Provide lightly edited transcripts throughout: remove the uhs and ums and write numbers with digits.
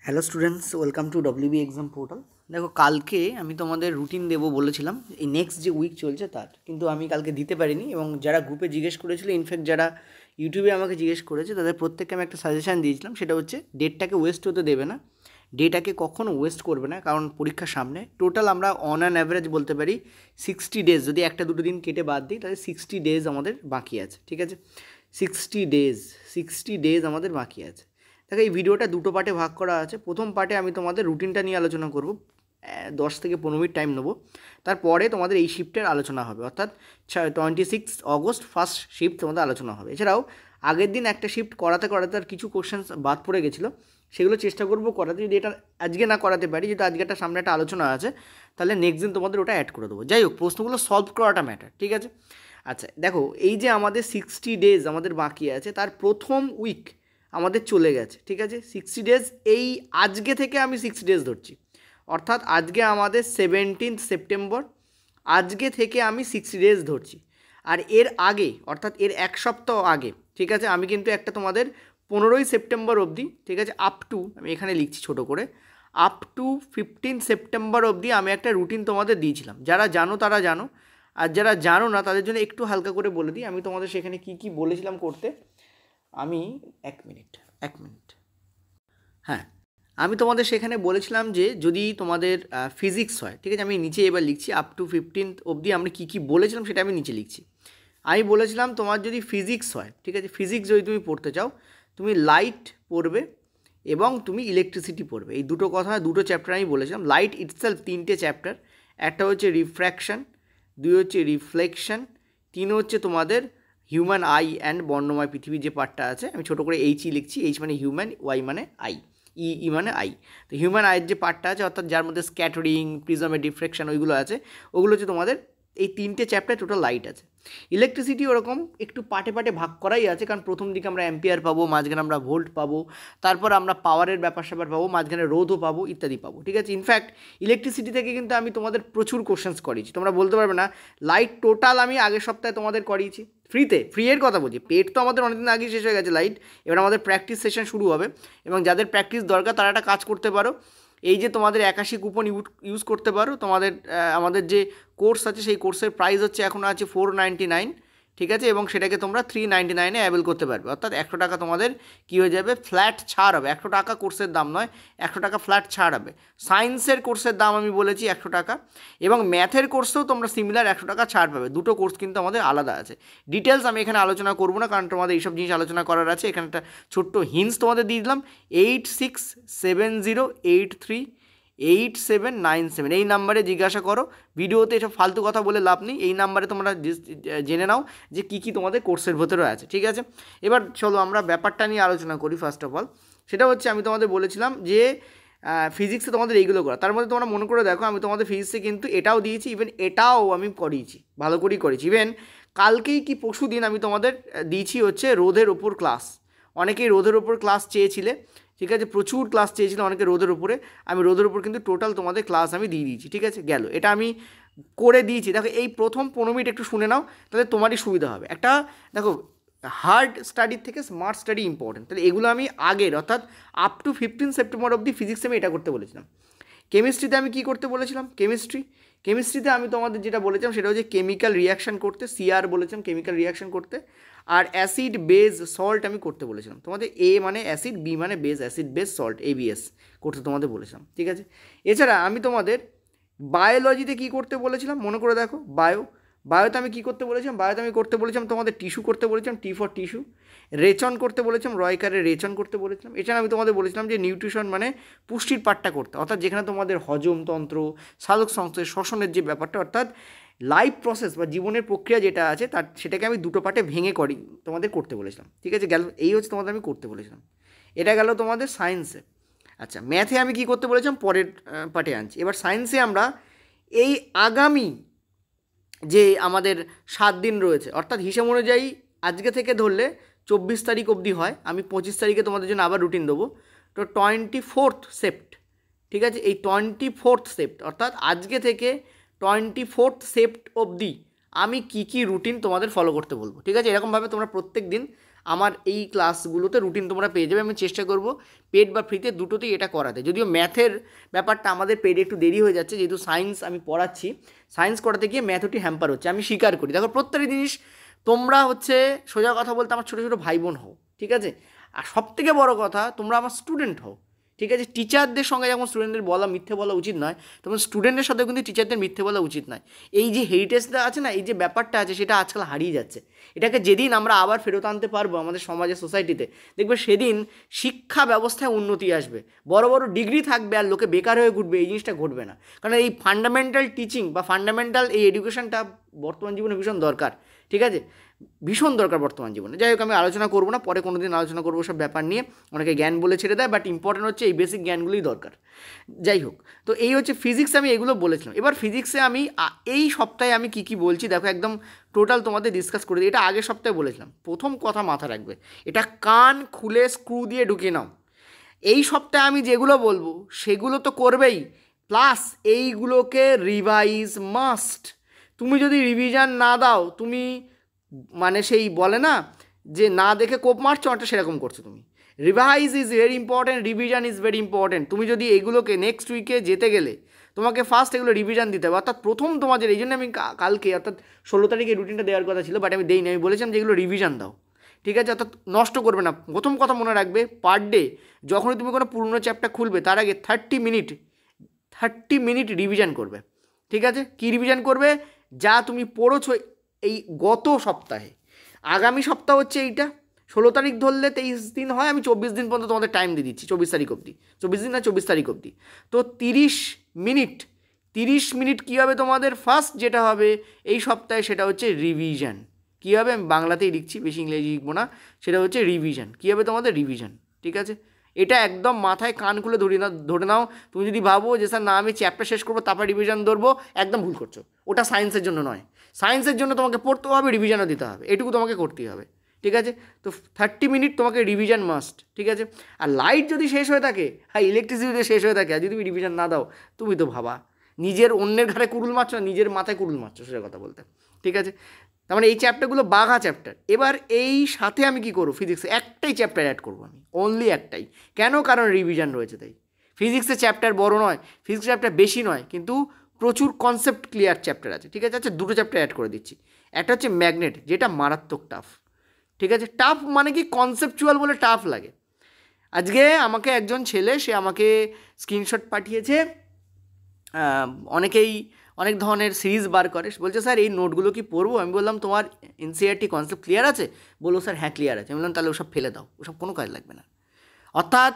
Hello students, welcome to WB exam portal. দেখো, কালকে আমি তোমাদের রুটিন দেবো বলেছিলাম, এই নেক্সট যে উইক চলছে তার, কিন্তু আমি কালকে দিতে পারিনি। এবং যারা গ্রুপে জিজ্ঞেস করেছিল, ইনফ্যাক্ট যারা ইউটিউবে আমাকে জিজ্ঞেস করেছে, তাদের প্রত্যেককে আমি একটা সাজেশান দিয়েছিলাম। সেটা হচ্ছে ডেটটাকে ওয়েস্ট হতে দেবে না, ডেটাকে কখনও ওয়েস্ট করবে না, কারণ পরীক্ষার সামনে টোটাল আমরা অন অ্যান অ্যাভারেজ বলতে পারি 60 ডেজ, যদি একটা দুটো দিন কেটে বাদ দিই তাহলে 60 ডেজ আমাদের বাকি আছে। ঠিক আছে, 60 ডেজ আমাদের বাকি আছে। দেখো, এই ভিডিওটা দুটো পার্টে ভাগ করা আছে। প্রথম পার্টে আমি তোমাদের রুটিনটা নিয়ে আলোচনা করব, 10 থেকে 15 মিনিট টাইম নেবো। তারপরে তোমাদের এই শিফটের আলোচনা হবে, অর্থাৎ 26 অগস্ট ফার্স্ট শিফট তোমাদের আলোচনা হবে। এছাড়াও আগের দিন একটা শিফট করাতে আর কিছু কোশ্চেন বাদ পড়ে গেছিলো, সেগুলো চেষ্টা করবো করাতে। যদি এটা আজকে না করাতে পারি, যেহেতু আজকে একটা সামনে একটা আলোচনা আছে, তাহলে নেক্সট দিন তোমাদের ওটা অ্যাড করে দেবো। যাই হোক, প্রশ্নগুলো সলভ করাটা ম্যাটার। ঠিক আছে, আচ্ছা দেখো, এই যে আমাদের 60 ডেজ আমাদের বাকি আছে, তার প্রথম উইক আমাদের চলে গেছে। ঠিক আছে, 60 ডেজ, এই আজকে থেকে আমি 60 ডেজ ধরছি, অর্থাৎ আজকে আমাদের 17 সেপ্টেম্বর, আজকে থেকে আমি 60 ডেজ ধরছি। আর এর আগে, অর্থাৎ এর এক সপ্তাহ আগে, ঠিক আছে, আমি কিন্তু একটা তোমাদের 15 সেপ্টেম্বর অবধি, ঠিক আছে, আপ টু, আমি এখানে লিখছি ছোটো করে, আপ টু 15 সেপ্টেম্বর অবধি আমি একটা রুটিন তোমাদের দিয়েছিলাম। যারা জানো তারা জানো, আর যারা জানো না তাদের জন্য একটু হালকা করে বলে দিই আমি তোমাদের সেখানে কি কি বলেছিলাম করতে। আমি এক মিনিট হ্যাঁ, আমি তোমাদের সেখানে বলেছিলাম যে যদি তোমাদের ফিজিক্স হয়, ঠিক আছে, আমি নিচে এবার লিখছি আপ টু 15 অবধি আমি কী কী বলেছিলাম সেটা আমি নিচে লিখছি। আমি বলেছিলাম তোমার যদি ফিজিক্স হয়, ঠিক আছে, ফিজিক্স যদি তুমি পড়তে চাও, তুমি লাইট পড়বে এবং তুমি ইলেকট্রিসিটি পড়বে। এই দুটো কথা, দুটো চ্যাপ্টার আমি বলেছিলাম। লাইট ইটসেলফ 3টে চ্যাপ্টার, একটা হচ্ছে রিফ্র্যাকশন, 2 হচ্ছে রিফ্লেকশন, 3 হচ্ছে তোমাদের হিউম্যান আই অ্যান্ড বর্ণময় পৃথিবী যে পার্টটা আছে, আমি ছোটো করে এইচই লিখছি। এইচ মানে হিউম্যান, ওয়াই মানে আই, ই মানে আই। তো হিউম্যান আইয়ের যে পার্টটা আছে, অর্থাৎ যার মধ্যে স্ক্যাটারিং, প্রিজমের ডিফ্রেকশন ওইগুলো আছে, ওগুলো হচ্ছে তোমাদের এই 3টে চ্যাপ্টার টোটাল লাইট আছে। ইলেকট্রিসিটি ওরকম একটু পার্টে ভাগ করাই আছে, কারণ প্রথম দিকে আমরা অ্যাম্পিয়ার পাবো, মাঝখানে আমরা ভোল্ট পাবো, তারপর আমরা পাওয়ারের ব্যাপার স্যাপার পাবো, মাঝখানে রোধও পাবো, ইত্যাদি পাবো। ঠিক আছে, ইনফ্যাক্ট ইলেকট্রিসিটি থেকে কিন্তু আমি তোমাদের প্রচুর কোশ্চেন্স করিয়েছি, তোমরা বলতে পারবে না। লাইট টোটাল আমি আগের সপ্তাহে তোমাদের করিয়েছি ফ্রি এর কথা বলছি। পেড তো আমাদের অনেকদিন আগেই শেষ হয়ে গেছে লাইট, এবার আমাদের প্র্যাকটিস সেশন শুরু হবে। এবং যাদের প্র্যাকটিস দরকার তারা একটা কাজ করতে পারো, এই যে তোমাদের 81 কুপন ইউজ করতে পারো। তোমাদের আমাদের যে কোর্স আছে সেই কোর্সের প্রাইস হচ্ছে এখন আছে 499, ঠিক আছে, এবং সেটাকে তোমরা 399 অ্যাভেল করতে পারবে। অর্থাৎ 100 টাকা তোমাদের কী হয়ে যাবে, ফ্ল্যাট ছাড় হবে। 100 টাকা কোর্সের দাম নয়, 100 টাকা ফ্ল্যাট ছাড় হবে। সায়েন্সের কোর্সের দাম আমি বলেছি 100 টাকা, এবং ম্যাথের কোর্সেও তোমরা সিমিলার 100 টাকা ছাড় পাবে। দুটো কোর্স কিন্তু আমাদের আলাদা আছে। ডিটেলস আমি এখানে আলোচনা করবো না, কারণ তোমাদের এইসব জিনিস আলোচনা করার আছে। এখানে একটা ছোট্ট হিন্টস তোমাদের দিয়ে দিলাম, 8670838797 এই নাম্বারে জিজ্ঞাসা করো। ভিডিওতে এসব ফালতু কথা বলে লাভ নেই, এই নাম্বারে তোমরা জেনে নাও যে কী কী তোমাদের কোর্সের ভেতরে আছে। ঠিক আছে, এবার চলো আমরা ব্যাপারটা নিয়ে আলোচনা করি। ফার্স্ট অফ অল, সেটা হচ্ছে আমি তোমাদের বলেছিলাম যে ফিজিক্সে তোমাদের এইগুলো করা। তার মধ্যে তোমরা মনে করে দেখো, আমি তোমাদের ফিজিক্সে কিন্তু এটাও দিয়েছি, ইভেন এটাও আমি করিয়েছি, ভালো করেই করেছি। ইভেন কালকেই কি পরশু দিন আমি তোমাদের দিয়েছি হচ্ছে রোধের ওপর ক্লাস। অনেকেই রোধের ওপর ক্লাস চেয়েছিলে, ঠিক আছে, প্রচুর ক্লাস চেয়েছিল অনেকে রোধের উপরে। আমি রোধের উপর কিন্তু টোটাল তোমাদের ক্লাস আমি দিয়ে দিয়েছি। ঠিক আছে, গেল, এটা আমি করে দিয়েছি। দেখো, এই প্রথম 15 মিনিট একটু শুনে নাও, তাহলে তোমারই সুবিধা হবে। একটা দেখো, হার্ড স্টাডির থেকে স্মার্ট স্টাডি ইম্পর্টেন্ট। তাহলে এগুলো আমি আগের, অর্থাৎ আপ টু 15 সেপ্টেম্বর অবধি ফিজিক্সে আমি এটা করতে বলেছিলাম। কেমিস্ট্রিতে আমি কী করতে বলেছিলাম, কেমিস্ট্রিতে আমি তোমাদের যেটা বলেছিলাম সেটা হচ্ছে কেমিক্যাল রিয়াকশান করতে, সিআর বলেছিলাম, কেমিক্যাল রিয়াকশান করতে। আর অ্যাসিড বেজ সল্ট আমি করতে বলেছিলাম তোমাদের, এ মানে অ্যাসিড, বি মানে base, acid base salt, ABS করতে তোমাদের বলেছিলাম। ঠিক আছে, এছাড়া আমি তোমাদের বায়োলজিতে কী করতে বলেছিলাম মনে করে দেখো। বায়োতে আমি কী করতে বলেছিলাম, বায়োতে আমি করতে বলেছিলাম তোমাদের টিস্যু করতে বলেছিলাম, টি ফর টিস্যু। রেচন করতে বলেছিলাম, রয়কারের রেচন করতে বলেছিলাম। এছাড়া আমি তোমাদের বলেছিলাম যে নিউট্রিশন মানে পুষ্টির পাঠটা করতে, অর্থাৎ যেখানে তোমাদের হজমতন্ত্র, সালোক সংশ্লেষ, শ্বসনের যে ব্যাপারটা, অর্থাৎ লাইফ প্রসেস বা জীবনের প্রক্রিয়া যেটা আছে তার, সেটাকে আমি দুটো পার্টে ভেঙে তোমাদের করতে বলেছিলাম। ঠিক আছে, গেল, এই হচ্ছে তোমাদের আমি করতে বলেছিলাম। এটা গেল তোমাদের সায়েন্সে। আচ্ছা, ম্যাথে আমি কী করতে বলেছিলাম পরের পার্টে আনছি। এবার সায়েন্সে আমরা এই আগামী যে আমাদের 7 দিন রয়েছে, অর্থাৎ হিসাব অনুযায়ী আজকে থেকে ধরলে 24 তারিখ অবধি হয়, আমি 25 তারিখে তোমাদের জন্য আবার রুটিন দেবো। তো 24th সেপ্ট, ঠিক আছে, এই 24th সেপ্ট অর্থাৎ আজকে থেকে 24th সেপ্ট অবধি আমি কী কী রুটিন তোমাদের ফলো করতে বলবো। ঠিক আছে, এরকমভাবে তোমরা প্রত্যেক দিন আমার এই ক্লাসগুলোতে রুটিন তোমরা পেয়ে যাবে। আমি চেষ্টা করব পেড বা ফ্রিতে দুটোতেই এটা করাতে। যদিও ম্যাথের ব্যাপারটা আমাদের পেডে একটু দেরি হয়ে যাচ্ছে, যেহেতু সায়েন্স আমি পড়াচ্ছি, সায়েন্স করাতে গিয়ে ম্যাথটি হ্যাম্পার হচ্ছে, আমি স্বীকার করি। দেখো প্রত্যেকটা জিনিস তোমরা হচ্ছে সোজা কথা বলতে আমার ছোটো ছোটো ভাই বোন হও, ঠিক আছে? আর সবথেকে বড় কথা তোমরা আমার স্টুডেন্ট হও, ঠিক আছে? টিচারদের সঙ্গে যেমন স্টুডেন্টদের মিথ্যে বলা উচিত নয়, তেমন স্টুডেন্টের সাথেও কিন্তু টিচারদের মিথ্যে বলা উচিত নয়। এই যে হেরিটেজটা আছে না, এই যে ব্যাপারটা আছে, সেটা আজকাল হারিয়ে যাচ্ছে। এটাকে যেদিন আমরা আবার ফেরত আনতে পারবো আমাদের সমাজে, সোসাইটিতে, দেখবে সেদিন শিক্ষা ব্যবস্থায় উন্নতি আসবে, বড় বড় ডিগ্রি থাকবে আর লোকে বেকার হয়ে ঘুরবে। এই জিনিসটা ঘটবে না, কারণ এই ফান্ডামেন্টাল টিচিং বা ফান্ডামেন্টাল এই এডুকেশনটা বর্তমান জীবনে ভীষণ দরকার, ঠিক আছে? ভীষণ দরকার বর্তমান জীবনে। যাই হোক, আমি আলোচনা করবো না, পরে কোনো দিন আলোচনা করবো সব ব্যাপার নিয়ে। অনেকে জ্ঞান বলে ছেড়ে দেয়, বাট ইম্পর্টেন্ট হচ্ছে এই বেসিক জ্ঞানগুলোই দরকার। যাই হোক, তো এই হচ্ছে ফিজিক্স, আমি এগুলো বলেছিলাম। এবার ফিজিক্সে আমি এই সপ্তাহে আমি কী কী বলছি দেখো, একদম টোটাল তোমাদের ডিসকাস করে দিই। এটা আগের সপ্তাহে বলেছিলাম। প্রথম কথা মাথা রাখবে, এটা কান খুলে স্ক্রু দিয়ে ঢুকিয়ে নাও। এই সপ্তাহে আমি যেগুলো বলবো সেগুলো তো করবেই, প্লাস এইগুলোকে রিভাইজ মাস্ট। তুমি যদি রিভিশন না দাও, তুমি মানে সেই বলে না যে না দেখে কোপ মারছো, ওটা সেরকম করছো তুমি। Revise is very important, revision is very important. তুমি যদি এগুলোকে নেক্সট উইকে যেতে গেলে তোমাকে ফার্স্ট এগুলো রিভিশন দিতে হবে, অর্থাৎ প্রথম তোমাদের। এই জন্য আমি কালকে অর্থাৎ 16 তারিখে রুটিনটা দেওয়ার কথা ছিল, বাট আমি দেইনি। আমি বলেছিলাম যে এগুলো রিভিশন দাও, ঠিক আছে? অর্থাৎ নষ্ট করবে না। প্রথম কথা মনে রাখবে, পার ডে যখনই তুমি কোনো পুরনো চ্যাপ্টার খুলবে তার আগে 30 মিনিট রিভিশন করবে, ঠিক আছে? কী রিভিশন করবে? যা তুমি পড়েছো এই গত সপ্তাহে। আগামী সপ্তাহ হচ্ছে এইটা, 16 তারিখ ধরলে 23 দিন হয়, আমি 24 দিন পর্যন্ত তোমাদের টাইম দিয়ে দিচ্ছি, 24 তারিখ অবধি। 24 দিন না, 24 তারিখ অবধি। তো 30 মিনিট কী হবে তোমাদের? ফার্স্ট যেটা হবে এই সপ্তাহে সেটা হচ্ছে রিভিশন। কী হবে? আমি বাংলাতেই লিখছি, বেশি ইংরেজি লিখবো না। সেটা হচ্ছে রিভিশন। কী হবে তোমাদের? রিভিশন, ঠিক আছে? এটা একদম মাথায় কান খুলে ধরে নাও। তুমি যদি ভাবো যে স্যার না আমি চ্যাপ্টার শেষ করবো তারপর রিভিশন ধরবো, একদম ভুল করছো। ওটা সায়েন্সের জন্য নয়। সায়েন্সের জন্য তোমাকে পড়তেও হবে, রিভিশনও দিতে হবে, এটুকু তোমাকে করতেই হবে, ঠিক আছে? তো 30 মিনিট তোমাকে রিভিশন মাস্ট, ঠিক আছে? আর লাইট যদি শেষ হয়ে থাকে, হ্যাঁ ইলেকট্রিসিটি যদি শেষ হয়ে থাকে, আর যদি তুমি রিভিশন না দাও, তুমি তো ভাবা নিজের অন্যের ঘাড়ে কুড়ুল মারছো না, নিজের মাথায় কুড়ুল মারছো, সেটা কথা বলতে, ঠিক আছে? তার মানে এই চ্যাপ্টারগুলো বাঘা চ্যাপ্টার। এবার এই সাথে আমি কী করবো? ফিজিক্সে একটাই চ্যাপ্টার অ্যাড করবো আমি, অনলি একটাই। কেন? কারণ রিভিশন রয়েছে তাই। ফিজিক্সের চ্যাপ্টার বড় নয়, ফিজিক্স চ্যাপ্টার বেশি নয়, কিন্তু প্রচুর কনসেপ্ট ক্লিয়ার চ্যাপ্টার আছে, ঠিক আছে? আচ্ছা, দুটো চ্যাপ্টার অ্যাড করে দিচ্ছি। একটা হচ্ছে ম্যাগনেট, যেটা মারাত্মক টাফ, ঠিক আছে? টাফ মানে কি? কনসেপচুয়াল বলে টাফ লাগে। আজকে আমাকে একজন ছেলে, সে আমাকে স্ক্রিনশট পাঠিয়েছে, অনেক ধরনের সিরিজ বার করে, বলছে স্যার এই নোটগুলো কি পড়বো? আমি বললাম তোমার এনসিইআরটি কনসেপ্ট ক্লিয়ার আছে? বললো স্যার হ্যাঁ ক্লিয়ার আছে। আমি বললাম তাহলে ওসব ফেলে দাও, ওসব কোনো কাজ লাগবে না। অর্থাৎ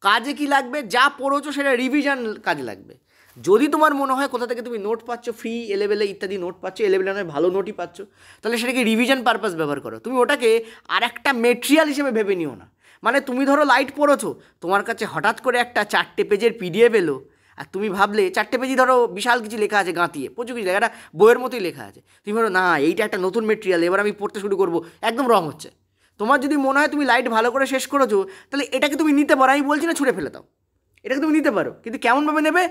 কাজে কি লাগবে? যা পড়েছো সেটা রিভিশন কাজে লাগবে। যদি তোমার মনে হয় কোথা থেকে তুমি নোট পাচ্ছ, ফ্রি এলেবেলে ইত্যাদি নোট পাচ্ছ, এলেবেলে নয় ভালো নোটই পাচ্ছ, তাহলে সেটাকে রিভিশন পারপাস ব্যবহার করো। তুমি ওটাকে আর একটা মেটেরিয়াল হিসেবে ভেবে নিও না। মানে তুমি ধরো লাইট পড়েছো, তোমার কাছে হঠাৎ করে একটা 4টে পেজের পিডিএফ এলো, আর তুমি ভাবলে 4টে পেজই ধরো বিশাল কিছু লেখা আছে, গাঁতিয়ে প্রচুর কিছু লেখা, একটা বইয়ের মতোই লেখা আছে। তুমি ভাবো না এইটা একটা নতুন মেটেরিয়াল, এবার আমি পড়তে শুরু করবো, একদম রং হচ্ছে। তোমার যদি মনে হয় তুমি লাইট ভালো করে শেষ করেছো, তাহলে এটাকে তুমি নিতে পারো, আমি বলছি না ছুঁড়ে ফেলে দাও, এটাকে তুমি নিতে পারো, কিন্তু কেমনভাবে নেবে?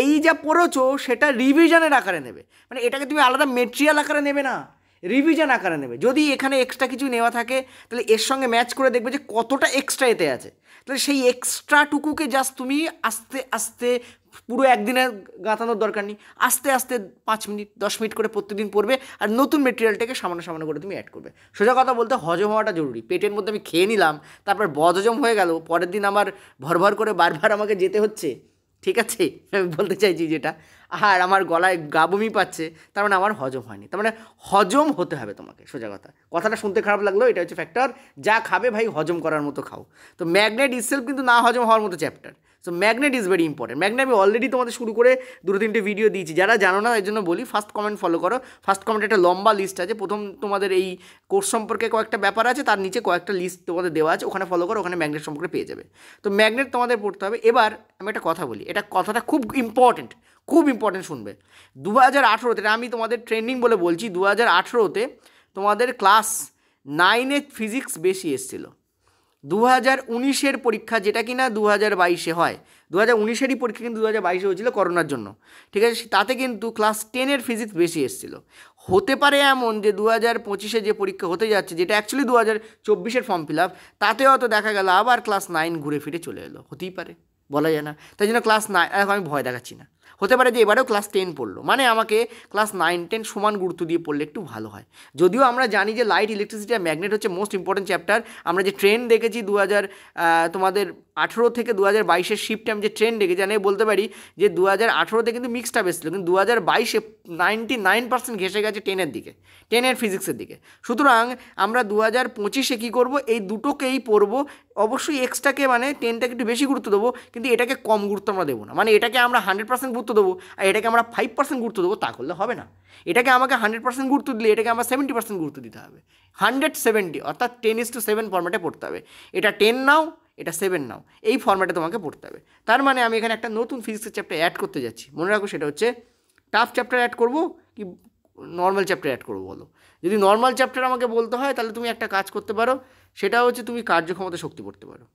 এই যা পড়েছো সেটা রিভিশনের আকারে নেবে। মানে এটাকে তুমি আলাদা মেটেরিয়াল আকারে নেবে না, রিভিশন আকারে নেবে। যদি এখানে এক্সট্রা কিছু নেওয়া থাকে, তাহলে এর সঙ্গে ম্যাচ করে দেখবে যে কতটা এক্সট্রা এতে আছে। তাহলে সেই এক্সট্রাটুকুকে জাস্ট তুমি আস্তে আস্তে, পুরো একদিনে গাঁথানোর দরকার নেই, আস্তে আস্তে 5 মিনিট 10 মিনিট করে প্রত্যেকদিন পড়বে, আর নতুন মেটেরিয়ালটাকে সামান্য করে তুমি অ্যাড করবে। সোজা কথা বলতে হজম হওয়াটা জরুরি। পেটের মধ্যে আমি খেয়ে নিলাম, তারপর বদহজম হয়ে গেল, পরের দিন আমার ভর করে বারবার আমাকে যেতে হচ্ছে, ঠিক আছে? আমি বলতে চাইছি যেটা, আর আমার গলায় গা বমি পাচ্ছে, তার মানে আমার হজম হয়নি। তার মানে হজম হতে হবে তোমাকে, সোজা কথাটা শুনতে খারাপ লাগলো, এটা হচ্ছে ফ্যাক্টর। যা খাবে ভাই হজম করার মতো খাও। তো ম্যাগনেট ইটসেলফ কিন্তু না হজম হওয়ার মতো chapter. So magnet is very important. Magnet আমি অলরেডি তোমাদের শুরু করে 2-3টে ভিডিও দিয়েছি, যারা জানো না এর জন্য বলি, ফার্স্ট কমেন্ট ফলো করো। ফার্স্ট কমেন্ট একটা লম্বা লিস্ট আছে, প্রথম তোমাদের এই কোর্স সম্পর্কে কয়েকটা ব্যাপার আছে, তার নিচে কয়েকটা লিস্ট তোমাদের দেওয়া আছে, ওখানে ফলো করো, ওখানে ম্যাগনেট সম্পর্কে পেয়ে যাবে। তো ম্যাগনেট তোমাদের পড়তে হবে। এবার আমি একটা কথা বলি, কথাটা খুব ইম্পর্টেন্ট শুনবে। 2018-তে, আমি তোমাদের ট্রেন্ডিং বলে বলছি, 2018-তে তোমাদের ক্লাস 9-এ ফিজিক্স বেশি এসেছিলো। 2019-এর পরীক্ষা, যেটা কি না 2022-এ হয়, 2019-এরই পরীক্ষা কিন্তু 2022-এ হয়েছিল করোনার জন্য, ঠিক আছে? তাতে কিন্তু ক্লাস 10-এর ফিজিক্স বেশি এসেছিলো। হতে পারে এমন যে 2025-এ যে পরীক্ষা হতে যাচ্ছে, যেটা অ্যাকচুয়ালি 2024-এর ফর্ম ফিল আপ, তাতে হয়তো দেখা গেল আবার ক্লাস 9 ঘুরে ফিরে চলে এলো, হতেই পারে, বলা যায় না। তাই জন্য ক্লাস 9, এখন আমি ভয় দেখাচ্ছি না, হতে পারে যে এবারেও ক্লাস 10 পড়লো, মানে আমাকে ক্লাস 9-10 সমান গুরুত্ব দিয়ে পড়লে একটু ভালো হয়। যদিও আমরা জানি যে লাইট, ইলেকট্রিসিটি আর ম্যাগনেট হচ্ছে মোস্ট ইম্পর্টেন্ট চ্যাপ্টার। আমরা যে ট্রেন্ড দেখেছি তোমাদের 18 থেকে 2022-এর শিফট টাইম যে ট্রেন্ড দেখেছি, আমি বলতে পারি যে 2018-তে কিন্তু মিক্সড আপ এসেছিলো, কিন্তু 2022-এ 99% ঘেসে গেছে 10-এর দিকে, 10-এর ফিজিক্সের দিকে। সুতরাং আমরা 2025-এ কী করবো, এই দুটোকেই পড়বো। অবশ্যই এক্সটাকে মানে 10টাকে একটু বেশি গুরুত্ব দেবো, কিন্তু এটাকে কম গুরুত্ব আমরা দেবো না। মানে এটাকে আমরা 100% গুরুত্ব দেবো আর এটাকে আমরা 5% গুরুত্ব দেবো, তা করলে হবে না। এটাকে আমাকে 100% গুরুত্ব দিলে এটাকে আমরা 70% গুরুত্ব দিতে হবে। 170 অর্থাৎ 10:7 ফর্ম্যাটে পড়তে হবে। এটা 10 নাও, এটা 7 নাও, এই ফর্ম্যাটে তোমাকে পড়তে হবে। তার মানে আমি এখানে একটা নতুন ফিজিক্সের চ্যাপ্টার অ্যাড করতে যাচ্ছি। মনে রাখো, সেটা হচ্ছে টাফ চ্যাপ্টার অ্যাড করবো কি নর্মাল চ্যাপ্টার অ্যাড করবো বলো। যদি নর্মাল চ্যাপ্টার আমাকে বলতে হয়, তাহলে তুমি একটা কাজ করতে পারো, সেটা হচ্ছে তুমি কার্যক্ষমতা শক্তি পড়তে পারো।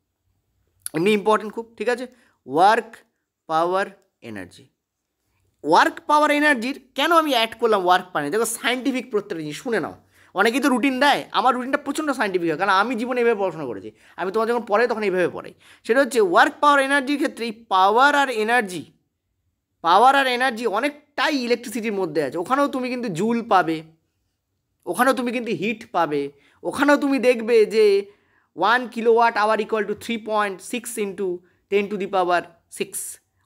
এমনি ইম্পর্টেন্ট খুব, ঠিক আছে। Work power energy, work power এনার্জির কেন আমি অ্যাড করলাম ওয়ার্ক পাওয়ার? দেখো, সায়েন্টিফিক প্রত্যেকটা জিনিস শুনে নাও। অনেকেই তো রুটিন দেয়, আমার রুটিনটা প্রচণ্ড সায়েন্টিফিক হয়, কারণ আমি জীবনে এইভাবে পড়াশোনা করেছি। আমি তোমার যখন পড়াই তখন এইভাবে পড়াই। সেটা হচ্ছে ওয়ার্ক পাওয়ার এনার্জির ক্ষেত্রে এই পাওয়ার আর এনার্জি অনেকটাই ইলেকট্রিসিটির মধ্যে আছে। ওখানেও তুমি কিন্তু জুল পাবে, ওখানেও তুমি কিন্তু হিট পাবে, ওখানেও তুমি দেখবে যে 1 kilowatt hour equal to 3.6 into 10⁶,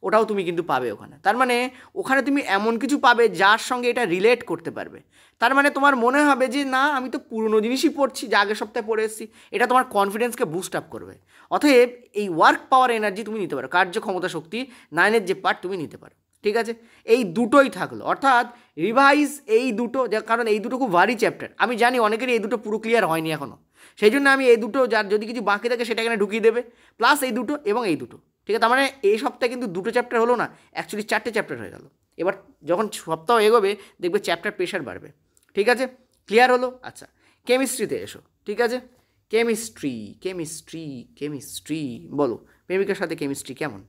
ওটাও তুমি কিন্তু পাবে ওখানে। তার মানে ওখানে তুমি এমন কিছু পাবে যার সঙ্গে এটা রিলেট করতে পারবে। তার মানে তোমার মনে হবে যে না, আমি তো পুরনো জিনিসই পড়ছি, যা আগের সপ্তাহে পড়ে এসেছি। এটা তোমার কনফিডেন্সকে বুস্ট আপ করবে। অতএব এই ওয়ার্ক পাওয়ার এনার্জি তুমি নিতে পারো, কার্যক্ষমতা শক্তি 9-এর যে পার্ট তুমি নিতে পারো, ঠিক আছে। এই দুটোই থাকলো, অর্থাৎ রিভাইজ এই দুটো, কারণ এই দুটো খুব ভারী চ্যাপ্টার। আমি জানি অনেকেরই এই দুটো পুরো ক্লিয়ার হয়নি এখনও, সেই জন্য আমি এই দুটো, যার যদি কিছু বাকি থাকে সেটা এখানে ঢুকিয়ে দেবে, প্লাস এই দুটো এবং এই দুটো, ঠিক আছে। তার মানে এই সপ্তাহে কিন্তু দুটো চ্যাপ্টার হলো না, অ্যাকচুয়ালি 4টে চ্যাপ্টার হয়ে গেল। এবার যখন সপ্তাহ এগোবে দেখবে চ্যাপ্টার প্রেশার বাড়বে, ঠিক আছে। ক্লিয়ার হলো? আচ্ছা, কেমিস্ট্রিতে এসো, ঠিক আছে। কেমিস্ট্রি বলো, প্রেমিকার সাথে কেমিস্ট্রি কেমন?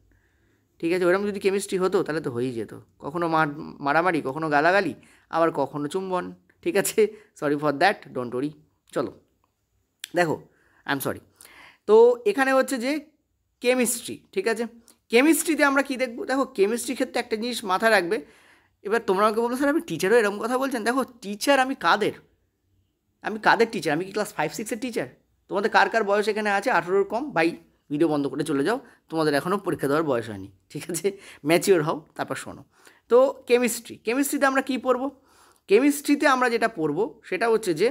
ঠিক আছে, ওরকম যদি কেমিস্ট্রি হতো তাহলে তো হয়েই যেত। কখনো মারামারি, কখনো গালাগালি, আবার কখনো চুম্বন, ঠিক আছে। Sorry for that, don't worry. চলো দেখো, আই এম সরি। তো এখানে হচ্ছে যে কেমিস্ট্রি, ঠিক আছে। কেমিস্ট্রিতে আমরা কী দেখবো? দেখো, কেমিস্ট্রির ক্ষেত্রে একটা জিনিস মাথায় রাখবে। এবার তোমরা আমাকে বলবো, স্যার আপনি টিচারও এরকম কথা বলছেন। দেখো, টিচার আমি কাদের টিচার? আমি কি ক্লাস 5-6-এর টিচার? তোমাদের কার কার বয়স এখানে আছে 18-এর কম? ভাই, ভিডিও বন্ধ করে চলে যাও, তোমাদের এখনও পরীক্ষা দেওয়ার বয়স হয়নি, ঠিক আছে। ম্যাচিওর হও, তারপর শোনো। তো কেমিস্ট্রিতে আমরা কী পড়বো? কেমিস্ট্রিতে আমরা যেটা পড়বো সেটা হচ্ছে যে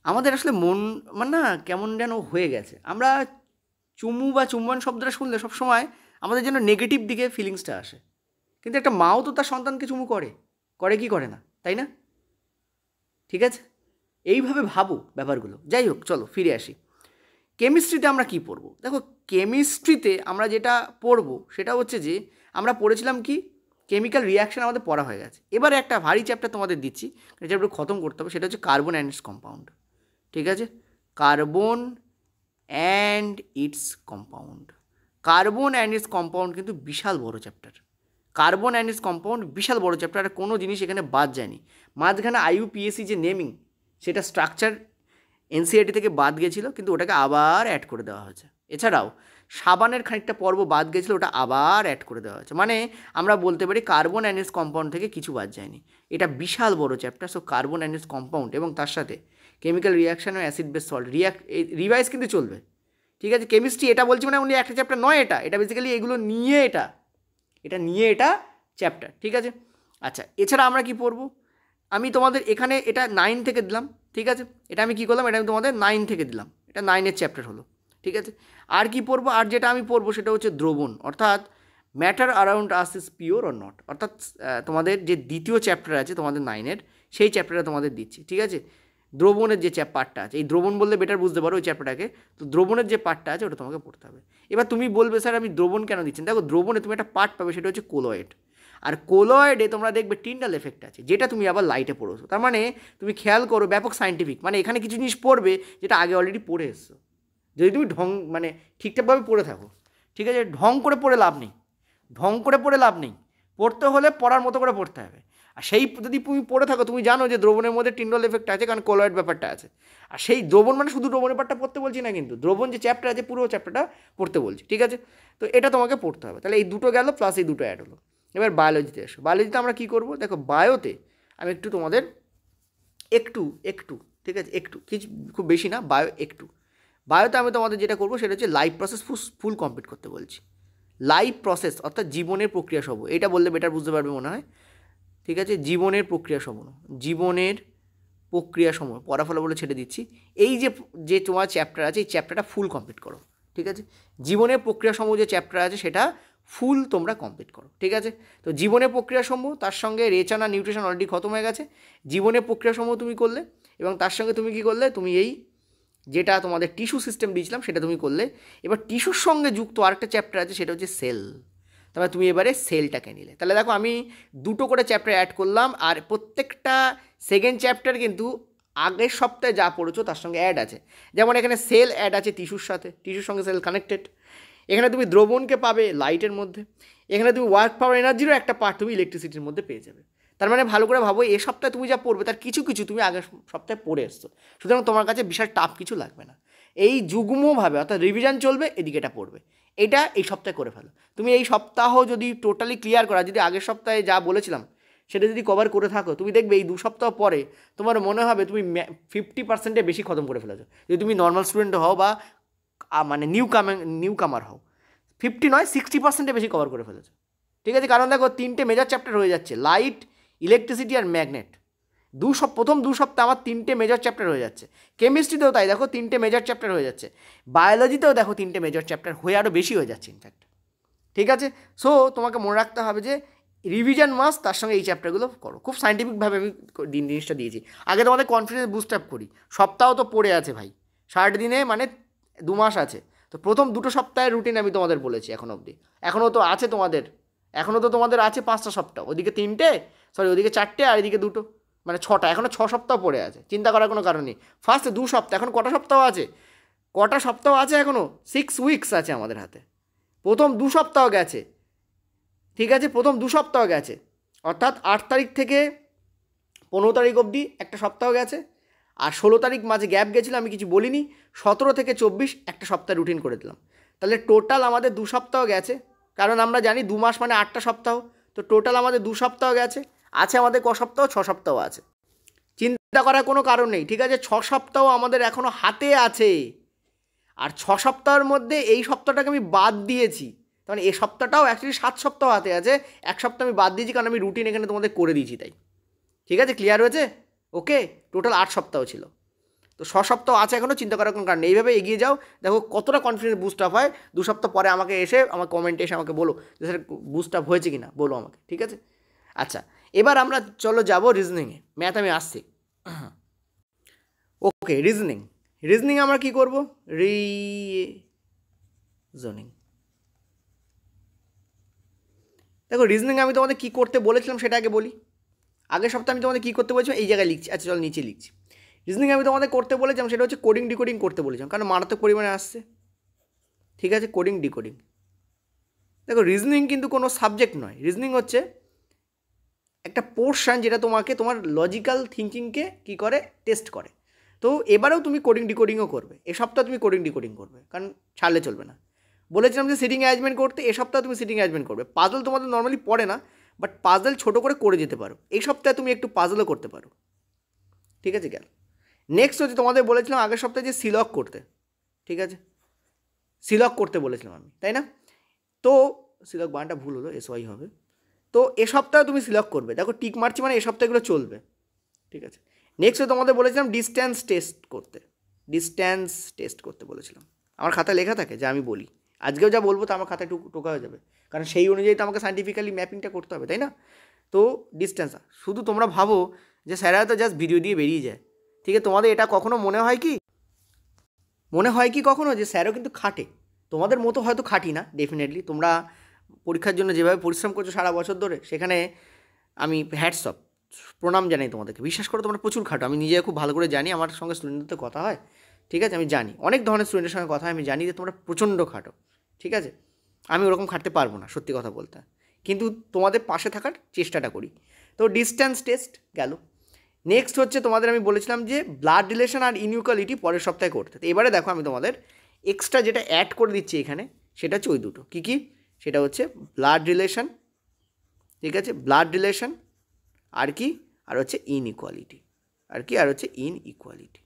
আমাদের আসলে মন মানে না কেমন যেন হয়ে গেছে। আমরা চুমু বা চুম্বন শব্দটা শুনলে সবসময় আমাদের যেন নেগেটিভ দিকে ফিলিংসটা আসে। কিন্তু একটা মাও তো তার সন্তানকে চুমু করে কি করে না, তাই না? ঠিক আছে, এইভাবে ভাবো ব্যাপারগুলো। যাই হোক, চলো ফিরে আসি। কেমিস্ট্রিতে আমরা কি পড়বো? দেখো, কেমিস্ট্রিতে আমরা যেটা পড়বো সেটা হচ্ছে যে আমরা পড়েছিলাম কি, কেমিক্যাল রিয়াকশান আমাদের পড়া হয়ে গেছে। এবারে একটা ভারী চ্যাপ্টার তোমাদের দিচ্ছি, চ্যাপ্টার খতম করতে হবে, সেটা হচ্ছে কার্বন অ্যান্ড ইটস কম্পাউন্ড, ঠিক আছে। কার্বন অ্যান্ড ইটস কম্পাউন্ড কিন্তু বিশাল বড় chapter. Carbon and its compound বিশাল বড় চ্যাপ্টার, আর কোনো জিনিস এখানে বাদ যায়নি। মাঝখানে IUPAC যে নেমিং, সেটা স্ট্রাকচার NCERT থেকে বাদ গেছিলো, কিন্তু ওটাকে আবার অ্যাড করে দেওয়া হয়েছে। এছাড়াও সাবানের খানিকটা পর্ব বাদ গেছিলো, ওটা আবার অ্যাড করে দেওয়া হয়েছে। মানে আমরা বলতে পারি কার্বন অ্যান্ড ইটস কম্পাউন্ড থেকে কিছু বাদ যায়নি। এটা বিশাল বড় chapter. So carbon and its compound এবং তার সাথে কেমিক্যাল রিয়াকশান ও অ্যাসিড বেস সল্ট রিভাইজ কিন্তু চলবে, ঠিক আছে। কেমিস্ট্রি এটা বলছি মানে উনি একটা চ্যাপ্টার নয়, এটা বেসিক্যালি এগুলো নিয়ে এটা চ্যাপ্টার, ঠিক আছে। আচ্ছা, এছাড়া আমরা কি পড়বো? আমি তোমাদের এখানে এটা 9 থেকে দিলাম, ঠিক আছে। এটা আমি কী করলাম, এটা আমি তোমাদের 9 থেকে দিলাম, এটা 9-এর চ্যাপ্টার হলো, ঠিক আছে। আর কি পড়বো? আর যেটা আমি পড়বো সেটা হচ্ছে দ্রবণ, অর্থাৎ matter around us is pure or not. অর্থাৎ তোমাদের যে দ্বিতীয় চ্যাপ্টার আছে তোমাদের 9-এর, সেই চ্যাপ্টারটা তোমাদের দিচ্ছি, ঠিক আছে। দ্রবণের যে পার্টটা আছে, এই দ্রবণ বললে বেটার বুঝতে পারো ওই চ্যাপ্টারটাকে। তো দ্রবণের যে পার্টটা আছে ওটা তোমাকে পড়তে হবে। এবার তুমি বলবে, স্যার আমি দ্রবণ কেন দিচ্ছেন? দেখো, দ্রবণে তুমি একটা পার্ট পাবে, সেটা হচ্ছে কোলয়েড। আর কোলয়েডে তোমরা দেখবে টিন্ডাল এফেক্ট আছে, যেটা তুমি আবার লাইটে পড়েছো। তার মানে তুমি খেয়াল করো, ব্যাপক সায়েন্টিফিক, মানে এখানে কিছু জিনিস পড়বে যেটা আগে অলরেডি পড়ে এসছো। যদি তুমি মানে ঠিকঠাকভাবে পড়ে থাকো, ঠিক আছে। ঢং করে পড়ে লাভ নেই, পড়তে হলে পড়ার মতো করে পড়তে হবে। আর সেই যদি তুমি পড়ে থাকো, তুমি জানো যে দ্রবণের মধ্যে টিন্ডল এফেক্ট আছে, কারণ কলয়েড ব্যাপারটা আছে। আর সেই দ্রবণ মানে শুধু দ্রবণের ব্যাপারটা পড়তে বলছি না, কিন্তু দ্রবণ যে চ্যাপ্টার আছে পুরো চ্যাপ্টারটা পড়তে বলছি, ঠিক আছে? তো এটা তোমাকে পড়তে হবে। তাহলে এই দুটো গেল, প্লাস এই দুটো অ্যাড হলো। এবার বায়োলজিতে এসো। বায়োলজিতে আমরা কী করবো দেখো, বায়োতে আমি একটু তোমাদের একটু ঠিক আছে, একটু কিছু, খুব বেশি না, বায়োতে আমি তোমাদের যেটা করবো সেটা হচ্ছে লাইফ প্রসেস ফুল কমপ্লিট করতে বলছি। লাইফ প্রসেস অর্থাৎ জীবনের প্রক্রিয়া সমূহ, এটা বললে বেটার বুঝতে পারবে মনে হয়, ঠিক আছে? জীবনের প্রক্রিয়া সমূহ পড়াফলা বলে ছেড়ে দিচ্ছি। এই যে তোমার চ্যাপ্টার আছে, এই চ্যাপ্টারটা ফুল কমপ্লিট করো, ঠিক আছে? জীবনের প্রক্রিয়া সমূহ যে চ্যাপ্টার আছে সেটা ফুল তোমরা কমপ্লিট করো, ঠিক আছে? তো জীবনের প্রক্রিয়া সমূহ, তার সঙ্গে রেচান আর নিউট্রিশন অলরেডি খতম হয়ে গেছে। জীবনের প্রক্রিয়া সমূহ তুমি করলে, এবং তার সঙ্গে তুমি কী করলে, তুমি এই যেটা তোমাদের টিস্যু সিস্টেম দিয়েছিলাম সেটা তুমি করলে। এবার টিস্যুর সঙ্গে যুক্ত আরেকটা চ্যাপ্টার আছে, সেটা হচ্ছে সেল। তবে তুমি এবারে সেলটাকে নিলে। তাহলে দেখো আমি দুটো করে চ্যাপ্টার অ্যাড করলাম, আর প্রত্যেকটা সেকেন্ড চ্যাপ্টার কিন্তু আগের সপ্তাহে যা পড়েছো তার সঙ্গে অ্যাড আছে। যেমন এখানে সেল অ্যাড আছে টিস্যুর সাথে, টিস্যুর সঙ্গে সেল কানেক্টেড। এখানে তুমি দ্রবণকে পাবে লাইটের মধ্যে, এখানে তুমি ওয়ার্ক পাওয়ার এনার্জিরও একটা পার্ট তুমি ইলেকট্রিসিটির মধ্যে পেয়ে যাবে। তার মানে ভালো করে ভাবো, এ সপ্তাহে তুমি যা পড়বে তার কিছু তুমি আগের সপ্তাহে পড়ে এসছো, সুতরাং তোমার কাছে বিশাল টাফ কিছু লাগবে না। এই যুগ্মভাবে অর্থাৎ রিভিশন চলবে, এদিকে এটা পড়বে, এটা এই সপ্তাহে করে ফেলো। তুমি এই সপ্তাহ যদি টোটালি ক্লিয়ার করা, যদি আগের সপ্তাহে যা বলেছিলাম সেটা যদি কভার করে থাকো, তুমি দেখবে এই 2 সপ্তাহ পরে তোমার মনে হবে তুমি 50%-এর বেশি খতম করে ফেলেছো। যদি তুমি নর্মাল স্টুডেন্ট হও বা মানে নিউ কামার হও, 50 নয় 60%-এর বেশি কভার করে ফেলেছো, ঠিক আছে? কারণ দেখো 3টে মেজর চ্যাপ্টার হয়ে যাচ্ছে, লাইট, ইলেকট্রিসিটি আর ম্যাগনেট। প্রথম 2 সপ্তাহ আমার 3টে মেজর চ্যাপ্টার হয়ে যাচ্ছে। কেমিস্ট্রিতেও তাই, দেখো 3টে মেজর চ্যাপ্টার হয়ে যাচ্ছে। বায়োলজিতেও দেখো 3টে মেজর চ্যাপ্টার হয়ে আরও বেশি হয়ে যাচ্ছে ইনফ্যাক্ট, ঠিক আছে? সো তোমাকে মনে রাখতে হবে যে রিভিশন মাস্ট, তার সঙ্গে এই চ্যাপ্টারগুলো করো। খুব সাইন্টিফিকভাবে আমি জিনিসটা দিয়েছি। আগে তোমাদের কনফিডেন্স বুস্ট আপ করি। সপ্তাহ তো পড়ে আছে ভাই, 60 দিনে মানে 2 মাস আছে। তো প্রথম 2 সপ্তাহের রুটিন আমি তোমাদের বলেছি এখনও অবধি। এখনও তো তোমাদের আছে 5টা সপ্তাহ, ওদিকে 3টে, ওদিকে 4টে, আর এদিকে 2, মানে 6টা। এখনও 6 সপ্তাহ পড়ে আছে, চিন্তা করার কোনো কারণ নেই। ফার্স্ট 2 সপ্তাহ, এখন কটা সপ্তাহ আছে? এখনও 6 উইকস আছে আমাদের হাতে। প্রথম 2 সপ্তাহ গেছে, ঠিক আছে? প্রথম 2 সপ্তাহ গেছে, অর্থাৎ 8 তারিখ থেকে 15 তারিখ অবধি একটা সপ্তাহ গেছে, আর 16 তারিখ মাঝে গ্যাপ গেছিলো, আমি কিছু বলিনি। 17 থেকে 24 একটা সপ্তাহ রুটিন করে দিলাম। তাহলে টোটাল আমাদের 2 সপ্তাহ গেছে, কারণ আমরা জানি 2 মাস মানে 8টা সপ্তাহ। তো টোটাল আমাদের 2 সপ্তাহ গেছে, আছে আমাদের ক সপ্তাহ? 6 সপ্তাহ আছে। চিন্তা করার কোনো কারণ নেই, ঠিক আছে? 6 সপ্তাহ আমাদের এখনও হাতে আছে, আর 6 সপ্তাহের মধ্যে এই সপ্তাহটাকে আমি বাদ দিয়েছি, মানে এই সপ্তাহটাও অ্যাকচুয়ালি 7 সপ্তাহ হাতে আছে। 1 সপ্তাহ আমি বাদ দিয়েছি, কারণ আমি রুটিন এখানে তোমাদের করে দিয়েছি তাই, ঠিক আছে? ক্লিয়ার হয়েছে? ওকে, টোটাল 8 সপ্তাহ ছিল, তো 6 সপ্তাহ আছে এখনও। চিন্তা করার কোনো কারণ নেই, এইভাবে এগিয়ে যাও। দেখো কতটা কনফিডেন্স বুস্ট আপ হয়। 2 সপ্তাহ পরে আমাকে এসে আমার কমেন্টে এসে আমাকে বলো যে স্যার বুস্ট আপ হয়েছে কি না, বলো আমাকে, ঠিক আছে? আচ্ছা, এবার আমরা চলো যাবো রিজনিংয়ে। ম্যাথ আমি আসছি। ওকে, রিজনিং আমরা কি করব? রিজনিং। দেখো রিজনিং আমি তোমাদের কী করতে বলেছিলাম সেটা আগে বলি। আগের সপ্তাহে আমি তোমাদের কী করতে বলেছিলাম, এই জায়গায় লিখছি। আচ্ছা চলো নিচে লিখছি। রিজনিং আমি তোমাদের করতে বলেছিলাম সেটা হচ্ছে কোডিং ডিকোডিং করতে বলেছিলাম, কারণ মারাত্মক পরিমাণে আসছে, ঠিক আছে? Coding decoding. দেখো রিজনিং কিন্তু কোনো সাবজেক্ট নয়, রিজনিং হচ্ছে একটা পোর্শন যেটা তোমাকে তোমার লজিক্যাল থিঙ্কিংকে কী করে, টেস্ট করে। তো এবারেও তুমি কোডিং ডিকোডিংও করবে, এ সপ্তাহে তুমি কোডিং ডিকোডিং করবে, কারণ ছাড়লে চলবে না। বলেছিলাম যে সিটিং অ্যারেঞ্জমেন্ট করতে, এ সপ্তাহে তুমি সিটিং অ্যারেঞ্জমেন্ট করবে। পাজল তোমাদের নর্মালি পড়ে না, বাট পাজল ছোটো করে যেতে পারো। এই সপ্তাহে তুমি একটু পাজলও করতে পারো, ঠিক আছে? গেল। নেক্সট হচ্ছে তোমাদের বলেছিলাম আগের সপ্তাহে যে সিলক করতে, ঠিক আছে? সিলক করতে বলেছিলাম আমি, তাই না? তো সিলক বানানটা ভুল হলো, SY হবে। তো এ সপ্তাহে তুমি সিলক করবে। দেখো টিক মারছি মানে এ সপ্তাহগুলো চলবে, ঠিক আছে? নেক্সট তোমাদের বলেছিলাম ডিস্ট্যান্স টেস্ট করতে বলেছিলাম। আমার খাতায় লেখা থাকে যা আমি বলি, আজকেও যা বলবো তো আমার খাতায় টোকা হয়ে যাবে, কারণ সেই অনুযায়ী তো আমাকে সাইন্টিফিক্যালি ম্যাপিংটা করতে হবে, তাই না? তো ডিস্ট্যান্স, শুধু তোমরা ভাবো যে স্যারা তো জাস্ট ভিডিও দিয়ে বেরিয়ে যায়, ঠিক আছে? তোমাদের এটা কখনো মনে হয় কি কখনো যে স্যারও কিন্তু খাটে? তোমাদের মতো হয়তো খাটি না ডেফিনেটলি, তোমরা পরীক্ষার জন্য যেভাবে পরিশ্রম করছো সারা বছর ধরে, সেখানে আমি হ্যাটস অফ, প্রণাম জানাই তোমাদেরকে। বিশ্বাস করো তোমরা প্রচুর খাটো, আমি নিজে খুব ভালো করে জানি, আমার সঙ্গে স্টুডেন্টদের কথা হয়, ঠিক আছে? আমি জানি অনেক ধরনের স্টুডেন্টের সঙ্গে কথা হয়, আমি জানি যে তোমরা প্রচণ্ড খাটো, ঠিক আছে? আমি ওরকম খাটতে পারবো না সত্যি কথা বলতে, কিন্তু তোমাদের পাশে থাকার চেষ্টাটা করি। তো ডিস্ট্যান্স টেস্ট গেল। নেক্সট হচ্ছে তোমাদের আমি বলেছিলাম যে ব্লাড রিলেশন আর ইনইকুয়ালিটি পরের সপ্তাহে করতে। তো এবারে দেখো আমি তোমাদের এক্সট্রা যেটা অ্যাড করে দিচ্ছি এখানে, সেটা হচ্ছে ওই দুটো কী কী, সেটা হচ্ছে ব্লাড রিলেশন, ঠিক আছে, ব্লাড রিলেশন আর কি, আর হচ্ছে ইনইকুয়ালিটি, আর কি, আর হচ্ছে ইনইকুয়ালিটি,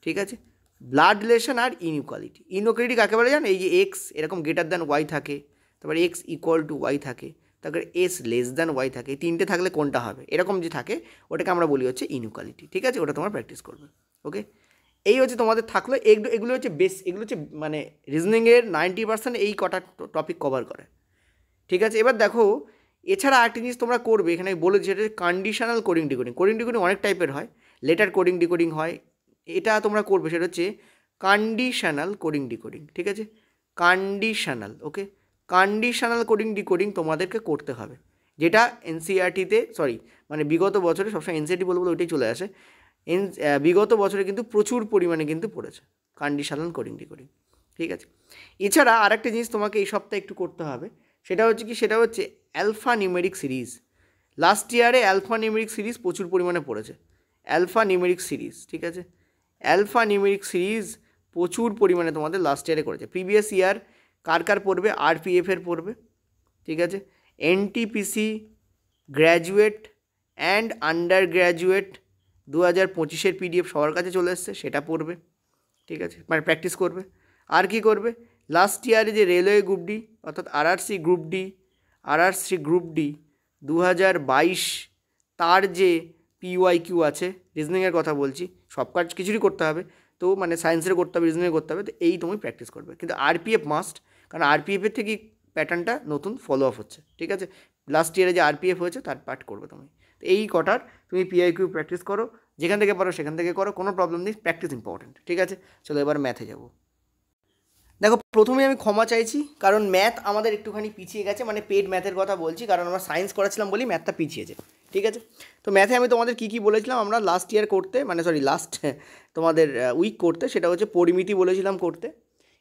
ঠিক আছে, ব্লাড রিলেশন আর ইনইকুয়ালিটি। ইনইকুয়ালিটি কাকে বলে জানো? এই যে এক্স এরকম গ্রেটার দ্যান ওয়াই থাকে, তারপরে এক্স ইকুয়াল টু ওয়াই থাকে, তারপরে এস লেস দ্যান ওয়াই থাকে, এই তিনটে থাকলে কোনটা হবে এরকম যে থাকে, ওটাকে আমরা বলি হচ্ছে ইনইকুয়ালিটি, ঠিক আছে, ওটা তোমরা প্র্যাকটিস করবে। ওকে, এই হচ্ছে তোমাদের থাকলো, এগুলো হচ্ছে এগুলো হচ্ছে মানে রিজনিংয়ের 90% এই কটা টপিক কভার করে, ঠিক আছে। এবার দেখো এছাড়া আরেকটা জিনিস তোমরা করবে, এখানে বলেছি সেটা conditional coding decoding. Coding decoding অনেক টাইপের হয়, লেটার কোডিং ডিকোডিং হয়, এটা তোমরা করবে সেটা হচ্ছে কন্ডিশনাল কোডিং ডিকোডিং, ঠিক আছে, কন্ডিশনাল। ওকে, কন্ডিশনাল কোডিং ডিকোডিং তোমাদেরকে করতে হবে, যেটা এনসিইআরটিতে মানে বিগত বছরে সবসময় এনসিইআরটি বলবো ওইটাই চলে আসে, বিগত বছরে কিন্তু প্রচুর পরিমাণে কিন্তু পড়েছে কন্ডিশনাল কোডিং ডিকোডিং, ঠিক আছে। এছাড়া আরেকটা জিনিস তোমাকে এই সপ্তাহে একটু করতে হবে, সেটা হচ্ছে কি, সেটা হচ্ছে অ্যালফা নিউমেরিক সিরিজ। লাস্ট ইয়ারে অ্যালফা নিউমেরিক সিরিজ প্রচুর পরিমাণে পড়েছে, অ্যালফা নিউমেরিক সিরিজ, ঠিক আছে, অ্যালফা নিউমেরিক সিরিজ প্রচুর পরিমাণে তোমাদের লাস্ট ইয়ারে করেছে। প্রিভিয়াস ইয়ার কার পড়বে? আরপিএফের পড়বে, ঠিক আছে, NTPC graduate and undergraduate 2025-এর পিডিএফ সবার কাছে চলে এসছে, সেটা পড়বে, ঠিক আছে, মানে প্র্যাকটিস করবে। আর কি করবে? লাস্ট ইয়ারে যে রেলওয়ে গ্রুপ ডি অর্থাৎ আরআরসি গ্রুপ ডি 2022 তার যে পিওয়াইকিউ আছে, রিজনিংয়ের কথা বলছি, সব কাজ কিছুরই করতে হবে, তো মানে সায়েন্সের করতে হবে, রিজনিংয়ের করতে হবে, তো এই তুমি প্র্যাকটিস করবে। কিন্তু আরপিএফ মাস্ট, কারণ আরপিএফের থেকে প্যাটার্নটা নতুন ফলো আপ হচ্ছে, ঠিক আছে, লাস্ট ইয়ারে যে আরপিএফ হয়েছে তার পার্ট করবে তুমি। তো এই কটার তুমি পিআইকিউ প্র্যাকটিস করো, যেখান থেকে পারো সেখান থেকে করো, কোনো প্রবলেম নেই, প্র্যাকটিস ইম্পর্টেন্ট, ঠিক আছে। চলো এবার ম্যাথে যাব। দেখো প্রথমে আমি ক্ষমা চাইছি, কারণ ম্যাথ আমাদের একটুখানি পিছিয়ে গেছে, মানে পেড ম্যাথের কথা বলছি, কারণ আমরা সায়েন্স করাছিলাম বলি ম্যাথটা পিছিয়েছে, ঠিক আছে। তো ম্যাথে আমি তোমাদের কী কী বলেছিলাম, আমরা লাস্ট ইয়ার করতে, মানে লাস্ট তোমাদের উইক করতে, সেটা হচ্ছে পরিমিতি বলেছিলাম করতে।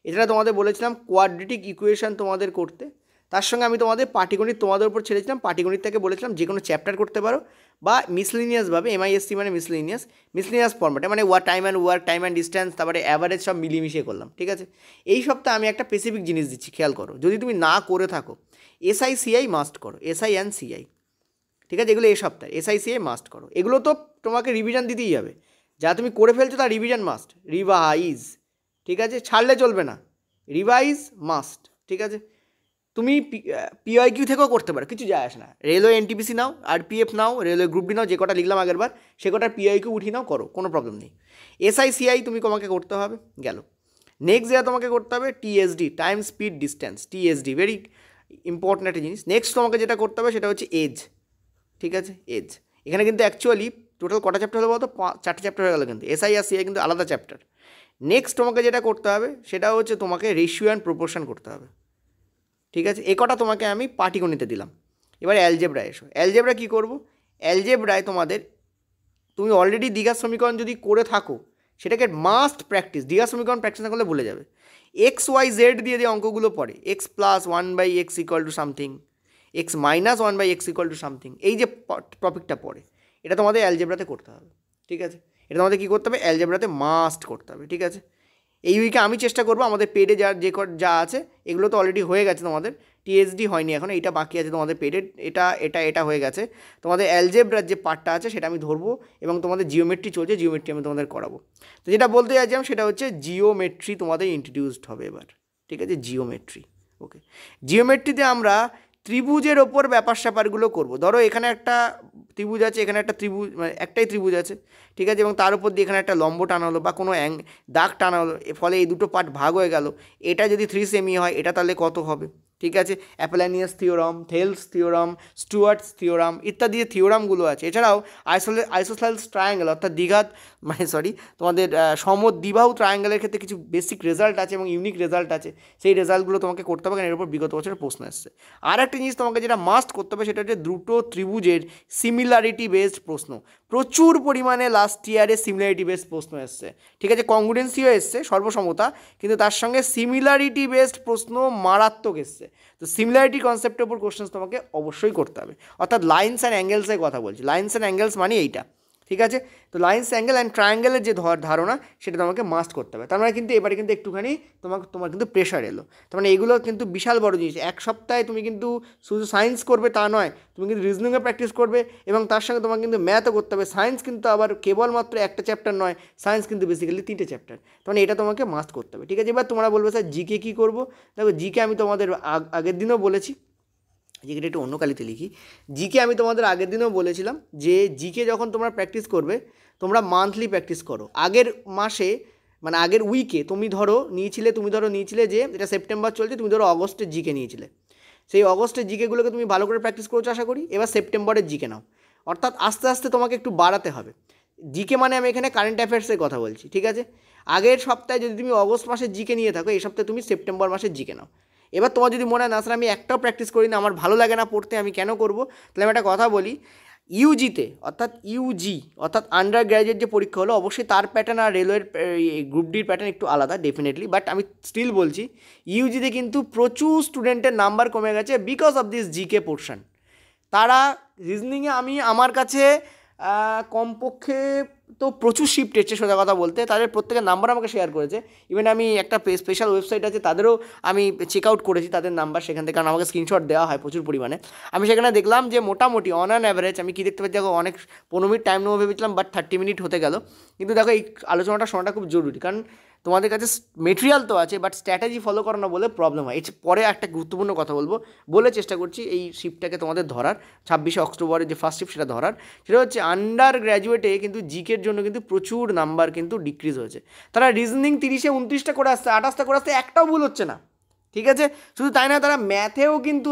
এছাড়া তোমাদের বলেছিলাম কোয়াড্রেটিক ইকুয়েশন তোমাদের করতে। তার সঙ্গে আমি তোমাদের পাটিগণিত তোমাদের উপর ছেড়েছিলাম, পাটিগণিত থেকে বলেছিলাম যে কোনো চ্যাপ্টার করতে পারো, বা মিসলিনিয়াসভাবে, MISC মানে মিসলিনিয়াস ফর্ম্যাটে, মানে টাইম অ্যান্ড ডিস্ট্যান্স, তারপরে অ্যাভারেজ সব মিলিমিশিয়ে করলাম, ঠিক আছে। এই সপ্তাহে আমি একটা স্পেসিফিক জিনিস দিচ্ছি, খেয়াল করো, যদি তুমি না করে থাকো SI CI মাস্ট করো, SI অ্যান্ড CI, ঠিক আছে, এগুলো এই সপ্তাহে SI CI মাস্ট করো। এগুলো তো তোমাকে রিভিশন দিতেই হবে, যা তুমি করে ফেলছো তার রিভিশন মাস্ট, রিভাইজ, ঠিক আছে, ছাড়লে চলবে না, রিভাইজ মাস্ট, ঠিক আছে। তুমি পিওয়াইকিউ থেকেও করতে পারো, কিছু যায় আসে না, রেলওয়ে এনটিপিসি নাও, আরপিএফ নাও, রেলওয়ে গ্রুপ ডি নাও, যে কটা লিখলাম আগেরবার সে কটার পিওয়াইকিউ উঠিয়ে নাও, করো, কোনো প্রবলেম নেই। SI CI তুমি তোমাকে করতে হবে, গেল। নেক্সট যেটা তোমাকে করতে হবে TSD, time speed distance, TSD very important একটা জিনিস। নেক্সট তোমাকে যেটা করতে হবে সেটা হচ্ছে এজ, ঠিক আছে, এজ। এখানে কিন্তু অ্যাকচুয়ালি টোটাল কটা চ্যাপ্টার হলো বলতো? 4টে চ্যাপ্টার হয়ে গেলো, কিন্তু SI আর CI কিন্তু আলাদা চ্যাপ্টার। নেক্সট তোমাকে যেটা করতে হবে সেটা হচ্ছে তোমাকে রেশিও অ্যান্ড প্রপোর্শন করতে হবে, ঠিক আছে। এ কটা তোমাকে আমি পাটিগণিতে দিলাম। এবার অ্যালজেব্রায় এসো। অ্যালজেব্রা কী করবো? অ্যালজেব্রায় তোমাদের, তুমি অলরেডি দ্বিঘাত সমীকরণ যদি করে থাকো সেটাকে মাস্ট প্র্যাকটিস, দ্বিঘাত সমীকরণ প্র্যাকটিস না করলে ভুলে যাবে। XYZ দিয়ে যে অঙ্কগুলো পড়ে, x + 1/x = something, x - 1/x = something, এই যে টপিকটা পড়ে, এটা তোমাদের অ্যালজেব্রাতে করতে হবে, ঠিক আছে। এটা তোমাদের কী করতে হবে? অ্যালজেব্রাতে মাস্ট করতে হবে, ঠিক আছে। এই উইকে আমি চেষ্টা করবো আমাদের পেডে যা আছে এগুলো তো অলরেডি হয়ে গেছে, তোমাদের TSD হয়নি এখন, এইটা বাকি আছে তোমাদের পেডে, এটা হয়ে গেছে। তোমাদের অ্যালজেব্রার যে পার্টটা আছে সেটা আমি ধরবো, এবং তোমাদের জিওমেট্রি চলছে, জিওমেট্রি আমি তোমাদের করাবো। তো যেটা বলতে চাইছিলাম সেটা হচ্ছে জিওমেট্রি তোমাদের ইন্ট্রোডিউসড হবে এবার, ঠিক আছে, জিওমেট্রি। ওকে, জিওমেট্রিতে আমরা ত্রিভুজের ওপর ব্যাপার স্যাপারগুলো করবো। ধরো এখানে একটা ত্রিভুজ আছে, এখানে একটা ত্রিভুজ, মানে একটাই ত্রিভুজ আছে, ঠিক আছে, এবং তার উপর দিয়ে এখানে একটা লম্ব টানা হলো বা কোনো দাগ টানা হলো, ফলে এই দুটো পার্ট ভাগ হয়ে গেল। এটা যদি 3 সেমি হয় এটা তাহলে কত হবে, ঠিক আছে। অ্যাপোলোনিয়াস থিওরাম, থেলস থিওরাম, স্টুয়ার্টস থিওরাম ইত্যাদি যে থিওরামগুলো আছে। এছাড়াও আইসোসেলেস ট্রায়াঙ্গেল অর্থাৎ তোমাদের সমদ্বিবাহু ট্রায়াঙ্গেলের ক্ষেত্রে কিছু বেসিক রেজাল্ট আছে এবং ইউনিক রেজাল্ট আছে, সেই রেজাল্টগুলো তোমাকে করতে হবে, কারণ এর উপর বিগত বছরের প্রশ্ন এসছে। আর একটা জিনিস তোমাকে যেটা মাস্ট করতে হবে সেটা হচ্ছে দুটো ত্রিভুজের সিমিলারিটি বেসড প্রশ্ন। প্রচুর পরিমাণে লাস্ট ইয়ারে সিমিলারিটি বেসড প্রশ্ন এসছে, ঠিক আছে, কংগ্রুয়েন্সিও এসছে, সর্বসমতা, কিন্তু তার সঙ্গে সিমিলারিটি বেসড প্রশ্ন মারাত্মক এসছে। তো সিমিলারিটি কনসেপ্টের উপর কোশ্চেন তোমাকে অবশ্যই করতে হবে, অর্থাৎ লাইন্স অ্যান্ড অ্যাঙ্গেলসের কথা বলছি। লাইন্স অ্যান্ড অ্যাঙ্গেলস মানে এইটা, ঠিক আছে? তো লাইন্স অ্যাঙ্গেল অ্যান্ড ট্রায়াঙ্গেলের যে ধারণা সেটা তোমাকে মাস্ট করতে হবে। তার মানে কিন্তু এবারে কিন্তু একটুখানি তোমার কিন্তু প্রেশার এলো। তার মানে এগুলো কিন্তু বিশাল বড় জিনিস। এক সপ্তাহে তুমি কিন্তু শুধু সায়েন্স করবে তা নয়, তুমি কিন্তু রিজনিংয়ে প্র্যাকটিস করবে এবং তার সঙ্গে তোমাকে কিন্তু ম্যাথও করতে হবে। সায়েন্স কিন্তু আবার কেবলমাত্র একটা চ্যাপ্টার নয়, সায়েন্স কিন্তু বেসিক্যালি 3টে চ্যাপ্টার। তার মানে এটা তোমাকে মাস্ট করতে হবে, ঠিক আছে? এবার তোমরা বলবে স্যার জিকে কী করবো? দেখো জিকে আমি তোমাদের আগের দিনও বলেছি, জিকেটা একটু অন্য কালিতে লিখি। জিকে আমি তোমাদের আগের দিনেও বলেছিলাম যে জিকে যখন তোমরা প্র্যাকটিস করবে তোমরা মান্থলি প্র্যাকটিস করো। আগের মাসে মানে আগের উইকে তুমি ধরো নিয়েছিলে যে এটা সেপ্টেম্বর চলছে, তুমি ধরো অগস্টের জিকে নিয়েছিলে। সেই অগস্টের জিকেগুলোকে তুমি ভালো করে প্র্যাকটিস করেছো আশা করি। এবার সেপ্টেম্বরের জিকে নাও, অর্থাৎ আস্তে আস্তে তোমাকে একটু বাড়াতে হবে। জিকে মানে আমি এখানে কারেন্ট অ্যাফেয়ার্সের কথা বলছি, ঠিক আছে? আগের সপ্তাহে যদি তুমি অগস্ট মাসের জিকে নিয়ে থাকো, এই সপ্তাহে তুমি সেপ্টেম্বর মাসের জিকে নাও। এবার তোমার যদি মনে হয় না স্যার আমি একটাও প্র্যাকটিস করি না, আমার ভালো লাগে না পড়তে, আমি কেন করবো? তাহলে আমি একটা কথা বলি, ইউজিতে অর্থাৎ আন্ডার গ্র্যাজুয়েট যে পরীক্ষা হলো, অবশ্যই তার প্যাটার্ন আর রেলওয়ের গ্রুপ ডির প্যাটার্ন একটু আলাদা ডেফিনেটলি, বাট আমি স্টিল বলছি ইউজিতে কিন্তু প্রচুর স্টুডেন্টের নাম্বার কমে গেছে because of this GK portion. তারা রিজনিংয়ে আমার কাছে কমপক্ষে তো প্রচুর শিফট এসছে সোজা কথা বলতে, তাদের প্রত্যেকের নাম্বার আমাকে শেয়ার করেছে। ইভেন আমি একটা স্পেশাল ওয়েবসাইট আছে তাদেরও আমি চেক আউট করেছি তাদের নাম্বার সেখান থেকে, কারণ আমাকে স্ক্রিনশট দেওয়া হয় প্রচুর পরিমাণে। আমি সেখানে দেখলাম যে মোটামুটি অন অ্যান অ্যাভারেজ আমি কী দেখতে পাচ্ছি, দেখো অনেক 15 মিনিট টাইম নেবো ভেবেছিলাম, বাট 30 মিনিট হতে গেল। কিন্তু দেখো এই আলোচনাটা শোনাটা খুব জরুরি, কারণ তোমাদের কাছে মেটেরিয়াল তো আছে বাট স্ট্র্যাটেজি ফলো করো না বলে প্রবলেম হয়। এর পরে একটা গুরুত্বপূর্ণ কথা বলে চেষ্টা করছি এই শিফটটাকে তোমাদের ধরার, 26শে অক্টোবরের যে ফার্স্ট শিফট সেটা ধরার। সেটা হচ্ছে আন্ডার গ্র্যাজুয়েটে কিন্তু জিকের জন্য কিন্তু প্রচুর নাম্বার কিন্তু ডিক্রিজ হয়েছে। তারা রিজনিং 30-এ 29টা করে আসছে, 28টা করে আসছে, একটাও ভুল হচ্ছে না, ঠিক আছে? শুধু তাই না, তারা ম্যাথেও কিন্তু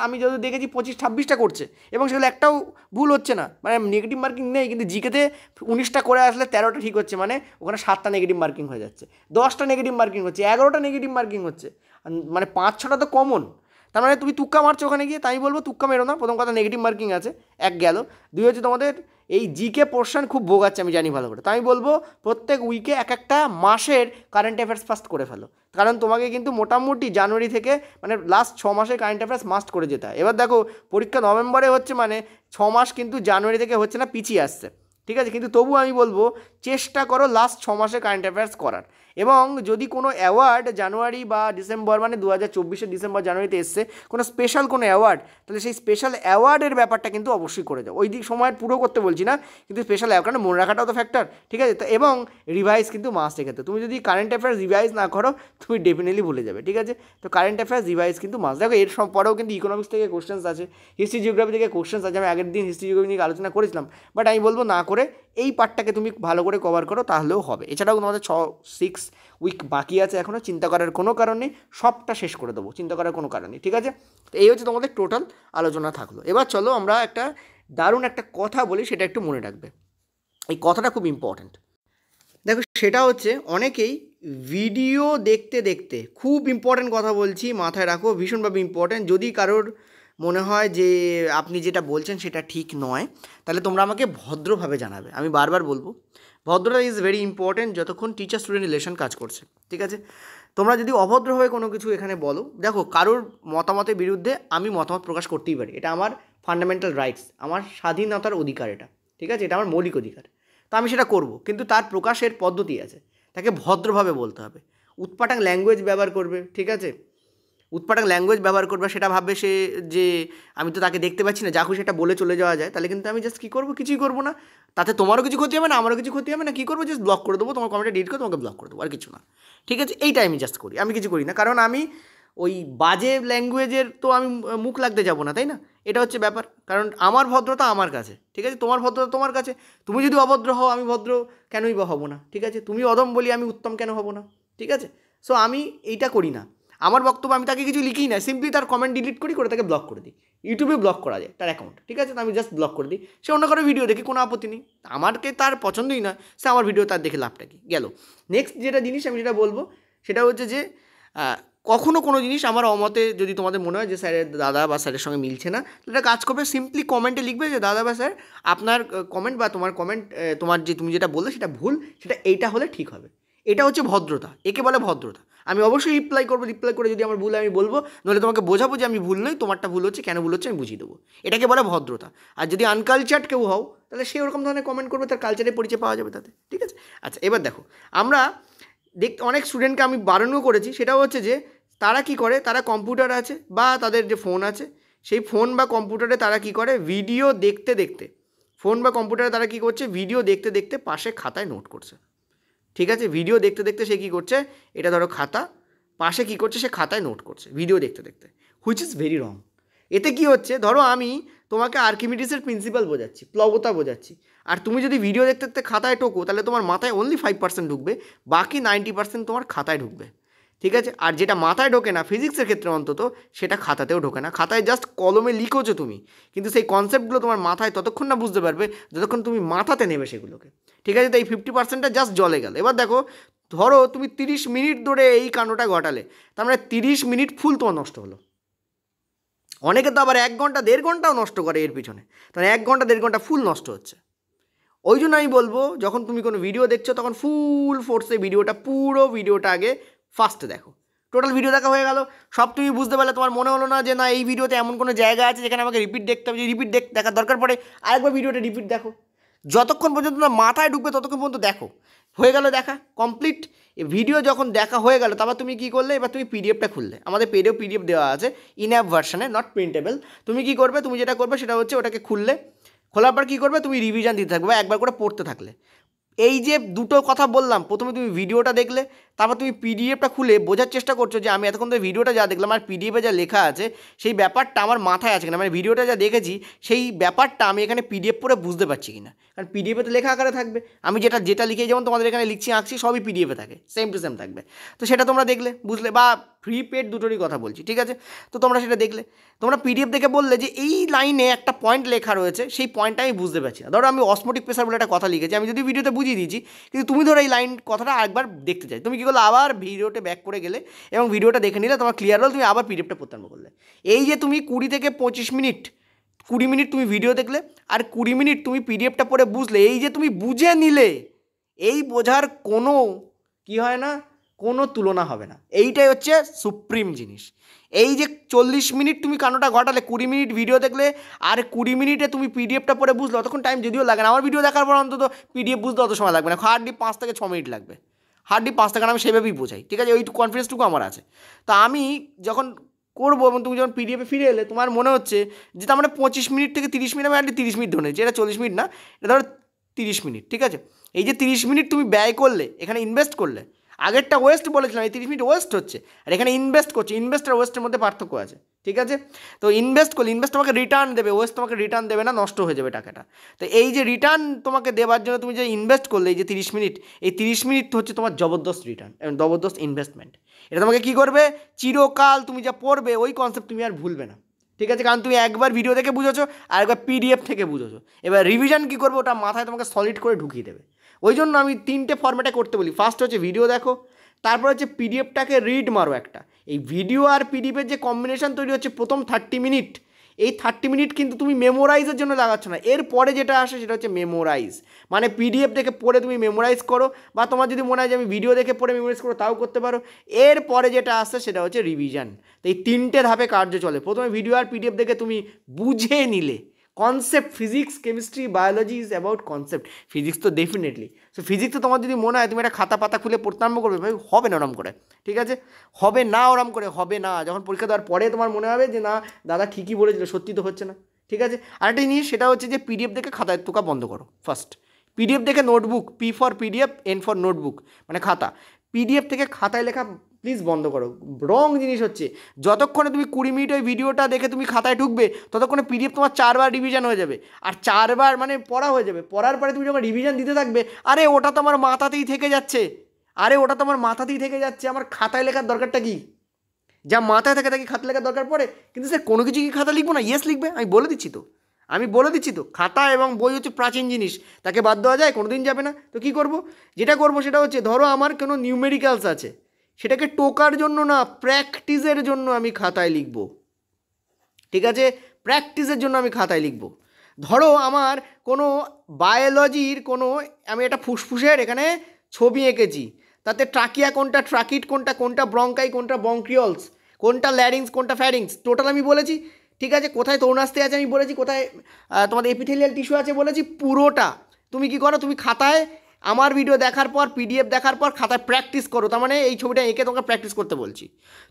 আমি যত দেখেছি 25-26টা করছে এবং সেগুলো একটাও ভুল হচ্ছে না, মানে নেগেটিভ মার্কিং নেই। কিন্তু জিকেতে 19টা করে আসলে 13টা ঠিক হচ্ছে, মানে ওখানে 7টা নেগেটিভ মার্কিং হয়ে যাচ্ছে, 10টা নেগেটিভ মার্কিং হচ্ছে, 11টা নেগেটিভ মার্কিং হচ্ছে, মানে 5-6টা তো কমন। তার মানে তুমি তুক্কা মারছো ওখানে গিয়ে, তাই বলবো তুক্কা মেরো না। প্রথম কথা নেগেটিভ মার্কিং আছে, এক গেল। দুই হচ্ছে তোমাদের এই জিকে পোর্শন খুব ভোগাচ্ছে, আমি জানি ভালো করে। তাই আমি বলবো প্রত্যেক উইকে একটা মাসের কারেন্ট অ্যাফেয়ার্স ফার্স্ট করে ফেলো, কারণ তোমাকে কিন্তু মোটামুটি জানুয়ারি থেকে মানে লাস্ট 6 মাসের কারেন্ট অ্যাফেয়ার্স মাস্ট করে যেতে হয়। এবার দেখো পরীক্ষা নভেম্বরে হচ্ছে, মানে 6 মাস কিন্তু জানুয়ারি থেকে হচ্ছে না, পিছিয়ে আসছে, ঠিক আছে? কিন্তু তবু আমি বলবো চেষ্টা করো লাস্ট 6 মাসে কারেন্ট অ্যাফেয়ার্স করার। এবং যদি কোনো অ্যাওয়ার্ড জানুয়ারি বা ডিসেম্বর, মানে 2024 ডিসেম্বর জানুয়ারিতে এসছে কোনো স্পেশাল কোনো অ্যাওয়ার্ড, তাহলে সেই স্পেশাল অ্যাওয়ার্ডের ব্যাপারটা কিন্তু অবশ্যই করে যাও। ওই দিক সময়ের পুরো করতে বলছি না, কিন্তু স্পেশাল অ্যাওয়ার্ড কারণ মনে রাখাটাও তো ফ্যাক্টর, ঠিক আছে? তো এবং রিভাইজ কিন্তু মাস্ট এক্ষেত্রে। তুমি যদি কারেন্ট অ্যাফেয়ার্স রিভাইজ না করো তুমি ডেফিনেটলি ভুলে যাবে, ঠিক আছে? তো কারেন্ট অ্যাফেয়ার্স রিভাইজ কিন্তু মাস্ট। দেখো এর পরেও কিন্তু ইকোনমিক্স থেকে কোশ্চেন্স আছে, হিস্ট্রি জিওগ্রাফি থেকে কোশ্চেন্স আছে। আমি আগের দিন হিস্ট্রি জিওগ্রাফি নিয়ে আলোচনা করেছিলাম, বাট আমি বলবো না করে এই পার্টটাকে তুমি ভালো করে কভার করো, তাহলেও হবে। এছাড়াও তোমাদের 6 উইক বাকি আছে এখনও, চিন্তা করার কোনো কারণ নেই, সবটা শেষ করে দেবো, চিন্তা করার কোনো কারণ নেই, ঠিক আছে? তো এই হচ্ছে তোমাদের টোটাল আলোচনা থাকলো। এবার চলো আমরা একটা দারুণ একটা কথা বলি, সেটা একটু মনে রাখবে। এই কথাটা খুব ইম্পর্ট্যান্ট। দেখো সেটা হচ্ছে অনেকেই ভিডিও দেখতে দেখতে, খুব ইম্পর্ট্যান্ট কথা বলছি, মাথায় রাখো, ভীষণভাবে ইম্পর্ট্যান্ট। যদি কারোর মনে হয় যে আপনি যেটা বলছেন সেটা ঠিক নয়, তাহলে তোমরা আমাকে ভদ্রভাবে জানাবে। আমি বারবার বলবো ভদ্রতা ইজ ভেরি ইম্পর্ট্যান্ট যতক্ষণ টিচার স্টুডেন্ট রিলেশন কাজ করছে, ঠিক আছে? তোমরা যদি অভদ্রভাবে কোনো কিছু এখানে বলো, দেখো কারোর মতামতের বিরুদ্ধে আমি মতামত প্রকাশ করতেই পারি, এটা আমার ফান্ডামেন্টাল রাইটস, আমার স্বাধীনতার অধিকার এটা, ঠিক আছে? এটা আমার মৌলিক অধিকার, তো আমি সেটা করব। কিন্তু তার প্রকাশের পদ্ধতি আছে, তাকে ভদ্রভাবে বলতে হবে। উৎপাটাং ল্যাঙ্গুয়েজ ব্যবহার করবে, ঠিক আছে? উৎপাটাং ল্যাঙ্গুয়েজ ব্যবহার করবে, সেটা ভাববে সে যে আমি তো তাকে দেখতে পাচ্ছি না, যা খুশি সেটা বলে চলে যাওয়া যায়, তাহলে কিন্তু আমি জাস্ট কী করবো, কিছুই করবো না। তাতে তোমারও কিছু ক্ষতি হবে না, আমারও কিছু ক্ষতি হবে না। কী করবো, জাস্ট ব্লক করে দেবো, তোমার কমেন্টে ডিলিট করে তোমাকে ব্লক করে দেবো, আর কিছু না, ঠিক আছে? এইটাই আমি জাস্ট করি, আমি কিছু করি না, কারণ আমি ওই বাজে ল্যাঙ্গুয়েজের তো আমি মুখ লাগতে যাবো না, তাই না? এটা হচ্ছে ব্যাপার, কারণ আমার ভদ্রতা আমার কাছে, ঠিক আছে? তোমার ভদ্রতা তোমার কাছে। তুমি যদি অভদ্র হও, আমি ভদ্র কেনই বা হব না, ঠিক আছে? তুমি অদম বলি আমি উত্তম কেন হব না, ঠিক আছে? সো আমি এইটা করি না, আমার বক্তব্য আমি তাকে কিছু লিখি না, সিম্পলি তার কমেন্ট ডিলিট করে তাকে ব্লক করে দিই। ইউটিউবে ব্লক করা যায় তার অ্যাকাউন্ট, ঠিক আছে? তো আমি জাস্ট ব্লক করে দিই, সে অন্য কারো ভিডিও দেখি, কোনো আপত্তি নেই, আমারকে তার পছন্দই নয়, সে আমার ভিডিও তার দেখে লাভটা কি গেল। নেক্সট যেটা জিনিস আমি যেটা বলবো সেটা হচ্ছে যে কখনও কোনো জিনিস আমার অমতে যদি তোমাদের মনে হয় যে স্যারের দাদা বা স্যারের সঙ্গে মিলছে না, তাহলে কাজ করবে, সিম্পলি কমেন্টে লিখবে যে দাদা বা স্যার আপনার কমেন্ট বা তোমার কমেন্ট, তোমার যে তুমি যেটা বললে সেটা ভুল, সেটা এইটা হলে ঠিক হবে। এটা হচ্ছে ভদ্রতা, একে বলে ভদ্রতা। আমি অবশ্যই রিপ্লাই করবো, রিপ্লাই করে যদি আমার ভুল হয় আমি বলবো, নইলে তোমাকে বোঝাবো যে আমি ভুল নই, তোমারটা ভুল হচ্ছে, কেন ভুল হচ্ছে আমি বুঝিয়ে দেবো। এটাকে বলে ভদ্রতা। আর যদি আনকালচার্ড কেউ হও তাহলে সে ওরকম ধরনের কমেন্ট করবে, তার কালচারের পরিচয় পাওয়া যাবে তাতে, ঠিক আছে। আচ্ছা, এবার দেখো, আমরা অনেক স্টুডেন্টকে আমি বারণও করেছি, সেটাও হচ্ছে যে তারা কি করে, তারা কম্পিউটার আছে বা তাদের যে ফোন আছে, সেই ফোন বা কম্পিউটারে তারা কি করে, ভিডিও দেখতে দেখতে, ফোন বা কম্পিউটারে তারা কি করছে, ভিডিও দেখতে দেখতে পাশে খাতায় নোট করছে। ঠিক আছে, ভিডিও দেখতে দেখতে সে কী করছে, এটা ধরো খাতা, পাশে কী করছে, সে খাতায় নোট করছে ভিডিও দেখতে দেখতে, হুইচ ইজ ভেরি রং। এতে কি হচ্ছে, ধরো আমি তোমাকে আর্কিমিডিসের প্রিন্সিপাল বোঝাচ্ছি, প্লবতা বোঝাচ্ছি, আর তুমি যদি ভিডিও দেখতে দেখতে খাতায় টোকো, তাহলে তোমার মাথায় অনলি 5% ঢুকবে, বাকি 90% তোমার খাতায় ঢুকবে। ঠিক আছে, আর যেটা মাথায় ঢোকে না ফিজিক্সের ক্ষেত্রে অন্তত, সেটা খাতাতেও ঢোকে না। খাতায় জাস্ট কলমে লিখোছো তুমি, কিন্তু সেই কনসেপ্টগুলো তোমার মাথায় ততক্ষণ না বুঝতে পারবে যতক্ষণ তুমি মাথাতে নেবে সেগুলোকে। ঠিক আছে, তো এই 50%টা জাস্ট জলে গেল। এবার দেখো, ধরো তুমি 30 মিনিট ধরে এই কাণ্ডটা ঘটালে, তার মানে 30 মিনিট ফুল তোমার নষ্ট হলো। অনেকে তো আবার 1 ঘন্টা 1.5 ঘন্টাও নষ্ট করে এর পিছনে, তাহলে 1 ঘন্টা 1.5 ঘন্টা ফুল নষ্ট হচ্ছে। ওই জন্য আমি বলবো, যখন তুমি কোনো ভিডিও দেখছো তখন ফুল ফোর্সে ভিডিওটা, পুরো ভিডিওটা আগে ফার্স্টে দেখো। টোটাল ভিডিও দেখা হয়ে গেল, সব তুমি বুঝতে পারলে, তোমার মনে হলো না যে না এই ভিডিওতে এমন কোনো জায়গা আছে যেখানে আমাকে রিপিট দেখতে হবে, যে রিপিট দেখার দরকার পড়ে আরেকবার ভিডিওটা রিপিট দেখো। যতক্ষণ পর্যন্ত না মাথায় ঢুকবে ততক্ষণ পর্যন্ত দেখো। হয়ে গেল দেখা কমপ্লিট। ভিডিও যখন দেখা হয়ে গেল, তারপর তুমি কী করলে, এবার তুমি পিডিএফটা খুললে, আমাদের পিডিএফ দেওয়া আছে ইন অ্যাপ ভার্সনে, নট প্রিন্টেবল। তুমি কী করবে, তুমি যেটা করবে সেটা হচ্ছে ওটাকে খুললে, খোলার পর কী করবে, তুমি রিভিশন দিতে থাকবে, একবার করে পড়তে থাকলে। এই যে দুটো কথা বললাম, প্রথমে তুমি ভিডিওটা দেখলে, তারপর তুমি পিডিএফটা খুলে বোঝার চেষ্টা করছো যে আমি এতক্ষণ ধরে ভিডিওটা যা দেখলাম আর পিডিএফে যা লেখা আছে সেই ব্যাপারটা আমার মাথায় আছে কিনা, মানে ভিডিওটা যা দেখেছি সেই ব্যাপারটা আমি এখানে পিডিএফ পড়ে বুঝতে পারছি কিনা। কারণ পিডিএফে তো লেখা আকারে থাকবে, আমি যেটা লিখে যেমন তোমাদের এখানে লিখছি আঁকছি সবই পিডিএফে থাকে, সেম টু সেম থাকবে। তো সেটা তোমরা দেখলে বুঝলে, বা ফ্রি পেড দুটোরই কথা বলছি, ঠিক আছে। তো তোমরা সেটা দেখলে, তোমরা পিডিএফ দেখে বললে যে এই লাইনে একটা পয়েন্ট লেখা রয়েছে, সেই পয়েন্টটা আমি বুঝতে পারছি না। ধরো আমি অসমোটিক প্রেসার বলে একটা কথা লিখেছি, আমি যদি ভিডিওতে বুঝিয়ে দিয়েছি, কিন্তু তুমি ধরো এই লাইন কথাটা একবার দেখতে চাই, তুমি কী করলে, আবার ভিডিওতে ব্যাক করে গেলে এবং ভিডিওটা দেখে নিলে, তোমার ক্লিয়ার হল, তুমি আবার পিডিএফটা পড়তে আরম্ভ করলে। এই যে তুমি 20 থেকে 25 মিনিট, 20 মিনিট তুমি ভিডিও দেখলে আর 20 মিনিট তুমি পিডিএফটা পড়ে বুঝলে, এই যে তুমি বুঝে নিলে, এই বোঝার কোনো কি হয় না, কোনো তুলনা হবে না। এইটাই হচ্ছে সুপ্রিম জিনিস। এই যে 40 মিনিট তুমি কাণ্ডটা ঘটালে, 20 মিনিট ভিডিও দেখলে আর 20 মিনিটে তুমি পিডিএফটা পড়ে বুঝলে, অতক্ষণ টাইম যদিও লাগে না, আমার ভিডিও দেখার পর অন্তত পিডিএফ বুঝতে অত সময় লাগবে না, হার্ডলি 5 থেকে 6 মিনিট লাগবে, হার্ডলি 5 থেকে, আমি সেভাবেই বোঝাই, ঠিক আছে, ওইটুকু কনফিডেন্সটুকু আমার আছে। তো আমি যখন করবো এবং তুমি যখন পিডিএফে ফিরে এলে, তোমার মনে হচ্ছে যে তার মানে 25 মিনিট থেকে 30 মিনিট, আমি 30 মিনিট ধরে নিয়েছি, এটা 40 মিনিট না, এটা ধরো 30 মিনিট, ঠিক আছে। এই যে 30 মিনিট তুমি ব্যয় করলে, এখানে ইনভেস্ট করলে, আগেরটা ওয়েস্ট বলেছিলাম, এই 30 মিনিট ওয়েস্ট হচ্ছে, আর এখানে ইনভেস্ট করছে। ইনভেস্ট আর ওয়েস্টের মধ্যে পার্থক্য আছে, ঠিক আছে। তো ইনভেস্ট করলে, ইনভেস্ট তোমাকে রিটার্ন দেবে, ওয়েস্ট তোমাকে রিটার্ন দেবে না, নষ্ট হয়ে যাবে টাকাটা। তো এই যে রিটার্ন তোমাকে দেওয়ার জন্য তুমি যে ইনভেস্ট করলে, এই যে 30 মিনিট, এই 30 মিনিট হচ্ছে তোমার জবরদস্ত রিটার্ন এবং জবরদস্ত ইনভেস্টমেন্ট। এটা তোমাকে কী করবে, চিরকাল তুমি যা পড়বে ওই কনসেপ্ট তুমি আর ভুলবে না, ঠিক আছে, কারণ তুমি একবার ভিডিও দেখে বুঝেছো আর একবার পিডিএফ থেকে বুঝেছো। এবার রিভিশন কী করবে, ওটা মাথায় তোমাকে সলিড করে ঢুকিয়ে দেবে। ওই জন্য আমি 3টে ফরম্যাটে করতে বলি। ফার্স্ট হচ্ছে ভিডিও দেখো, তারপর হচ্ছে পিডিএফটাকে রিড মারো একটা। এই ভিডিও আর পিডিএফের যে কম্বিনেশন তৈরি হচ্ছে প্রথম 30 মিনিট, এই 30 মিনিট কিন্তু তুমি মেমোরাইজের জন্য লাগাচ্ছ না, এর পরে যেটা আসে সেটা হচ্ছে মেমোরাইজ। মানে পিডিএফ দেখে পড়ে তুমি মেমোরাইজ করো, বা তোমার যদি মনে হয় যে আমি ভিডিও দেখে পড়ে মেমোরাইজ করো, তাও করতে পারো। এর পরে যেটা আসে সেটা হচ্ছে রিভিশন। তো এই 3টে ধাপে কার্য চলে। প্রথমে ভিডিও আর পিডিএফ দেখে তুমি বুঝে নিলে concept, physics, chemistry, biology is about concept. Physics তো ডেফিনেটলি, সো ফিজিক্সে তোমার যদি মনে হয় তুমি একটা খাতা পাতা খুলে পড়তে আরম্ভ করবে, ভাই হবে না ওরম করে, ঠিক আছে, হবে না ওরম করে, হবে না। যখন পরীক্ষা দেওয়ার পরে তোমার মনে হবে যে না দাদা ঠিকই বলেছিল, সত্যি তো হচ্ছে না, ঠিক আছে। আরেকটা জিনিস সেটা হচ্ছে যে পিডিএফ দেখে খাতায় তোকা বন্ধ করো ফার্স্ট। পিডিএফ দেখে notebook, P for PDF, N for notebook, মানে খাতা। পিডিএফ থেকে খাতায় লেখা প্লিজ বন্ধ করো। রং জিনিস হচ্ছে, যতক্ষণে তুমি 20 মিনিট ওই ভিডিওটা দেখে তুমি খাতায় ঢুকবে, ততক্ষণে পিডিএফ তোমার 4বার রিভিশন হয়ে যাবে, আর 4বার মানে পড়া হয়ে যাবে। পড়ার পরে তুমি যখন রিভিশন দিতে থাকবে, আরে ওটা তো আমার মাথাতেই থেকে যাচ্ছে, আরে ওটা তো আমার মাথাতেই থেকে যাচ্ছে, আমার খাতায় লেখার দরকারটা কি? যা মাথায় থাকে তাকে খাতা লেখার দরকার পড়ে, কিন্তু স্যার কোনো কিছু কি খাতা লিখবো না? ইয়েস লিখবে, আমি বলে দিচ্ছি তো, খাতা এবং বই হচ্ছে প্রাচীন জিনিস, তাকে বাদ দেওয়া যায়? কোনো দিন যাবে না। তো কী করবো, যেটা করবো সেটা হচ্ছে, ধরো আমার কোনো নিউমেরিক্যালস আছে, সেটাকে টোকার জন্য না, প্র্যাকটিসের জন্য আমি খাতায় লিখব, ঠিক আছে, প্র্যাকটিসের জন্য আমি খাতায় লিখব। ধরো আমার কোনো বায়োলজির কোনো, আমি একটা ফুসফুসের এখানে ছবি এঁকেছি, তাতে ট্রাকিয়া কোনটা, ট্রাকিট কোনটা, কোনটা ব্রঙ্কাই, কোনটা ব্রঙ্কিওলস, কোনটা ল্যারিংস, কোনটা ফ্যারিংস, টোটাল আমি বলেছি। ঠিক আছে, কোথায় তরুণাস্থি আছে আমি বলেছি, কোথায় তোমাদের এপিথেলিয়াল টিস্যু আছে বলেছি, পুরোটা। তুমি কি করো, তুমি খাতায় আমার ভিডিও দেখার পর, পিডিএফ দেখার পর খাতায় প্র্যাকটিস করো। তার মানে এই ছবিটা এঁকে তোমাকে প্র্যাকটিস করতে বলছি।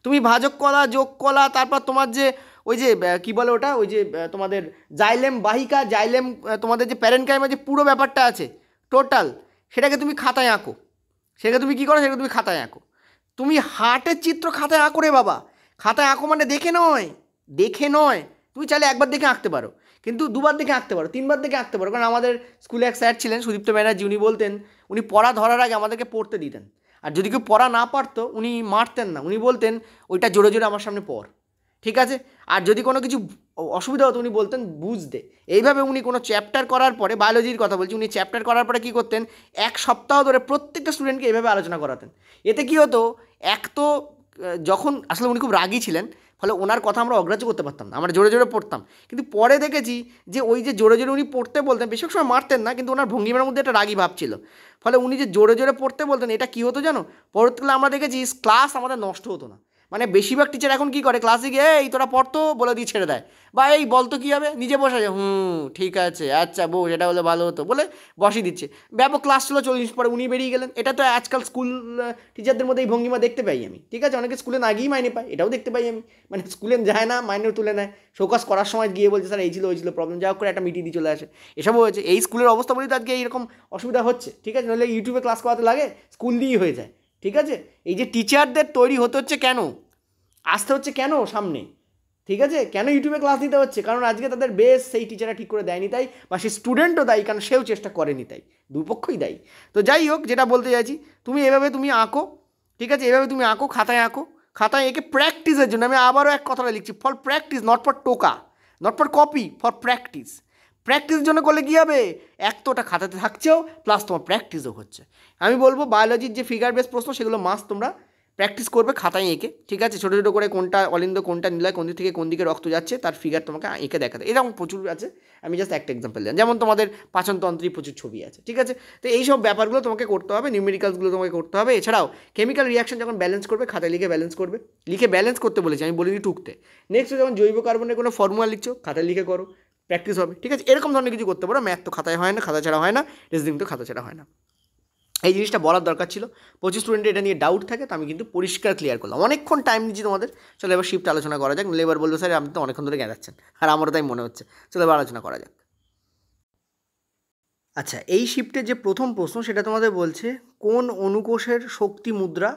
তুমি ভাজক কলা, যোগ কলা, তারপর তোমার যে ওই যে কী বলে ওটা, ওই যে তোমাদের জাইলেম বাহিকা, জাইলেম তোমাদের যে প্যারেনকাইমের যে পুরো ব্যাপারটা আছে টোটাল, সেটাকে তুমি খাতায় আঁকো। সেটাকে তুমি কী করো, সেটাকে তুমি খাতায় আঁকো। তুমি হার্টের চিত্র খাতায় আঁকো রে বাবা। খাতায় আঁকো মানে দেখে নয়, দেখে নয়। তুমি চাইলে একবার দেখে আঁকতে পারো, কিন্তু দুবার দেখে আঁকতে পারো, তিনবার দেখে আঁকতে পারো। কারণ আমাদের স্কুলে এক স্যার ছিলেন সুদীপ্ত ব্যানার্জি, উনি বলতেন, উনি পড়া ধরার আগে আমাদেরকে পড়তে দিতেন। আর যদি কেউ পড়া না পারতো উনি মারতেন না, উনি বলতেন ওইটা জোরে জোরে আমার সামনে পড়। ঠিক আছে, আর যদি কোনো কিছু অসুবিধা হতো উনি বলতেন বুঝতে। এইভাবে উনি কোনো চ্যাপ্টার করার পরে, বায়োলজির কথা বলছি, উনি চ্যাপ্টার করার পরে কী করতেন, এক সপ্তাহ ধরে প্রত্যেকটা স্টুডেন্টকে এইভাবে আলোচনা করাতেন। এতে কী হতো, এক তো যখন আসলে উনি খুব রাগী ছিলেন, ফলে ওনার কথা আমরা অগ্রাহ্য করতে পারতাম না, আমরা জোরে জোরে পড়তাম। কিন্তু পরে দেখেছি যে ওই যে জোরে জোরে উনি পড়তে বলতেন, বেশিরভাগ সময় মারতেন না, কিন্তু ওনার ভঙ্গিমার মধ্যে একটা রাগী ভাব ছিল। ফলে উনি যে জোরে জোরে পড়তে বলতেন, এটা কী হতো জানো, পরবর্তীকালে আমরা দেখেছি ক্লাস আমাদের নষ্ট হতো না। মানে বেশিরভাগ টিচার এখন কী করে, ক্লাসে গিয়ে এই তোরা পড়তো বলে দিয়ে ছেড়ে দেয়, বা এই বলতো কী হবে, নিজে বসে যায়, ঠিক আছে আচ্ছা বউ, সেটা হলে ভালো হতো বলে বসিয়ে দিচ্ছে। ব্যাপক ক্লাস ছিল 40 মিনিট পরে উনি বেরিয়ে গেলেন। এটা তো আজকাল স্কুল টিচারদের মধ্যে এই ভঙ্গিমা দেখতে পাই আমি। ঠিক আছে, অনেকে স্কুলে না গিয়েই মাইনে পায়, এটাও দেখতে পাই আমি। মানে স্কুলে যায় না, মাইনেও তুলে নেয়, শোকাস করার সময় গিয়ে বলছে স্যার এই ছিল ওই ছিল প্রবলেম, যা হোক করে একটা মিটিয়ে দিয়ে চলে আসে। এসবও হয়েছে। এই স্কুলের অবস্থা বলি তো আজকে এইরকম অসুবিধা হচ্ছে। ঠিক আছে, নাহলে ইউটিউবে ক্লাস করাতে লাগে, স্কুল দিয়েই হয়ে যায়। ঠিক আছে, এই যে টিচারদের তৈরি হতে হচ্ছে কেন, আসতে হচ্ছে কেন সামনে, ঠিক আছে, কেন ইউটিউবে ক্লাস নিতে হচ্ছে, কারণ আজকে তাদের বেস সেই টিচাররা ঠিক করে দেয়নি তাই, বা সেই স্টুডেন্টও দায়ী, কারণ সেও চেষ্টা করেনি তাই, দুপক্ষই দায়ী। তো যাই হোক, যেটা বলতে চাইছি, তুমি এভাবে তুমি আঁকো। ঠিক আছে, এভাবে তুমি আঁকো, খাতায় আঁকো। খাতায় এঁকে প্র্যাকটিসের জন্য আমি আবারও এক কথাটা লিখছি, ফর প্র্যাকটিস, নট ফর টোকা, not for copy, for practice. প্র্যাকটিসের জন্য করলে কী হবে, এক তো ওটা খাতাতে থাকছেও, প্লাস তোমার প্র্যাকটিসও হচ্ছে। আমি বলবো বায়োলজির যে ফিগার বেস প্রশ্ন, সেগুলো মাস্ট তোমরা প্র্যাকটিস করবে খাতায় এঁকে। ঠিক আছে, ছোটো ছোটো করে কোনটা অলিন্দ, কোনটা নিলয়, কোন দিক থেকে কোন দিকে রক্ত যাচ্ছে তার ফিগার তোমাকে এঁকে দেখাতে। এরকম প্রচুর আছে, আমি জাস্ট একটা এক্সাম্পল দিলাম। যেমন তোমাদের পাচনতন্ত্রী প্রচুর ছবি আছে। ঠিক আছে, তো এইসব ব্যাপারগুলো তোমাকে করতে হবে, নিউমেরিক্যালসগুলো তোমাকে করতে হবে। এছাড়াও কেমিক্যাল রিয়াকশন যখন ব্যালেন্স করবে, খাতায় লিখে ব্যালেন্স করবে, লিখে ব্যালেন্স করতে বলেছি, আমি বলিনি টুকতে। নেক্সট যখন জৈব কার্বনের কোনো ফর্মুলা লিখছো, খাতায় লিখে করো, প্র্যাকটিস হবে। ঠিক আছে, এরকম ধরনের কিছু করতে পারো। ম্যাথ তো খাতায় হয় না, খাতা ছাড়া হয় না, রিজনিং তো খাতা ছাড়া হয় না। এই জিনিসটা বলার দরকার ছিল। প্রচুর স্টুডেন্টের এটা নিয়ে ডাউট থাকে, তো আমি কিন্তু পরিষ্কার ক্লিয়ার করলাম। অনেকক্ষণ টাইম নিচ্ছি তোমাদের, চলো এবার শিফট আলোচনা করা যাক। এবার বলবো স্যার আপনি তো অনেকক্ষণ ধরে গেঁদাচ্ছেন, আর আমারও তাই মনে হচ্ছে। চলো এবার আলোচনা করা যাক। আচ্ছা, এই শিফটের যে প্রথম প্রশ্ন, সেটা তোমাদের বলছে কোন অনুকোষের শক্তি মুদ্রা,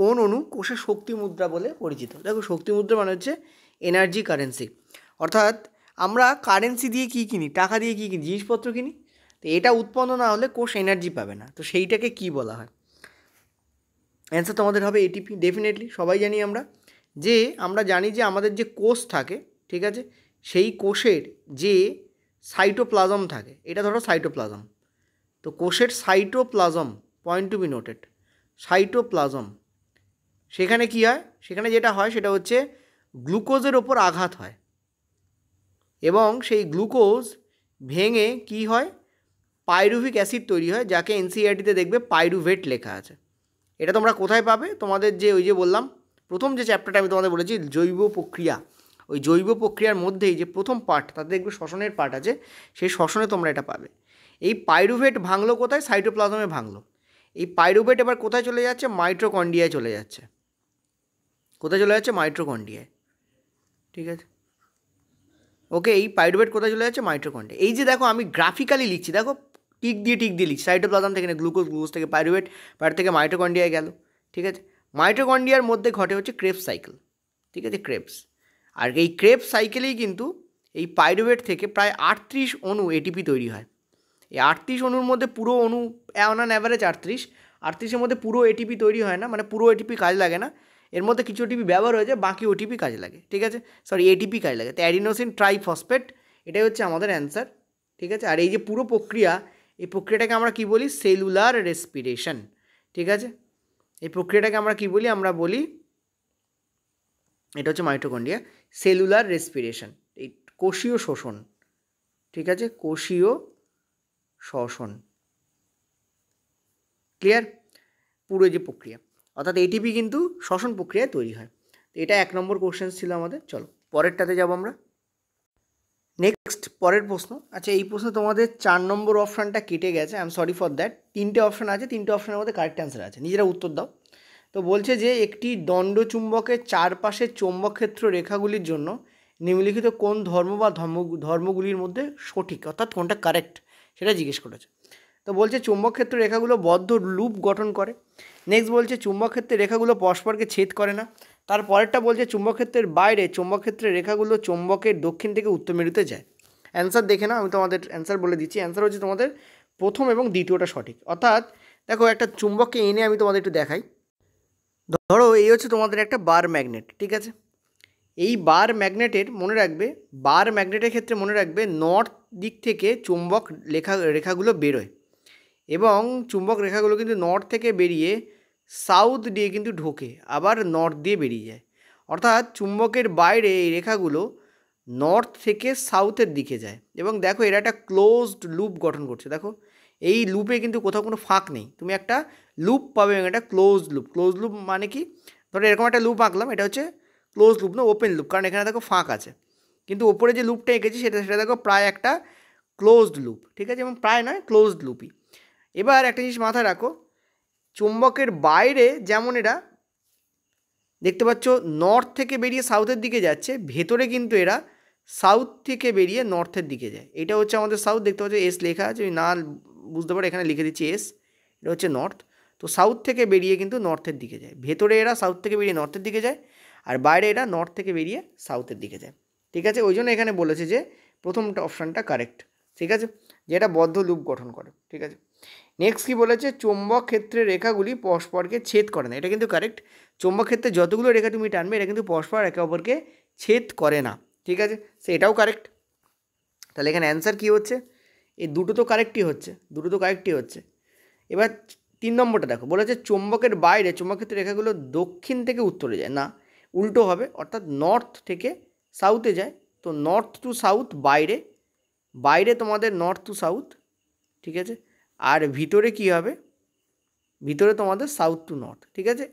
কোন অণু কোষের শক্তি মুদ্রা বলে পরিচিত। দেখো, শক্তি মুদ্রা মানে হচ্ছে এনার্জি কারেন্সি। অর্থাৎ আমরা কারেন্সি দিয়ে কী কিনি, টাকা দিয়ে কী কিনি, জিনিসপত্র কিনি। তো এটা উৎপন্ন না হলে কোষ এনার্জি পাবে না। তো সেইটাকে কি বলা হয়? অ্যান্সার তোমাদের হবে এটিপি। ডেফিনেটলি সবাই জানি আমরা জানি যে আমাদের যে কোষ থাকে, ঠিক আছে, সেই কোষের যে সাইটোপ্লাজম থাকে, এটা ধরো সাইটোপ্লাজম। তো কোষের cytoplasm, point to be noted, cytoplasm, সেখানে কি হয়, সেখানে যেটা হয় সেটা হচ্ছে গ্লুকোজের ওপর আঘাত হয়, এবং সেই গ্লুকোজ ভেঙে কি হয়, পাইরুভিক অ্যাসিড তৈরি হয়, যাকে এনসিইআরটিতে দেখবে পাইরুভেট লেখা আছে। এটা তোমরা কোথায় পাবে, তোমাদের যে ওই যে বললাম প্রথম যে চ্যাপ্টারটা আমি তোমাদের বলেছি জৈব প্রক্রিয়া, ওই জৈব প্রক্রিয়ার মধ্যেই যে প্রথম পার্ট, তাতে দেখবে শ্বসনের পার্ট আছে, সেই শ্বসনে তোমরা এটা পাবে। এই পাইরুভেট ভাঙলো কোথায়, সাইটোপ্লাজমে ভাঙলো। এই পাইরুভেট এবার কোথায় চলে যাচ্ছে, মাইটোকন্ড্রিয়ায় চলে যাচ্ছে। কোথায় চলে যাচ্ছে, মাইটোকন্ড্রিয়ায়। ঠিক আছে, ওকে, এই পাইরুভেট কোথায় চলে যাচ্ছে, মাইটোকন্ড্রিয়া। এই যে দেখো আমি গ্রাফিক্যালি লিখছি, দেখো টিক দিয়ে লিখছি, সাইটোপ্লাজম থেকে গ্লুকোজ, গ্লুকোজ থেকে পাইরুভেট, পাইরুভেট থেকে মাইটোকন্ড্রিয়ায় গেল। ঠিক আছে, মাইটোকন্ড্রিয়ার মধ্যে ঘটে হচ্ছে ক্রেবস সাইকেল। ঠিক আছে, ক্রেবস, আর এই ক্রেবস সাইকেলেই কিন্তু এই পাইরুভেট থেকে প্রায় 38 অণু এটিপি তৈরি হয়। এই 38 অণুর মধ্যে পুরো অণু অন অ্যাভারেজ 38-38-এর মধ্যে পুরো এটিপি তৈরি হয় না, মানে পুরো এটিপি কাজ লাগে না, এর মধ্যে কিছু ওটিপি ব্যবহার হয়ে যায়, বাকি ওটিপি কাজে লাগে। ঠিক আছে, এটিপি কাজে লাগে। তো অ্যাডিনোসিন ট্রাইফসফেট, এটাই হচ্ছে আমাদের অ্যান্সার। ঠিক আছে, আর এই যে পুরো প্রক্রিয়া, এই প্রক্রিয়াটাকে আমরা কী বলি, সেলুলার রেসপিরেশন। ঠিক আছে, এই প্রক্রিয়াটাকে আমরা কী বলি, আমরা বলি এটা হচ্ছে মাইটোকন্ড্রিয়া, সেলুলার রেসপিরেশন, এই কোষীয় শোষণ। ঠিক আছে, কোষীয় শ্বসন। ক্লিয়ার? পুরো যে প্রক্রিয়া, অর্থাৎ এটিপি কিন্তু শ্বসন প্রক্রিয়ায় তৈরি হয়। তো এটা 1 নম্বর কোশ্চেন ছিল আমাদের। চলো পরেরটাতে যাব আমরা। নেক্সট পরের প্রশ্ন। আচ্ছা, এই প্রশ্ন তোমাদের 4 নম্বর অপশানটা কেটে গেছে, I am sorry for that. 3টে অপশান আছে, 3টে অপশানের মধ্যে কারেক্ট অ্যান্সার আছে, নিজেরা উত্তর দাও। তো বলছে যে একটি দণ্ডচুম্বকের চারপাশের চৌম্বকক্ষেত্র রেখাগুলির জন্য নিম্নলিখিত কোন ধর্ম বা ধর্মগুলির মধ্যে সঠিক, অর্থাৎ কোনটা কারেক্ট সেটা জিজ্ঞেস করেছে। তো বলছে চুম্বকক্ষেত্র রেখাগুলো বদ্ধ লুপ গঠন করে। নেক্সট বলছে চুম্বকক্ষেত্রের রেখাগুলো পরস্পরকে ছেদ করে না। তারপরেরটা বলছে চুম্বকক্ষেত্রের বাইরে চুম্বকক্ষেত্রের রেখাগুলো চুম্বকের দক্ষিণ থেকে উত্তর মেরুতে যায়। অ্যান্সার দেখে নাও, আমি তোমাদের অ্যান্সার বলে দিচ্ছি। অ্যান্সার হচ্ছে তোমাদের প্রথম এবং দ্বিতীয়টা সঠিক। অর্থাৎ দেখো, একটা চুম্বককে এনে আমি তোমাদের একটু দেখাই। ধরো এই হচ্ছে তোমাদের একটা বার ম্যাগনেট, ঠিক আছে। এই বার ম্যাগনেটের মনে রাখবে, বার ম্যাগনেটের ক্ষেত্রে মনে রাখবে নর্থ দিক থেকে চুম্বক রেখাগুলো বেরোয়, এবং চুম্বক রেখাগুলো কিন্তু নর্থ থেকে বেরিয়ে সাউথ দিয়ে কিন্তু ঢোকে, আবার নর্থ দিয়ে বেরিয়ে যায়। অর্থাৎ চুম্বকের বাইরে এই রেখাগুলো নর্থ থেকে সাউথের দিকে যায়, এবং দেখো এরা একটা ক্লোজড লুপ গঠন করছে। দেখো এই লুপে কিন্তু কোথাও কোনো ফাঁক নেই, তুমি একটা লুপ পাবে এবং এটা ক্লোজড লুপ। ক্লোজ লুপ মানে কি, ধরো এরকম একটা লুপ আঁকলাম, এটা হচ্ছে ক্লোজ লুপ না ওপেন লুপ, কারণ এখানে দেখো ফাঁক আছে। কিন্তু ওপরে যে লুপটা এঁকেছি সেটা দেখো প্রায় একটা ক্লোজড লুপ, ঠিক আছে, এবং প্রায় নয় ক্লোজড লুপই। এবার একটা জিনিস মাথায় রাখো, চুম্বকের বাইরে যেমন এরা দেখতে পাচ্ছ নর্থ থেকে বেরিয়ে সাউথের দিকে যাচ্ছে, ভেতরে কিন্তু এরা সাউথ থেকে বেরিয়ে নর্থের দিকে যায়। এটা হচ্ছে আমাদের সাউথ, দেখতে পাচ্ছ এস লেখা আছে, না বুঝতে পারো এখানে লিখে দিচ্ছি এস, এটা হচ্ছে নর্থ। তো সাউথ থেকে বেরিয়ে কিন্তু নর্থের দিকে যায়, ভেতরে এরা সাউথ থেকে বেরিয়ে নর্থের দিকে যায়, আর বাইরে এরা নর্থ থেকে বেরিয়ে সাউথের দিকে যায়, ঠিক আছে। ওই জন্য এখানে বলেছে যে প্রথমটা অপশানটা কারেক্ট, ঠিক আছে, যেটা বদ্ধ লুপ গঠন করে, ঠিক আছে। নেক্সট কী বলেছে, চৌম্বক ক্ষেত্রের রেখাগুলি পরস্পরকে ছেদ করে না, এটা কিন্তু কারেক্ট। চৌম্বক ক্ষেত্রে যতগুলো রেখা তুমি টানবে এটা কিন্তু পরস্পর একে অপরকে ছেদ করে না, ঠিক আছে, সেটাও কারেক্ট। তাহলে এখানে অ্যান্সার কী হচ্ছে, এই দুটো তো কারেক্টই হচ্ছে। এবার 3 নম্বরটা দেখো, বলেছে চৌম্বকের বাইরে চৌম্বকক্ষেত্রের রেখাগুলো দক্ষিণ থেকে উত্তরে যায় না, উল্টো হবে, অর্থাৎ নর্থ থেকে সাউথে যায়। তো নর্থ টু সাউথ বাইরে তোমাদের নর্থ টু সাউথ, ঠিক আছে, আর ভিতরে কী হবে, ভিতরে তোমাদের সাউথ টু নর্থ, ঠিক আছে।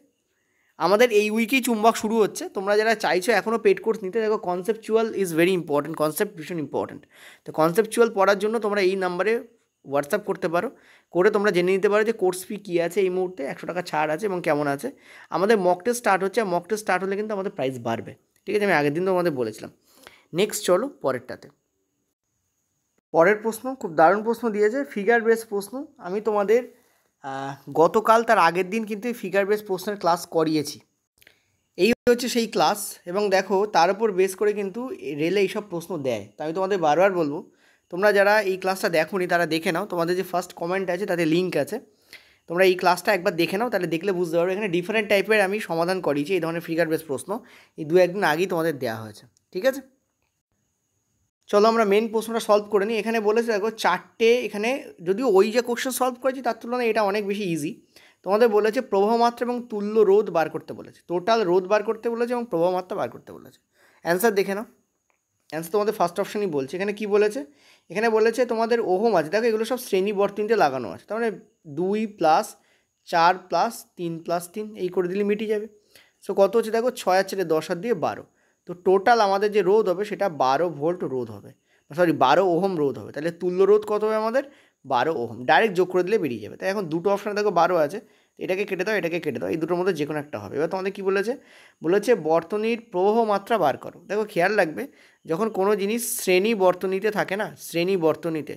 আমাদের এই উইকেই চুম্বক শুরু হচ্ছে, তোমরা যারা চাইছো এখনও পেড কোর্স নিতে, দেখো conceptual is very important, concept ভীষণ ইম্পর্টেন্ট। তো কনসেপচুয়াল পড়ার জন্য তোমরা এই নাম্বারে হোয়াটসঅ্যাপ করতে পারো, করে তোমরা জেনে নিতে পারো যে কোর্স ফি কী আছে এই মুহূর্তে, 100 টাকা ছাড় আছে এবং কেমন আছে। আমাদের মক টেস্ট স্টার্ট হচ্ছে, মক টেস্ট স্টার্ট হলে কিন্তু আমাদের প্রাইস বাড়বে, ঠিক আছে, আমি আগের দিন তো আমাদের বলেছিলাম। নেক্সট চলো পরেরটাতে। পরের প্রশ্ন খুব দারুণ প্রশ্ন দিয়েছে, ফিগার বেস প্রশ্ন। আমি তোমাদের গতকাল তার আগের দিন কিন্তু ফিগার বেস প্রশ্নের ক্লাস করিয়েছি, এই হচ্ছে সেই ক্লাস। এবং দেখো তার উপর বেস করে কিন্তু রেলে এইসব প্রশ্ন দেয়। তো আমি তোমাদের বারবার বলবো, তোমরা যারা এই ক্লাসটা দেখোনি তারা দেখে নাও, তোমাদের যে ফার্স্ট কমেন্ট আছে তাতে লিঙ্ক আছে, তোমরা এই ক্লাসটা একবার দেখে নাও, তাহলে দেখলে বুঝতে পারবে এখানে ডিফারেন্ট টাইপের আমি সমাধান করিয়েছি এই ধরনের ফিগার বেস প্রশ্ন, এই 2-1 দিন আগেই তোমাদের দেওয়া হয়েছে, ঠিক আছে। চলো আমরা মেন প্রশ্নটা সলভ করে নিই। এখানে বলেছে দেখো 4টে, এখানে যদিও ওই যে কোশ্চেন সলভ করেছি তার তুলনায় এটা অনেক বেশি ইজি। তোমাদের বলেছে প্রবাহমাত্রা এবং তুল্য রোধ বার করতে বলেছে, টোটাল রোধ বার করতে বলেছে এবং প্রবাহমাত্রা বার করতে বলেছে। অ্যান্সার দেখে নাও, অ্যান্সার তোমাদের ফার্স্ট অপশানই বলছে। এখানে কি বলেছে, এখানে বলেছে তোমাদের ওহম আছে, দেখো এগুলো সব শ্রেণী বর্তনীতে লাগানো আছে, তার মানে 2 + 4 + 3 + 3 এই করে দিলে মিটে যাবে। সো কত হচ্ছে দেখো 6 আর 4 10 আর দিয়ে 12। তো টোটাল আমাদের যে রোধ হবে সেটা 12 ভোল্ট রোধ হবে, 12 ওহম রোধ হবে। তাহলে তুল্য রোধ কত হবে আমাদের, 12 ওহম। ডাইরেক্ট যোগ করে দিলে বেরিয়ে যাবে। তাই এখন দুটো অপশানে দেখো 12 আছে, এটাকে কেটে দাও, এটাকে কেটে দাও, এই দুটোর মধ্যে যে কোনো একটা হবে। এবার তোমাদের কী বলেছে বর্তনীর প্রবাহ মাত্রা বার করো। দেখো খেয়াল রাখবে, যখন কোনো জিনিস শ্রেণী বর্তনীতে থাকে না, শ্রেণী বর্তনীতে,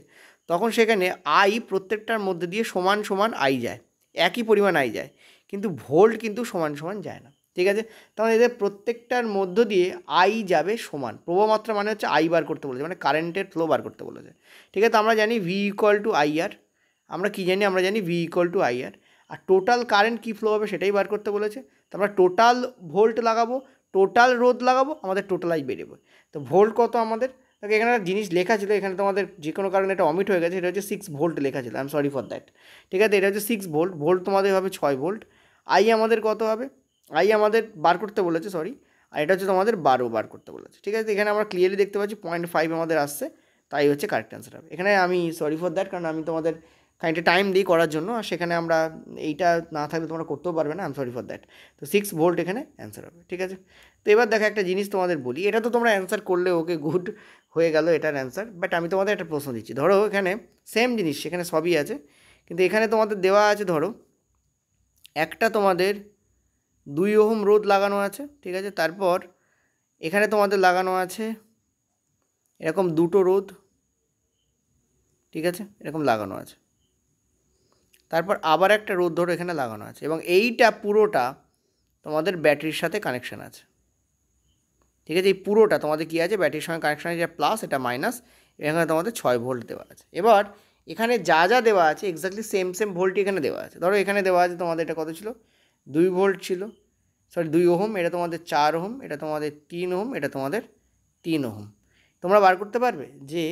তখন সেখানে আই প্রত্যেকটার মধ্যে দিয়ে সমান সমান আই যায়, একই পরিমাণ আই যায়, কিন্তু ভোল্ট কিন্তু সমান সমান যায় না, ঠিক আছে। তাহলে এদের প্রত্যেকটার মধ্য দিয়ে আই যাবে সমান। প্রবাহমাত্রা মানে হচ্ছে আই বার করতে বলেছে, মানে কারেন্টের ফ্লো বার করতে বলেছে, ঠিক আছে। তো আমরা জানি ভি ইকুয়াল টু আইআর, আমরা কী জানি, আমরা জানি ভি ইকুয়াল টু আইআর। আর টোটাল কারেন্ট কী ফ্লো হবে সেটাই বার করতে বলেছে। তো আমরা টোটাল ভোল্ট লাগাবো, টোটাল রোধ লাগাবো, আমাদের টোটাল আই বেরোবে। তো ভোল্ট কত আমাদের, দেখো এখানে একটা জিনিস লেখা ছিল, এখানে তোমাদের যে কোনো কারণে এটা অমিট হয়ে গেছে, এটা হচ্ছে 6 ভোল্ট লেখা ছিল, I am sorry for that, ঠিক আছে। এটা হচ্ছে 6 ভোল্ট, ভোল্ট তোমাদের হবে 6 ভোল্ট। আই আমাদের কত হবে, আই আমাদের বার করতে বলেছে, সরি, আর এটা হচ্ছে তোমাদের 12 বার করতে বলেছে, ঠিক আছে। এখানে আমরা ক্লিয়ারলি দেখতে পাচ্ছি 0.5 আমাদের আসছে, তাই হচ্ছে কারেক্ট অ্যান্সার হবে। এখানে আমি সরি ফর দ্যাট, কারণ আমি তোমাদের খানিকটা টাইম দিই করার জন্য, আর সেখানে আমরা এইটা না থাকলে তোমরা করতেও পারবে না, I am sorry for that. তো 6 ভোল্ট এখানে অ্যান্সার হবে, ঠিক আছে। তো এবার দেখো একটা জিনিস তোমাদের বলি, এটা তো তোমরা অ্যান্সার করলে ওকে গুড হয়ে গেল এটার অ্যান্সার, বাট আমি তোমাদের একটা প্রশ্ন দিচ্ছি। ধরো এখানে সেম জিনিস, সেখানে সবই আছে, কিন্তু এখানে তোমাদের দেওয়া আছে, ধরো একটা তোমাদের 2 ওহম রোধ লাগানো আছে, ঠিক আছে। তারপর এখানে তোমাদের লাগানো আছে এরকম দুটো রোধ, ঠিক আছে, এরকম লাগানো আছে। তারপর আবার একটা রোধ ধরো এখানে লাগানো আছে, এবং এইটা পুরোটা তোমাদের ব্যাটারির সাথে কানেকশান আছে, ঠিক আছে। এই পুরোটা তোমাদের কী আছে, ব্যাটারির সঙ্গে কানেকশান আছে, প্লাস এটা মাইনাস, এখানে তোমাদের 6 ভোল্ট দেওয়া আছে। এবার এখানে যা যা দেওয়া আছে এক্স্যাক্টলি সেম ভোল্টই এখানে দেওয়া আছে। ধরো এখানে দেওয়া আছে তোমাদের, এটা কত ছিল, 2 ভোল্ট ছিল, সরি 2 ওহম, এটা তোমাদের 4 ওহম, এটা তোমাদের 3 ওহম, এটা তোমাদের 3 ওহম। তোমরা বার করতে পারবে যে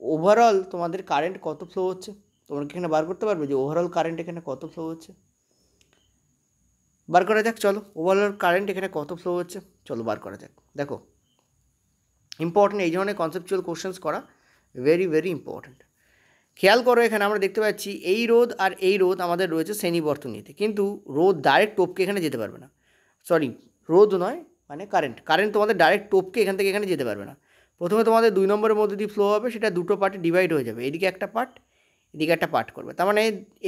ওভারঅল তোমাদের কারেন্ট কত ফ্লো হচ্ছে? তোমরা কি এখানে বার করতে পারবে যে ওভারঅল কারেন্ট এখানে কত ফ্লো হচ্ছে? বার করা যাক, চলো। ওভারঅল কারেন্ট এখানে কত ফ্লো হচ্ছে, চলো বার করা যাক। দেখো, ইম্পর্টেন্ট এই ধরনের কনসেপচুয়াল কোশ্চেন্স করা ভেরি ভেরি ইম্পর্টেন্ট। খেয়াল করো, এখানে আমরা দেখতে পাচ্ছি এই রোধ আর এই রোধ আমাদের রয়েছে শ্রেণী বর্তনীতে, কিন্তু রোধ ডাইরেক্ট টপকে এখানে যেতে পারবে না, সরি রোধ নয় মানে কারেন্ট তোমাদের ডাইরেক্ট টপকে এখান থেকে এখানে যেতে পারবে না। প্রথমে তোমাদের 2 নম্বরের মধ্যে দিয়ে ফ্লো হবে, সেটা দুটো পার্টে ডিভাইড হয়ে যাবে, এদিকে একটা পার্ট, এদিকে একটা পার্ট করবে। তার মানে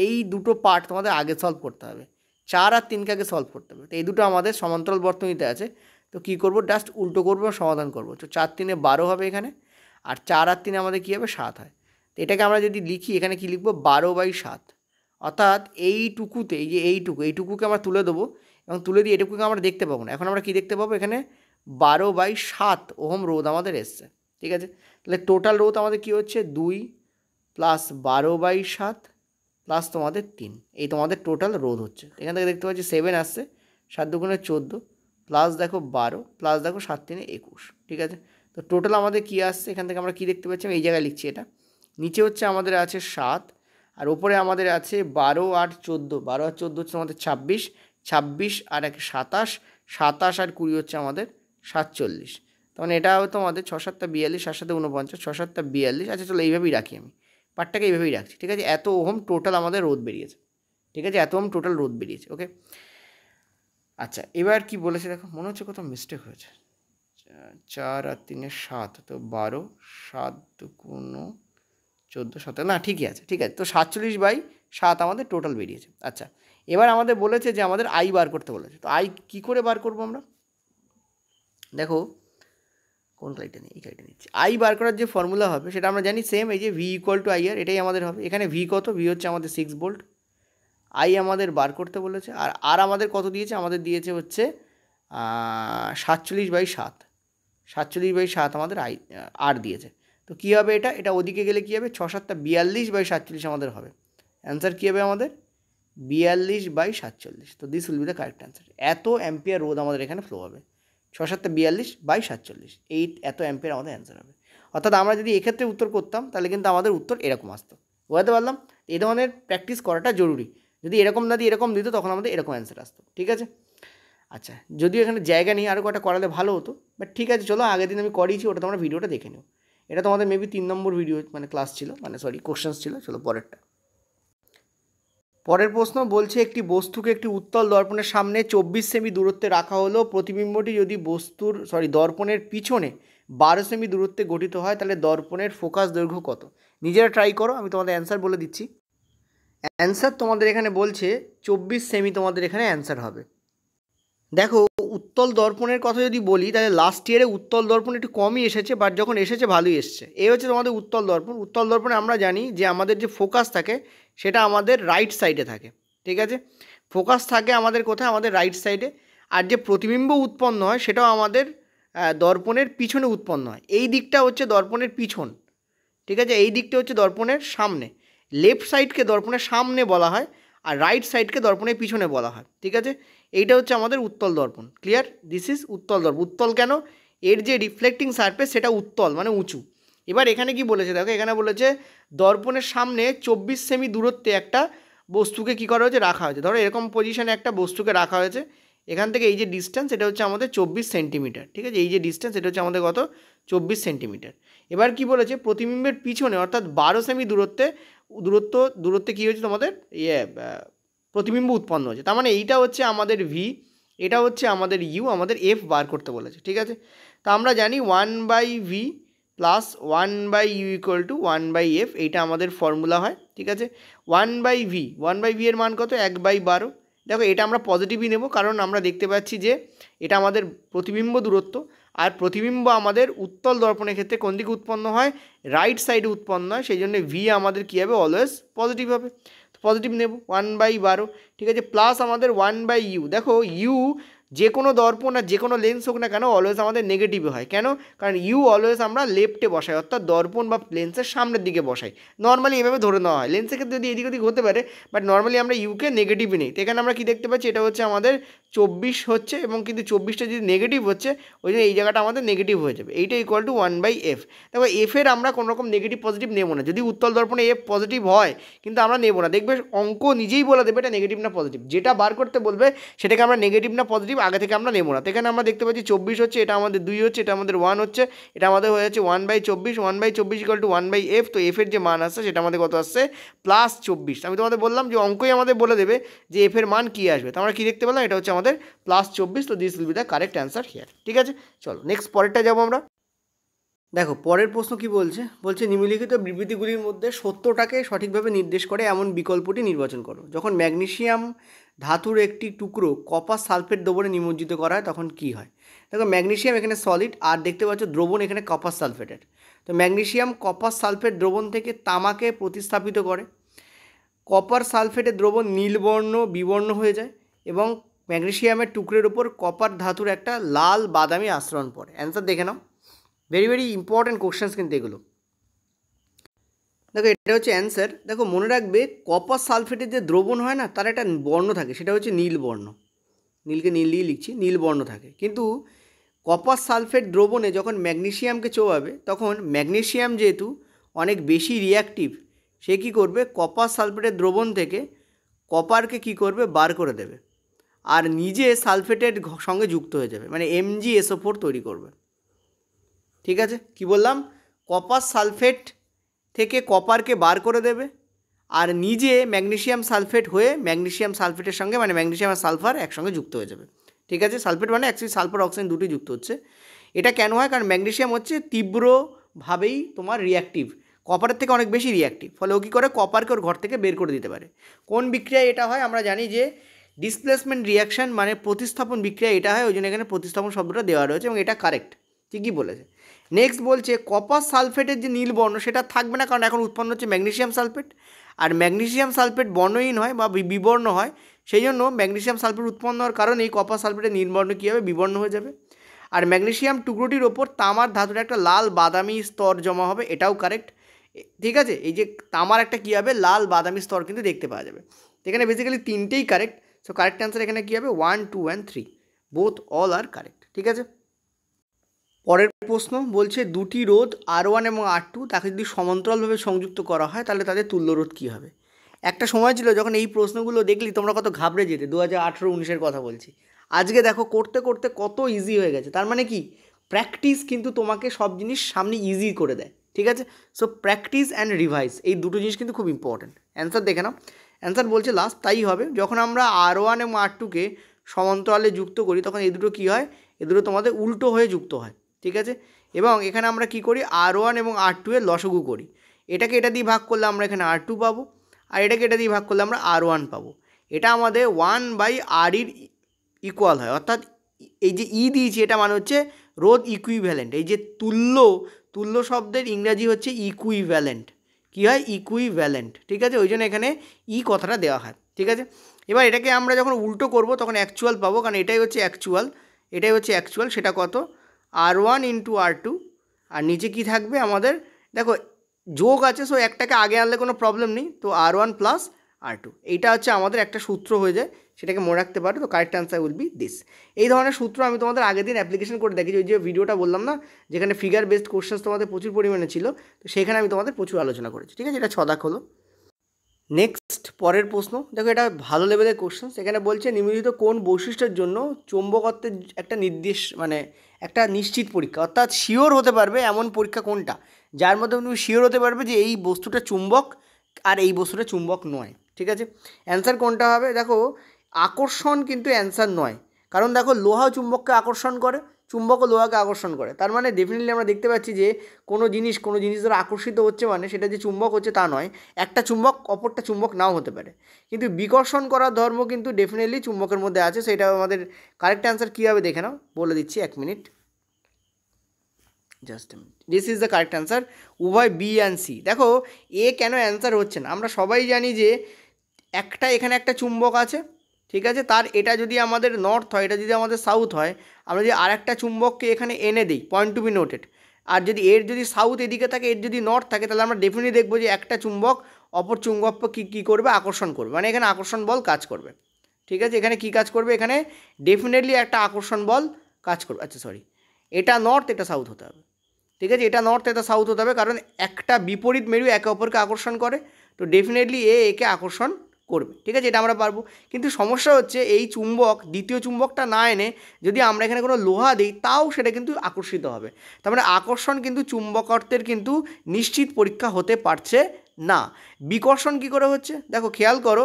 এই দুটো পার্ট তোমাদের আগে সলভ করতে হবে, 4 আর 3কে আগে সলভ করতে হবে। তো এই দুটো আমাদের সমান্তরাল বর্তনীতে আছে, তো কী করবো, জাস্ট উল্টো করবো, সমাধান করবো। তো 4 3 12 হবে এখানে, আর 4 আর 3 আমাদের কী হবে, 7 হয়। তো এটাকে আমরা যদি লিখি, এখানে কী লিখবো, 12/7, অর্থাৎ এইটুকুতে, এই যে এইটুকুকে আমরা তুলে দেবো, এবং তুলে দিয়ে এটুকুকে আমরা দেখতে পাবো না। এখন আমরা কী দেখতে পাবো, এখানে 12/7 ওহম রোধ আমাদের এসছে, ঠিক আছে। তাহলে টোটাল রোধ আমাদের কী হচ্ছে, 2 প্লাস 12/7 প্লাস তোমাদের 3, এই তোমাদের টোটাল রোধ হচ্ছে। এখান থেকে দেখতে পাচ্ছি 7 আসছে, 7 দুগুণে 14, প্লাস দেখো 12, প্লাস দেখো 7 3 21, ঠিক আছে। তো টোটাল আমাদের কী আসছে, এখান থেকে আমরা কী দেখতে পাচ্ছি, আমি এই জায়গায় লিখছি, এটা নিচে হচ্ছে আমাদের আছে 7, আর ওপরে আমাদের আছে 12 আর 14, 12 আর 14 হচ্ছে আমাদের 26, 26 আর 1 27, 27 আর 20 হচ্ছে আমাদের 47। তখন এটা হতো আমাদের 6 7 42, 7 7 49, 6 7 42। আচ্ছা চলো এইভাবেই রাখি, আমি পার্টটাকে এইভাবেই রাখছি, ঠিক আছে। এত ওহম টোটাল আমাদের রোধ বেরিয়েছে, ঠিক আছে, এত ওহম টোটাল রোধ বেরিয়েছে, ওকে। আচ্ছা এবার কি বলেছে দেখো, মনে হচ্ছে কোথাও মিস্টেক হয়েছে, 4 আর 3 7, তো 12, 7 2 14 17, না ঠিকই আছে, ঠিক আছে। তো 47/7 আমাদের টোটাল বেরিয়েছে। আচ্ছা এবার আমাদের বলেছে যে আমাদের আই বার করতে বলেছে, তো আই কী করে বার করবো আমরা, দেখো কোন লাইটে নিই, এই লাইটে নিচ্ছি। আই বার করার যে ফর্মুলা হবে সেটা আমরা জানি সেম, এই যে ভি ইকুয়াল টু আই আর, এটাই আমাদের হবে। এখানে ভি কত, ভি হচ্ছে আমাদের 6 ভোল্ট, আই আমাদের বার করতে বলেছে, আর আমাদের কত দিয়েছে, আমাদের দিয়েছে হচ্ছে 47/7, 47/7 আমাদের আর দিয়েছে। তো কী হবে, এটা ওদিকে গেলে কী হবে, 6 7 42/47 আমাদের হবে। অ্যান্সার কী হবে আমাদের, 42/47। তো this will be the correct answer. এত অ্যাম্পিয়ার রোধ আমাদের এখানে ফ্লো হবে, 6 7 42/47, এত অ্যাম্পিয়ার আমাদের অ্যান্সার হবে। অর্থাৎ আমরা যদি এক্ষেত্রে উত্তর করতাম তাহলে কিন্তু আমাদের উত্তর এরকম আসতো, বোঝাতে পারলাম। এই ধরনের প্র্যাকটিস করাটা জরুরি, যদি এরকম না দিয়ে এরকম দিত তখন আমাদের এরকম অ্যান্সার আসতো, ঠিক আছে। আচ্ছা যদিও এখানে জায়গা নেই, আরও কটা করালে ভালো হতো, বাট ঠিক আছে চলো, আগের দিন আমি করিয়েছি, ওটা তোমরা ভিডিওটা দেখে নিও। এটা তোমাদের মেবি 3 নম্বর ভিডিও মানে ক্লাস ছিল, মানে সরি কোশ্চেন্স ছিল। চলো পরেরটা, পরের প্রশ্ন বলছে, একটি বস্তুকে একটি উত্তল দর্পণের সামনে 24 সেমি দূরত্বে রাখা হলো, প্রতিবিম্বটি যদি দর্পণের পিছনে 12 সেমি দূরত্বে গঠিত হয়, তাহলে দর্পণের ফোকাস দৈর্ঘ্য কত? নিজেরা ট্রাই করো, আমি তোমাদের অ্যান্সার বলে দিচ্ছি। অ্যান্সার তোমাদের এখানে বলছে 24 সেমি তোমাদের এখানে অ্যান্সার হবে। দেখো উত্তল দর্পণের কথা যদি বলি, তাহলে লাস্ট ইয়ারে উত্তল দর্পণ একটু কমই এসেছে, বাট যখন এসেছে ভালোই এসছে। এই হচ্ছে তোমাদের উত্তল দর্পণ। উত্তল দর্পণে আমরা জানি যে আমাদের যে ফোকাস থাকে সেটা আমাদের রাইট সাইডে থাকে, ঠিক আছে। ফোকাস থাকে আমাদের কোথায়, আমাদের রাইট সাইডে। আর যে প্রতিবিম্ব উৎপন্ন হয় সেটাও আমাদের দর্পণের পিছনে উৎপন্ন হয়। এই দিকটা হচ্ছে দর্পণের পিছন, ঠিক আছে। এই দিকটা হচ্ছে দর্পণের সামনে। লেফট সাইডকে দর্পণের সামনে বলা হয়, আর রাইট সাইডকে দর্পণের পিছনে বলা হয়, ঠিক আছে। এইটা হচ্ছে আমাদের উত্তল দর্পণ, ক্লিয়ার? দিস ইজ উত্তল দর্পণ। উত্তল কেন, এর যে রিফ্লেক্টিং সারফেস সেটা উত্তল মানে উঁচু। এবার এখানে কি বলেছে দেখো, এখানে বলেছে দর্পণের সামনে 24 সেমি দূরত্বে একটা বস্তুকে কী করা হয়েছে, রাখা হয়েছে। ধরো এরকম পজিশনে একটা বস্তুকে রাখা হয়েছে, এখান থেকে এই যে ডিস্টেন্স এটা হচ্ছে আমাদের 24 সেন্টিমিটার, ঠিক আছে। এই যে ডিস্টেন্স এটা হচ্ছে আমাদের কত, 24 সেন্টিমিটার। এবার কি বলেছে, প্রতিবিম্বের পিছনে অর্থাৎ 12 সেমি দূরত্বে কী হয়েছে তোমাদের প্রতিবিম্ব উৎপন্ন হয়েছে। তার মানে এইটা হচ্ছে আমাদের ভি, এটা হচ্ছে আমাদের ইউ, আমাদের এফ বার করতে বলেছে। ঠিক আছে, তা আমরা জানি 1/v plus 1/u equal to 1/f, এইটা আমাদের ফর্মুলা হয়। ঠিক আছে, 1/v এর মান কত, 1/12। দেখো এটা আমরা পজিটিভই নেব, কারণ আমরা দেখতে পাচ্ছি যে এটা আমাদের প্রতিবিম্ব দূরত্ব, আর প্রতিবিম্ব আমাদের উত্তল দর্পণের ক্ষেত্রে কোন দিকে উৎপন্ন হয়, রাইট সাইডে উৎপন্ন হয়, সেই জন্য ভি আমাদের কী হবে, অলওয়েজ পজিটিভ হবে। তো পজিটিভ নেব 1/12। ঠিক আছে, প্লাস আমাদের 1/u। দেখো ইউ যে কোনো দর্পণ আর যে কোনো লেন্স হোক না কেন অলওয়েজ আমাদের নেগেটিভে হয়। কেন, কারণ ইউ অলওয়েজ আমরা লেফটে বসাই, অর্থাৎ দর্পণ বা লেন্সের সামনের দিকে বসাই। নর্মালি এভাবে ধরে নেওয়া হয়, লেন্সের ক্ষেত্রে যদি এদিক ওদিক হতে পারে, বাট নর্মালি আমরা ইউকে নেগেটিভই নেই। তো এখানে আমরা কী দেখতে পাচ্ছি, এটা হচ্ছে আমাদের 24 হচ্ছে, এবং কিন্তু 24টা যদি নেগেটিভ হচ্ছে, ওই জন্য এই জায়গাটা আমাদের নেগেটিভ হয়ে যাবে। এইটা ইকুয়াল টু 1/f। দেখো এফের আমরা কোনো রকম নেগেটিভ পজিটিভ নেব না, যদি উত্তল দর্পণে এফ পজিটিভ হয় কিন্তু আমরা নেব না। দেখবে অঙ্ক নিজেই বলে দেবে এটা নেগেটিভ না পজিটিভ, যেটা বার করতে বলবে সেটাকে আমরা নেগেটিভ না পজিটিভ আগে থেকে আমরা নেব না। তো এখানে আমরা দেখতে পাচ্ছি 24 হচ্ছে, এটা আমাদের 2 হচ্ছে, এটা আমাদের 1 হচ্ছে, এটা আমাদের হয়ে যাচ্ছে 1/24। 1/24 ইকুয়াল টু 1/f। তো এফের যে মান আসছে সেটা আমাদের কত আসছে, +24। আমি তোমাদের বললাম যে অঙ্কই আমাদের বলে দেবে যে এফের মান কী আসবে। তো আমরা কী দেখতে পেলাম, এটা হচ্ছে আমাদের +24। তো this will be the correct answer here. ঠিক আছে, চলো নেক্সট পরেরটা যাবো আমরা। দেখো পরের প্রশ্ন কি বলছে, নিম্নলিখিত বিবৃতিগুলির মধ্যে সত্যটাকে সঠিকভাবে নির্দেশ করে এমন বিকল্পটি নির্বাচন করো। যখন ম্যাগনেসিয়াম ধাতুর একটি টুকরো কপার সালফেট দ্রবণে নিমজ্জিত করা হয় তখন কি হয়। দেখো ম্যাগনেসিয়াম এখানে সলিড, আর দেখতে পাচ্ছ দ্রবণ এখানে কপার সালফেটের। তো ম্যাগনেসিয়াম কপার সালফেট দ্রবণ থেকে তামাকে প্রতিস্থাপিত করে। কপার সালফেটের দ্রবণ নীলবর্ণ বিবর্ণ হয়ে যায়, এবং ম্যাগনেসিয়ামের টুকরের উপর কপার ধাতুর একটা লাল বাদামি আস্তরণ পড়ে। অ্যান্সার দেখে নাও, ভেরি ভেরি ইম্পর্ট্যান্ট কোশ্চেন্স কিন্তু এগুলো। দেখো এটা হচ্ছে অ্যান্সার। দেখো মনে রাখবে, কপার সালফেটের যে দ্রবণ হয় না, তার একটা বর্ণ থাকে, সেটা হচ্ছে নীল বর্ণ। নীলকে নীল দিয়ে লিখছি, নীল বর্ণ থাকে। কিন্তু কপার সালফেট দ্রবণে যখন ম্যাগনেসিয়ামকে চোবাবে, তখন ম্যাগনেসিয়াম যেহেতু অনেক বেশি রিঅ্যাক্টিভ, সে কী করবে, কপার সালফেটের দ্রবণ থেকে কপারকে কী করবে, বার করে দেবে, আর নিজে সালফেটের সঙ্গে যুক্ত হয়ে যাবে, মানে MgSO4 তৈরি করবে। ঠিক আছে, কি বললাম, কপার সালফেট থেকে কপারকে বার করে দেবে, আর নিজে ম্যাগনেসিয়াম সালফেট হয়ে ম্যাগনেসিয়াম সালফেটের সঙ্গে, মানে ম্যাগনেসিয়াম আর সালফার একসঙ্গে যুক্ত হয়ে যাবে। ঠিক আছে, সালফেট মানে অ্যাকচুয়ালি সালফার অক্সিজেন দুটোই যুক্ত হচ্ছে। এটা কেন হয়, কারণ ম্যাগনেসিয়াম হচ্ছে তীব্রভাবেই তোমার রিঅ্যাক্টিভ, কপারের থেকে অনেক বেশি রিঅ্যাক্টিভ, ফলে ও কী করে, কপারকে ওর ঘর থেকে বের করে দিতে পারে। কোন বিক্রিয়ায় এটা হয়, আমরা জানি যে ডিসপ্লেসমেন্ট রিয়াকশান, মানে প্রতিস্থাপন বিক্রিয়া এটা হয়, ওই জন্য এখানে প্রতিস্থাপন শব্দটা দেওয়া রয়েছে, এবং এটা কারেক্ট, ঠিকই বলেছে। নেক্সট বলছে কপার সালফেটের যে নীল বর্ণ সেটা থাকবে না, কারণ এখন উৎপন্ন হচ্ছে ম্যাগনেসিয়াম সালফেট, আর ম্যাগনেসিয়াম সালফেট বর্ণহীন হয় বা বিবর্ণ হয়, সেই জন্য ম্যাগনেসিয়াম সালফেট উৎপন্ন হওয়ার কারণে এই কপার সালফেটের নীল বর্ণ কী হবে, বিবর্ণ হয়ে যাবে। আর ম্যাগনেসিয়াম টুকরোটির ওপর তামার ধাতুর একটা লাল বাদামি স্তর জমা হবে, এটাও কারেক্ট। ঠিক আছে, এই যে তামার একটা কী হবে, লাল বাদামি স্তর কিন্তু দেখতে পাওয়া যাবে। এখানে বেসিক্যালি তিনটেই কারেক্ট। সো কারেক্ট অ্যান্সার এখানে কী হবে, 1, 2 and 3, both all are correct. ঠিক আছে, পরের প্রশ্ন বলছে দুটি রোধ R1 এবং R2 তাকে যদি সমান্তরালভাবে সংযুক্ত করা হয় তাহলে তাদের তুল্য রোধ কী হবে। একটা সময় ছিল যখন এই প্রশ্নগুলো দেখলি তোমরা কত ঘাবড়ে যেতে, 2018-19-এর কথা বলছি। আজকে দেখো করতে করতে কত ইজি হয়ে গেছে। তার মানে কি, প্র্যাকটিস কিন্তু তোমাকে সব জিনিস সামনে ইজি করে দেয়। ঠিক আছে, সো প্র্যাকটিস অ্যান্ড রিভাইজ, এই দুটো জিনিস কিন্তু খুব ইম্পর্ট্যান্ট। অ্যান্সার দেখে নাও, অ্যান্সার বলছে লাস্ট তাই হবে। যখন আমরা R1 এবং R2কে সমান্তরালে যুক্ত করি তখন এই দুটো কী হয়, এ দুটো তোমাদের উল্টো হয়ে যুক্ত হয়। ঠিক আছে, এবং এখানে আমরা কি করি, R1 এবং R2 এর লসাগু করি। এটাকে এটা দিয়ে ভাগ করলে আমরা এখানে R2 পাবো, আর এটাকে এটা দিয়ে ভাগ করলে আমরা R1 পাবো। এটা আমাদের 1/R এর ইকুয়াল হয়, অর্থাৎ এই যে দিয়েছি এটা মানে হচ্ছে রোধ ইকুইভ্যালেন্ট। এই যে তুল্য শব্দের ইংরাজি হচ্ছে ইকুইভ্যালেন্ট। কী হয়, ইকুইভ্যালেন্ট। ঠিক আছে, ওই জন্য এখানে কথাটা দেওয়া হয়। ঠিক আছে, এবার এটাকে আমরা যখন উল্টো করব তখন অ্যাকচুয়াল পাবো, কারণ এটাই হচ্ছে অ্যাকচুয়াল, সেটা কত, R1 × R2, আর নিচে কি থাকবে আমাদের, দেখো যোগ আছে, সো একটাকে আগে আনলে কোনো প্রবলেম নেই, তো R1 + R2, এইটা হচ্ছে আমাদের একটা সূত্র হয়ে যায়, সেটাকে মনে রাখতে পারো। তো correct answer will be this. এই ধরনের সূত্র আমি তোমাদের আগের দিন অ্যাপ্লিকেশন করে দেখেছি, ওই যে ভিডিওটা বললাম না, যেখানে ফিগার বেসড কোশ্চেন্স তোমাদের প্রচুর পরিমাণে ছিল, তো সেখানে আমি তোমাদের প্রচুর আলোচনা করেছি। ঠিক আছে, এটা 6 দাগ হলো। নেক্সট পরের প্রশ্ন দেখো, এটা ভালো লেভেলের কোশ্চেন। এখানে বলছে নিম্নলিখিত কোন বৈশিষ্ট্যের জন্য চৌম্বকত্বের একটা নির্দেশ মানে একটা নিশ্চিত পরীক্ষা, অর্থাৎ শিওর হতে পারবে এমন পরীক্ষা কোনটা যার মধ্যে তুমি শিওর হতে পারবে যে এই বস্তুটা চুম্বক আর এই বস্তুটা চুম্বক নয়। ঠিক আছে, অ্যান্সার কোনটা হবে? দেখো আকর্ষণ কিন্তু অ্যান্সার নয়, কারণ দেখো লোহা চুম্বককে আকর্ষণ করে, চুম্বকও লোহাকে আকর্ষণ করে। তার মানে ডেফিনেটলি আমরা দেখতে পাচ্ছি যে কোনো জিনিস দ্বারা আকর্ষিত হচ্ছে মানে সেটা যে চুম্বক হচ্ছে তা নয়। একটা চুম্বক অপরটা চুম্বক নাও হতে পারে, কিন্তু বিকর্ষণ করার ধর্ম কিন্তু ডেফিনেটলি চুম্বকের মধ্যে আছে। সেটা আমাদের কারেক্ট অ্যান্সার কী হবে দেখে নাও, বলে দিচ্ছি 1 minute, just a minute. This is the correct answer, উভয় বি অ্যান্ড সি। দেখো এ কেন অ্যান্সার হচ্ছে না, আমরা সবাই জানি যে এখানে একটা চুম্বক আছে, ঠিক আছে, তার এটা যদি আমাদের নর্থ হয়, এটা যদি আমাদের সাউথ হয়, আমরা যদি আর একটা চুম্বককে এখানে এনে দিই, পয়েন্ট টু বি নোটেড, আর যদি এর যদি সাউথ এদিকে থাকে, এর যদি নর্থ থাকে, তাহলে আমরা ডেফিনেটলি দেখবো যে একটা চুম্বক অপর চুম্বককে কী করবে, আকর্ষণ করবে, মানে এখানে আকর্ষণ বল কাজ করবে। ঠিক আছে, এখানে কি কাজ করবে, এখানে ডেফিনেটলি একটা আকর্ষণ বল কাজ করবে। আচ্ছা সরি, এটা নর্থ এটা সাউথ হতে হবে। ঠিক আছে, এটা নর্থ এটা সাউথ হতে হবে, কারণ একটা বিপরীত মেরু একে অপরকে আকর্ষণ করে, তো ডেফিনেটলি একে আকর্ষণ করবে। ঠিক আছে, এটা আমরা পারবো। কিন্তু সমস্যা হচ্ছে এই চুম্বক দ্বিতীয় চুম্বকটা না এনে যদি আমরা এখানে কোনো লোহা দিই, তাও সেটা কিন্তু আকর্ষিত হবে। তার মানে আকর্ষণ কিন্তু চুম্বকত্বের কিন্তু নিশ্চিত পরীক্ষা হতে পারছে না। বিকর্ষণ কী করে হচ্ছে দেখো, খেয়াল করো,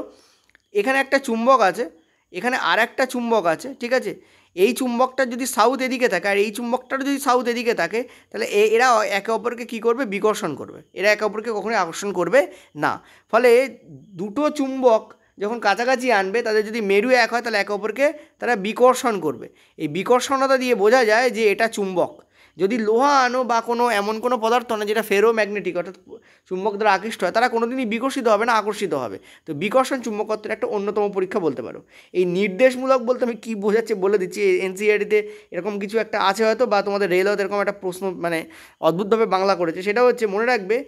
এখানে একটা চুম্বক আছে, এখানে আর একটা চুম্বক আছে, ঠিক আছে, এই চুম্বকটা যদি সাউথ এদিকে থাকে আর এই চুম্বকটার যদি সাউথ এদিকে থাকে, তাহলে এরা একে অপরকে কী করবে, বিকর্ষণ করবে, এরা একে অপরকে কখনোই আকর্ষণ করবে না। ফলে দুটো চুম্বক যখন কাছাকাছি আনবে, তাদের যদি মেরু এক হয়, তাহলে একে অপরকে তারা বিকর্ষণ করবে। এই বিকর্ষণতা দিয়ে বোঝা যায় যে এটা চুম্বক। যদি লোহা আনো বা কোনো এমন কোনো পদার্থ না যেটা ফেরোম্যাগনেটিক অর্থাৎ চুম্বক দ্বারা আকৃষ্ট হয়, তারা কোনোদিনই বিকশিত হবে না, আকর্ষিত হবে। তো বিকর্ষণ চুম্বকত্বের একটা অন্যতম পরীক্ষা বলতে পারো। এই নির্দেশমূলক বলতে আমি কী বোঝাচ্ছি বলে দিচ্ছি, এনসিইআরটিতে এরকম কিছু একটা আছে হয়তো, বা তোমাদের রেলওয়েতে এরকম একটা প্রশ্ন মানে অদ্ভুতভাবে বাংলা করেছে। সেটা হচ্ছে, মনে রাখবে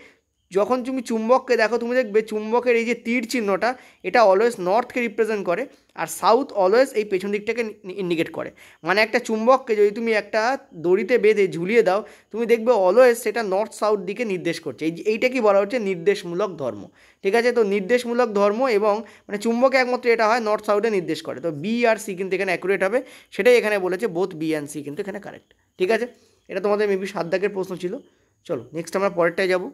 যখন তুমি চুম্বককে দেখো, তুমি দেখবে চুম্বকের এই যে তীর চিহ্নটা, এটা অলওয়েজ নর্থকে রিপ্রেজেন্ট করে, আর সাউথ অলওয়েজ এই পেছন দিকটাকে ইন্ডিকেট করে। মানে একটা চুম্বককে যদি তুমি একটা দড়িতে বেঁধে ঝুলিয়ে দাও, তুমি দেখবে অলওয়েজ সেটা নর্থ সাউথ দিকে নির্দেশ করছে। এইটা কি বলা হচ্ছে, নির্দেশমূলক ধর্ম। ঠিক আছে, তো নির্দেশমূলক ধর্ম এবং মানে চুম্বকে একমাত্র এটা হয় নর্থ সাউথে নির্দেশ করে। তো বি আর সি কিন্তু এখানে অ্যাকুরেট হবে, সেটাই এখানে বলেছে, বোথ বি অ্যান্ড সি কিন্তু এখানে কারেক্ট। ঠিক আছে, এটা তোমাদের মেবি 7 দাগের প্রশ্ন ছিল। চলো নেক্সট আমরা পরেরটায় যাবো।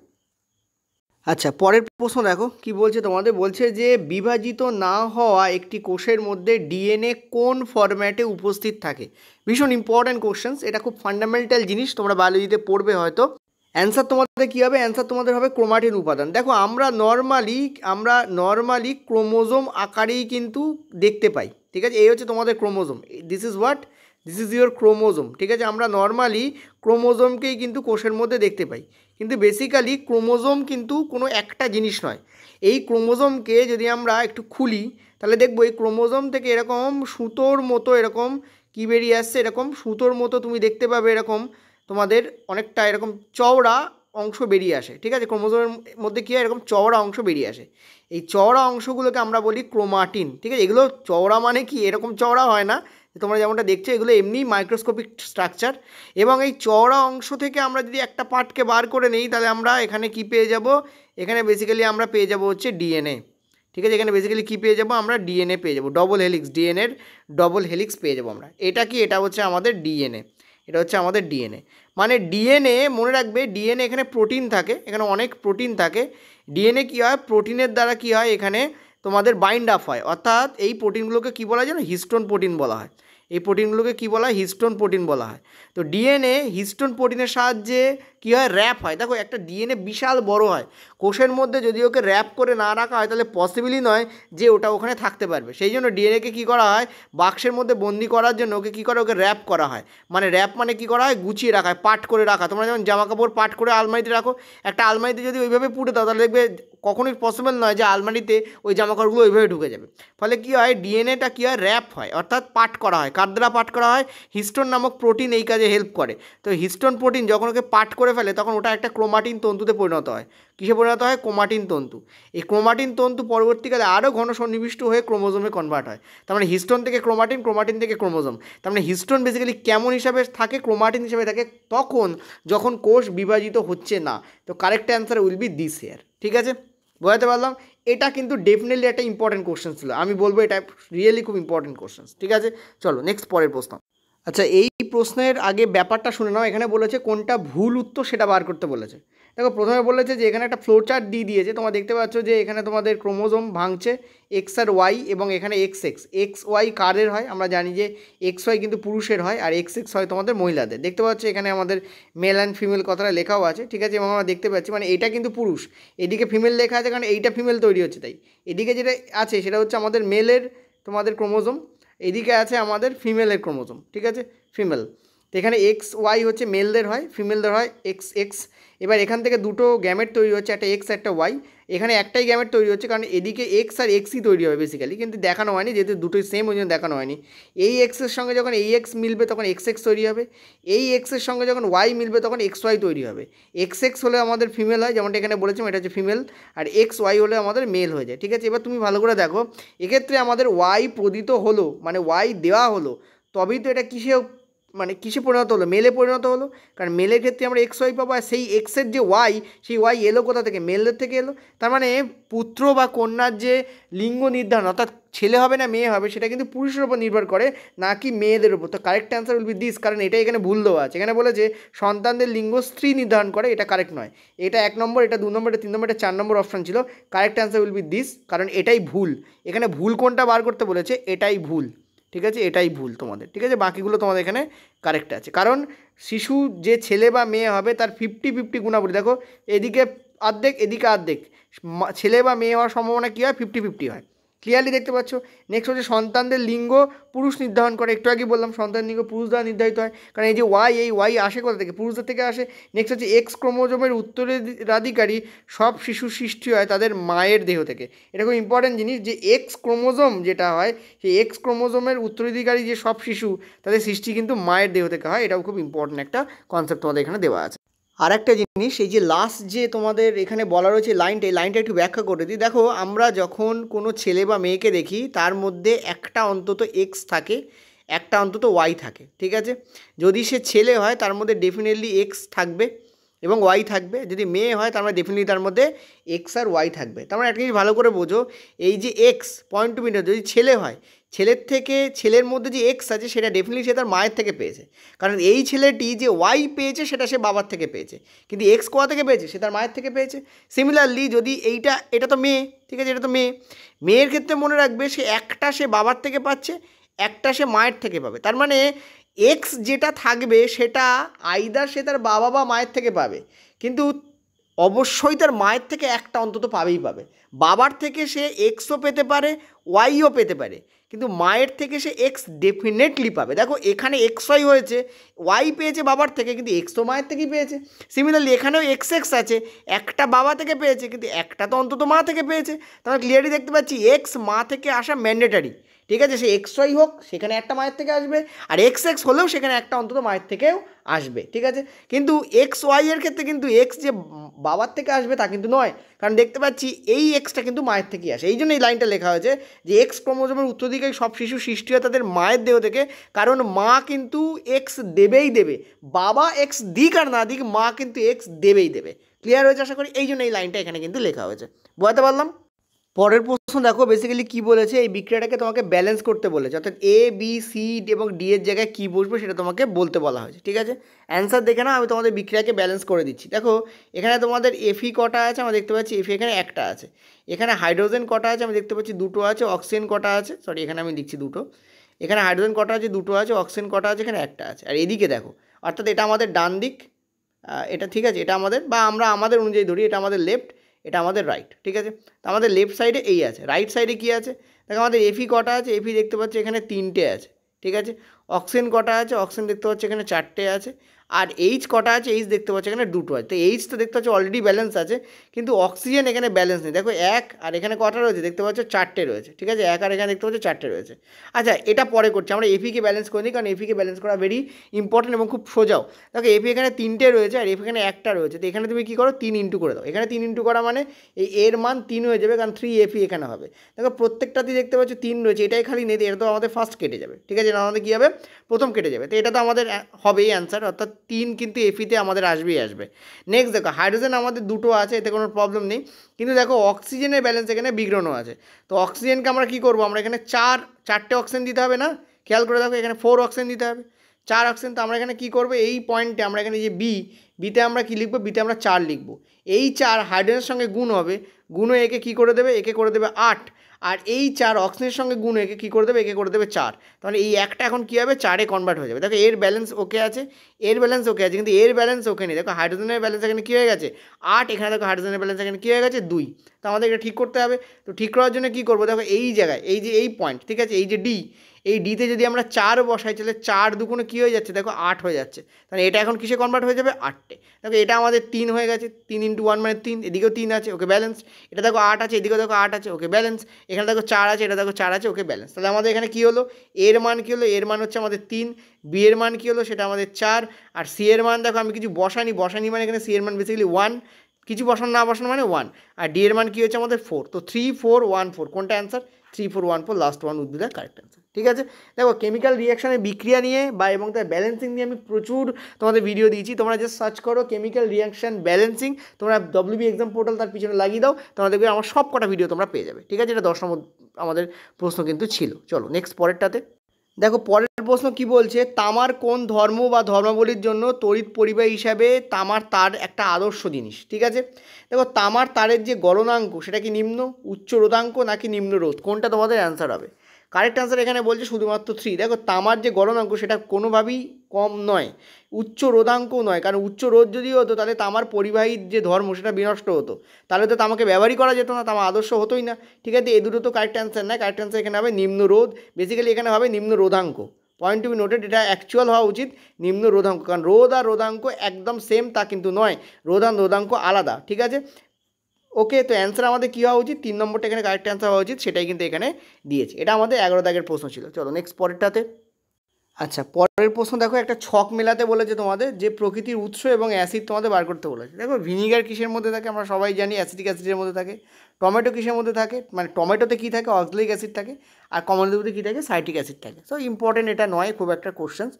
আচ্ছা, পরের প্রশ্ন দেখো কি বলছে, তোমাদের বলছে যে বিভাজিত না হওয়া একটি কোষের মধ্যে ডিএনএ কোন ফরম্যাটে উপস্থিত থাকে। ভীষণ ইম্পর্ট্যান্ট কোশ্চেন্স, এটা খুব ফান্ডামেন্টাল জিনিস, তোমরা বায়োলজিতে পড়বে হয়তো। অ্যান্সার তোমাদের কী হবে, অ্যান্সার তোমাদের হবে ক্রোমাটিন উপাদান। দেখো আমরা নর্মালি ক্রোমোজোম আকারেই কিন্তু দেখতে পাই। ঠিক আছে, এই হচ্ছে তোমাদের chromosome, this is your chromosome. ঠিক আছে, আমরা নর্মালি ক্রোমোজোমকেই কিন্তু কোষের মধ্যে দেখতে পাই, কিন্তু বেসিক্যালি ক্রোমোজোম কিন্তু কোনো একটা জিনিস নয়। এই ক্রোমোজোমকে যদি আমরা একটু খুলি, তাহলে দেখবো এই ক্রোমোজোম থেকে এরকম সুতোর মতো এরকম কী বেরিয়ে আসছে, এরকম সুতোর মতো তুমি দেখতে পাবে, এরকম তোমাদের অনেকটা এরকম চওড়া অংশ বেরিয়ে আসে। ঠিক আছে, ক্রোমোজোমের মধ্যে কী হয়, এরকম চওড়া অংশ বেরিয়ে আসে। এই চওড়া অংশগুলোকে আমরা বলি ক্রোমাটিন। ঠিক আছে, এগুলো চওড়া মানে কি, এরকম চওড়া হয় না তোমরা যেমনটা দেখছো, এগুলো এমনি মাইক্রোস্কোপিক স্ট্রাকচার। এবং এই চওড়া অংশ থেকে আমরা যদি একটা পার্টকে বার করে নিই, তাহলে আমরা এখানে কি পেয়ে যাব, এখানে বেসিক্যালি আমরা পেয়ে যাব হচ্ছে ডিএনএ। ঠিক আছে, এখানে বেসিক্যালি কী পেয়ে যাবো, আমরা ডিএনএ পেয়ে যাবো, ডবল হেলিক্স, ডিএনএর ডবল হেলিক্স পেয়ে যাবো আমরা। এটা কি, এটা হচ্ছে আমাদের ডিএনএ, এটা হচ্ছে আমাদের ডিএনএ। মানে ডিএনএ, মনে রাখবে ডিএনএ এখানে প্রোটিন থাকে, এখানে অনেক প্রোটিন থাকে। ডিএনএ কী হয়, প্রোটিনের দ্বারা কী হয়, এখানে তোমাদের বাইন্ড আপ হয়, অর্থাৎ এই প্রোটিনগুলোকে কী বলা হয় জানো, হিস্টোন প্রোটিন বলা হয়। এই প্রোটিনগুলোকে কী বলা হয়, হিস্টোন প্রোটিন বলা হয়। তো ডিএনএ হিস্টোন প্রোটিনের সাহায্যে কী হয়, র্যাপ হয়। দেখো একটা ডিএনএ বিশাল বড় হয়, কোষের মধ্যে যদি ওকে র্যাপ করে না রাখা হয়, তাহলে পসিবলই নয় যে ওটা ওখানে থাকতে পারবে। সেই জন্য ডিএনএকে কী করা হয়, বাক্সের মধ্যে বন্দি করার জন্য ওকে কী করে, ওকে র্যাপ করা হয়। মানে র্যাপ মানে কী করা হয়, গুছিয়ে রাখা হয়, পাট করে রাখা। তোমরা যেমন জামা কাপড় পাট করে আলমারিতে রাখো, একটা আলমারিতে যদি ওইভাবে পুঁটে দাও, তাহলে দেখবে কখনোই পসিবল নয় যে আলমারিতে ওই জামা কাপড়গুলো ওইভাবে ঢুকে যাবে। ফলে কী হয়, ডিএনএটা কী হয়, র্যাপ হয়, অর্থাৎ পাট করা হয়। কার দ্বারা পাট করা হয়, হিস্টোন নামক প্রোটিন এই কাজে হেল্প করে। তো হিস্টোন প্রোটিন যখন ওকে পাট করে ফেলে, তখন ওটা একটা ক্রোমাটিন তন্তুতে পরিণত হয়। কিসে পরিণত হয়, ক্রোমাটিন তন্তু। এই ক্রোমাটিন তন্তু পরবর্তীকালে আরও ঘন সন্নিবিষ্ট হয়ে ক্রোমোজোমে কনভার্ট হয়। তার মানে হিস্টোন থেকে ক্রোমাটিন, ক্রোমাটিন থেকে ক্রোমোজোম। তার মানে হিস্টোন বেসিক্যালি কেমন হিসাবে থাকে, ক্রোমাটিন হিসাবে থাকে তখন যখন কোষ বিভাজিত হচ্ছে না। তো correct answer will be this here. ঠিক আছে, বোঝাতে পারলাম। এটা কিন্তু ডেফিনেটলি একটা ইম্পর্টেন্ট কোশ্চেন ছিল, আমি বলবো এটা রিয়েলি খুব ইম্পর্টেন্ট কোশ্চেন। ঠিক আছে, চলো নেক্সট পরের প্রশ্ন। আচ্ছা, এই প্রশ্নের আগে ব্যাপারটা শুনে নাও। এখানে বলেছে কোনটা ভুল উত্তর সেটা বার করতে বলেছে। দেখো, প্রথমে বলেছে যে এখানে একটা ফ্লো চার্ট দিয়ে দিয়েছে, তোমরা দেখতে পাচ্ছ যে এখানে তোমাদের ক্রোমোজোম ভাঙছে এক্স আর ওয়াই, এবং এখানে এক্স এক্স এক্স ওয়াই কারের হয়, আমরা জানি যে এক্স ওয়াই কিন্তু পুরুষের হয় আর এক্স এক্স হয় তোমাদের মহিলাদের। দেখতে পাচ্ছ এখানে আমাদের মেল অ্যান্ড ফিমেল কথাটা লেখাও আছে। ঠিক আছে, এবং আমরা দেখতে পাচ্ছি মানে এটা কিন্তু পুরুষ, এদিকে ফিমেল লেখা আছে কারণ এইটা ফিমেল তৈরি হচ্ছে, তাই এদিকে যেটা আছে সেটা হচ্ছে আমাদের মেলের তোমাদের ক্রোমোজোম, এদিকে আছে আমাদের ফিমেলের ক্রোমোজোম। ঠিক আছে, ফিমেল। তো এখানে এক্স ওয়াই হচ্ছে মেলদের হয়, ফিমেলদের হয় এক্স এক্স। এবার এখান থেকে দুটো গ্যামেট তৈরি হচ্ছে, একটা এক্স একটা ওয়াই। এখানে একটাই গ্যামেট তৈরি হচ্ছে কারণ এদিকে এক্স আর এক্সই তৈরি হবে বেসিক্যালি, কিন্তু দেখানো হয়নি যেহেতু দুটোই সেম, ওই জন্য দেখানো হয়নি। এই এক্সের সঙ্গে যখন এই এক্স মিলবে তখন এক্স এক্স তৈরি হবে, এই এক্সের সঙ্গে যখন ওয়াই মিলবে তখন এক্স ওয়াই তৈরি হবে। এক্স এক্স হলে আমাদের ফিমেল হয়, যেমনটা এখানে বলেছিলাম এটা হচ্ছে ফিমেল, আর এক্স ওয়াই হলে আমাদের মেল হয়ে যায়। ঠিক আছে, এবার তুমি ভালো করে দেখো, এক্ষেত্রে আমাদের ওয়াই প্রদিত হলো মানে ওয়াই দেওয়া হলো, তবেই তো এটা কিসে পরিণত হলো, মেলে পরিণত হলো। কারণ মেলের ক্ষেত্রে আমরা এক্স ওয়াই পাবো, আর সেই এক্সের যে ওয়াই, সেই ওয়াই এলো কোথা থেকে, মেলদের থেকে এলো। তার মানে পুত্র বা কন্যার যে লিঙ্গ নির্ধারণ, অর্থাৎ ছেলে হবে না মেয়ে হবে, সেটা কিন্তু পুরুষের উপর নির্ভর করে, না কি মেয়েদের উপর। তো correct answer will be this, কারণ এটা এখানে ভুল দেওয়া আছে। এখানে বলেছে সন্তানদের লিঙ্গ স্ত্রী নির্ধারণ করে, এটা কারেক্ট নয়। এটা 1 নম্বর, এটা 2 নম্বর, এটা 3 নম্বর, এটা 4 নম্বর অপশান ছিল। Correct answer will be this, কারণ এটাই ভুল। এখানে ভুল কোনটা বার করতে বলেছে, এটাই ভুল। ঠিক আছে, এটাই ভুল তোমাদের। ঠিক আছে, বাকিগুলো তোমাদের এখানে কারেক্ট আছে, কারণ শিশু যে ছেলে বা মেয়ে হবে তার 50-50 গুণাবলী। দেখো, এদিকে অর্ধেক এদিকে অর্ধেক, ছেলে বা মেয়ে হওয়ার সম্ভাবনা কী হয়, 50-50 হয়। ক্লিয়ারলি দেখতে পাচ্ছ। নেক্সট হচ্ছে সন্তানদের লিঙ্গ পুরুষ নির্ধারণ করে, একটু আগে বললাম সন্তান লিঙ্গ পুরুষ দ্বারা নির্ধারিত হয়, কারণ এই যে ওয়াই, এই ওয়াই আসে কোথা থেকে, পুরুষদের থেকে আসে। নেক্সট হচ্ছে এক্স ক্রোমোজোমের উত্তরাধিকারী সব শিশু সৃষ্টি হয় তাদের মায়ের দেহ থেকে। এটা খুব ইম্পর্টেন্ট জিনিস, যে এক্স ক্রোমোজোম যেটা হয়, সেই এক্স ক্রোমোজোমের উত্তরাধিকারী যে সব শিশু, তাদের সৃষ্টি কিন্তু মায়ের দেহ থেকে হয়। এটাও খুব ইম্পর্টেন্ট একটা কনসেপ্ট তোমাদের এখানে দেওয়া আছে। আর একটা জিনিস, এই যে লাস্ট যে তোমাদের এখানে বলা রয়েছে লাইনটা, এই লাইনটা একটু ব্যাখ্যা করে দিই। দেখো, আমরা যখন কোনো ছেলে বা মেয়েকে দেখি তার মধ্যে একটা অন্তত এক্স থাকে, একটা অন্তত ওয়াই থাকে। ঠিক আছে, যদি সে ছেলে হয় তার মধ্যে ডেফিনেটলি এক্স থাকবে এবং ওয়াই থাকবে, যদি মেয়ে হয় তার মানে ডেফিনেটলি তার মধ্যে এক্স আর ওয়াই থাকবে। তার মানে একটা জিনিস ভালো করে বোঝো, এই যে এক্স পয়েন্ট টু মিনিট, যদি ছেলে হয়, ছেলের মধ্যে যে এক্স আছে সেটা ডেফিনেটলি সে তার মায়ের থেকে পেয়েছে, কারণ এই ছেলেটি যে ওয়াই পেয়েছে সেটা সে বাবার থেকে পেয়েছে, কিন্তু এক্স কোথা থেকে পেয়েছে, সে তার মায়ের থেকে পেয়েছে। সিমিলারলি যদি এটা তো মেয়ে, ঠিক আছে, এটা তো মেয়ের ক্ষেত্রে মনে রাখবে, সে বাবার থেকে পাচ্ছে, একটা সে মায়ের থেকে পাবে। তার মানে এক্স যেটা থাকবে সেটা আইদার সে তার বাবা বা মায়ের থেকে পাবে, কিন্তু অবশ্যই তার মায়ের থেকে একটা অন্তত পাবে। বাবার থেকে সে এক্সও পেতে পারে, ওয়াইও পেতে পারে, কিন্তু মায়ের থেকে সে এক্স ডেফিনেটলি পাবে। দেখো, এখানে এক্স ওয়াই হয়েছে, ওয়াই পেয়েছে বাবার থেকে, কিন্তু এক্স তো মায়ের থেকেই পেয়েছে। সিমিলারলি এখানেও এক্স এক্স আছে, একটা বাবা থেকে পেয়েছে, কিন্তু একটা তো অন্তত মা থেকে পেয়েছে। তাহলে ক্লিয়ারলি দেখতে পাচ্ছি এক্স মা থেকে আসা ম্যান্ডেটারি। ঠিক আছে, সে এক্স ওয়াই হোক সেখানে একটা মায়ের থেকে আসবে, আর এক্স এক্স হলেও সেখানে একটা অন্তত মায়ের থেকেও আসবে। ঠিক আছে, কিন্তু এক্স ওয়াই এর ক্ষেত্রে কিন্তু এক্স যে বাবার থেকে আসবে তা কিন্তু নয়, কারণ দেখতে পাচ্ছি এই এক্সটা কিন্তু মায়ের থেকেই আসে। এই জন্য এই লাইনটা লেখা হয়েছে যে এক্স ক্রোমোজোমের উত্তরাধিকারী সব শিশু সৃষ্টি হয় তাদের মায়ের দেহ থেকে, কারণ মা কিন্তু এক্স দেবেই দেবে, বাবা এক্স দিক আর না দিক, মা কিন্তু এক্স দেবেই দেবে। ক্লিয়ার হয়েছে আশা করি। এই জন্য এই লাইনটা এখানে কিন্তু লেখা হয়েছে, বুঝতে পারলাম। পরের প্রশ্ন দেখো, বেসিক্যালি কী বলেছে, এই বিক্রিয়াটাকে তোমাকে ব্যালেন্স করতে বলেছে, অর্থাৎ এ বি সি এবং ডি এর জায়গায় কী বসবে সেটা তোমাকে বলতে বলা হয়েছে। ঠিক আছে, অ্যান্সার দেখে নাও, আমি তোমাদের বিক্রিয়াকে ব্যালেন্স করে দিচ্ছি। দেখো, এখানে তোমাদের এফি কটা আছে, আমরা দেখতে পাচ্ছি এফি এখানে একটা আছে। এখানে হাইড্রোজেন কটা আছে, আমি দেখতে পাচ্ছি দুটো আছে। অক্সিজেন কটা আছে, সরি এখানে আমি লিখছি দুটো। এখানে হাইড্রোজেন কটা আছে, দুটো আছে। অক্সিজেন কটা আছে, এখানে একটা আছে। আর এদিকে দেখো, অর্থাৎ এটা আমাদের ডান দিক, এটা ঠিক আছে, এটা আমাদের, বা আমরা আমাদের অনুযায়ী ধরি, এটা আমাদের লেফট, এটা আমাদের রাইট। ঠিক আছে, তো আমাদের লেফট সাইডে এই আছে, রাইট সাইডে কী আছে, দেখো আমাদের এফি কটা আছে, এফি দেখতে পাচ্ছি এখানে 3টে আছে। ঠিক আছে, অক্সিজেন কটা আছে, অক্সিজেন দেখতে পাচ্ছি এখানে 4টে আছে। আর এইচ কটা আছে, এইচ দেখতে পাচ্ছি এখানে দুটো আছে। তো এইচ তো দেখতে পাচ্ছি অলরেডি ব্যালেন্স আছে, কিন্তু অক্সিজেন এখানে ব্যালেন্স নেই। দেখো 1 আর এখানে কটা রয়েছে, দেখতে পাচ্ছ 4টে রয়েছে। ঠিক আছে, 1 আর এখানে দেখতে পাচ্ছ 4টে রয়েছে। আচ্ছা, এটা পরে করছি, আমরা এফিকে ব্যালেন্স করে নিই, কারণ এফিকে ব্যালেন্স করা ভেরি ইম্পর্টেন্ট এবং খুব সোজাও। দেখো, এফি এখানে 3টে রয়েছে আর এফি এখানে একটা রয়েছে, তো এখানে তুমি কী করো, 3 ইন্টু করে দাও। এখানে 3 ইন্টু করা মানে এই এর মান 3 হয়ে যাবে, কারণ 3 এফি এখানে হবে। দেখো, প্রত্যেকটাতেই দেখতে পাচ্ছ 3 রয়েছে, এটাই খালি নেই, এটা তো আমাদের ফার্স্ট কেটে যাবে। ঠিক আছে, এটা আমাদের কী হবে, প্রথম কেটে যাবে, তো এটা তো আমাদের হবেই অ্যান্সার, অর্থাৎ 3 কিন্তু এফিতে আমাদের আসবেই আসবে। নেক্সট দেখো হাইড্রোজেন আমাদের দুটো আছে, এতে কোনো প্রবলেম নেই, কিন্তু দেখো অক্সিজেনের ব্যালেন্স এখানে বিগ্রহণ আছে। তো অক্সিজেনকে আমরা কী করবো, আমরা এখানে চারটে অক্সিজেন দিতে হবে না, খেয়াল করে দেখো এখানে 4 অক্সিজেন দিতে হবে, 4 অক্সিজেন। তো আমরা এখানে কী করবো, এই পয়েন্টে আমরা এখানে যে বিতে আমরা কী লিখবো, বিতে আমরা 4 লিখবো। এই 4 হাইড্রোজেনের সঙ্গে গুণ হবে, গুণ হয়ে একে কী করে দেবে, একে করে দেবে 8, আর এই 4 অক্সিজেনের সঙ্গে গুণ একে কী করে দেবে, একে করে দেবে 4। তাহলে এই একটা এখন কী হবে, 4-এ কনভার্ট হয়ে যাবে। দেখো এর ব্যালেন্স ওকে আছে, এর ব্যালেন্স ওকে আছে, কিন্তু এর ব্যালেন্স ওকে নেই। দেখো হাইড্রোজেনের ব্যালেন্স এখানে কী হয়ে গেছে 8, এখানে দেখো হাইড্রোজেনের ব্যালেন্স এখানে কী হয়ে গেছে 2। তো আমাদের এটা ঠিক করতে হবে। তো ঠিক করার জন্য কী করবো, দেখো এই জায়গায় এই যে এই পয়েন্ট, ঠিক আছে, এই যে ডি, এই ডিতে যদি আমরা 4 বসাই তাহলে 4 দুগুণে কী হয়ে যাচ্ছে, দেখো 8 হয়ে যাচ্ছে। তাহলে এটা এখন কিসে কনভার্ট হয়ে যাবে, 8টে। দেখো এটা আমাদের 3 হয়ে গেছে, 3 × 1 মানে 3, এদিকেও 3 আছে, ওকে ব্যালেন্স। এটা দেখো 8 আছে, এদিকেও দেখো 8 আছে, ওকে ব্যালেন্স। এখানে দেখো 4 আছে, এটা দেখো 4 আছে, ওকে ব্যালেন্স। তাহলে আমাদের এখানে কী হলো, এর মান কী হলো, এর মান হচ্ছে আমাদের 3, বি এর মান কী হলো, সেটা আমাদের 4, আর সি এর মান দেখো আমি কিছু বসানি মানে এখানে সি এর মান বেসিক্যালি 1, কিছু বসানো না বসানো মানে 1, আর ডি এর মান কী হচ্ছে আমাদের 4। তো 3, 4, 1, 4 কোনটা answer, 3, 4, 1, 4 last one would be the correct answer. ঠিক আছে, দেখো কেমিক্যাল রিয়াকশানের বিক্রিয়া নিয়ে বা এবং তার ব্যালেন্সিং নিয়ে আমি প্রচুর তোমাদের ভিডিও দিয়েছি, তোমরা জাস্ট সার্চ করো কেমিক্যাল রিয়াকশান ব্যালেন্সিং, তোমরা WB এক্সাম পোর্টাল তার পিছনে লাগিয়ে দাও, তোমরা দেখবে আমার সব কটা ভিডিও তোমরা পেয়ে যাবে। ঠিক আছে, এটা 10 নম্বর আমাদের প্রশ্ন কিন্তু ছিল। চলো নেক্সট পরেরটাতে দেখো, পরের প্রশ্ন কি বলছে, তামার কোন ধর্ম বা ধর্মাবলীর জন্য তড়িৎ পরিবাহী হিসাবে তামার তার একটা আদর্শ জিনিস। ঠিক আছে, দেখো তামার তারের যে গলনাঙ্ক সেটা কি নিম্ন, উচ্চ রোধাঙ্ক নাকি নিম্ন রোধ, কোনটা তোমাদের অ্যান্সার হবে। কারেক্ট অ্যান্সার এখানে বলছে শুধুমাত্র 3। দেখো তামার যে গলনাঙ্ক সেটা কোনোভাবেই কম নয়, উচ্চ রোধাঙ্কও নয়, কারণ উচ্চ রোধ যদি হতো তাহলে তামার পরিবাহীর যে ধর্ম সেটা বিনষ্ট হতো, তাহলে তো তামাকে ব্যবহারই করা যেত না, তামা আদর্শ হতোই না। ঠিক আছে, এই দুটো তো কারেক্ট অ্যান্সার না, কারেক্ট অ্যান্সার এখানে হবে নিম্ন রোধ, বেসিক্যালি এখানে হবে নিম্ন রোধাঙ্ক। পয়েন্ট টু বি নোটেড, এটা অ্যাকচুয়াল হওয়া উচিত নিম্ন রোধাঙ্ক, কারণ রোধ আর রোধাঙ্ক একদম সেম তা কিন্তু নয়, রোধ আর রোধাঙ্ক আলাদা। ঠিক আছে, ওকে, তো অ্যান্সার আমাদের কী হওয়া উচিত, 3 নম্বরটা এখানে কারেক্ট অ্যান্সার হওয়া উচিত, সেটাই কিন্তু এখানে দিয়েছে। এটা আমাদের 11 দাগের প্রশ্ন ছিল। চলো নেক্সট পরেরটাতে। আচ্ছা, পরের প্রশ্ন দেখো, একটা ছক মেলাতে বলেছে তোমাদের, যে প্রকৃতির উৎস এবং অ্যাসিড তোমাদের বার করতে বলেছে। দেখো ভিনিগার কিসের মধ্যে থাকে, আমরা সবাই জানি অ্যাসিটিক অ্যাসিডের মধ্যে থাকে। টমেটো কিসের মধ্যে থাকে, মানে টমেটোতে কী থাকে, অক্সালিক অ্যাসিড থাকে, আর কমলালেবুতে কী থাকে, সাইট্রিক অ্যাসিড থাকে। সো ইম্পর্টেন্ট এটা নয় খুব একটা কোশ্চেন্স,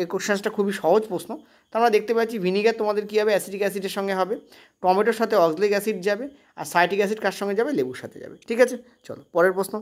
এই কোশ্চেন্সটা খুবই সহজ প্রশ্ন। তো আমরা দেখতে পাচ্ছি ভিনিগার তোমাদের কী হবে, অ্যাসিটিক অ্যাসিডের সঙ্গে হবে, টমেটোর সাথে অক্সালিক অ্যাসিড যাবে, আর সাইট্রিক অ্যাসিড কার সঙ্গে যাবে, লেবুর সাথে যাবে। ঠিক আছে, চলো পরের প্রশ্ন।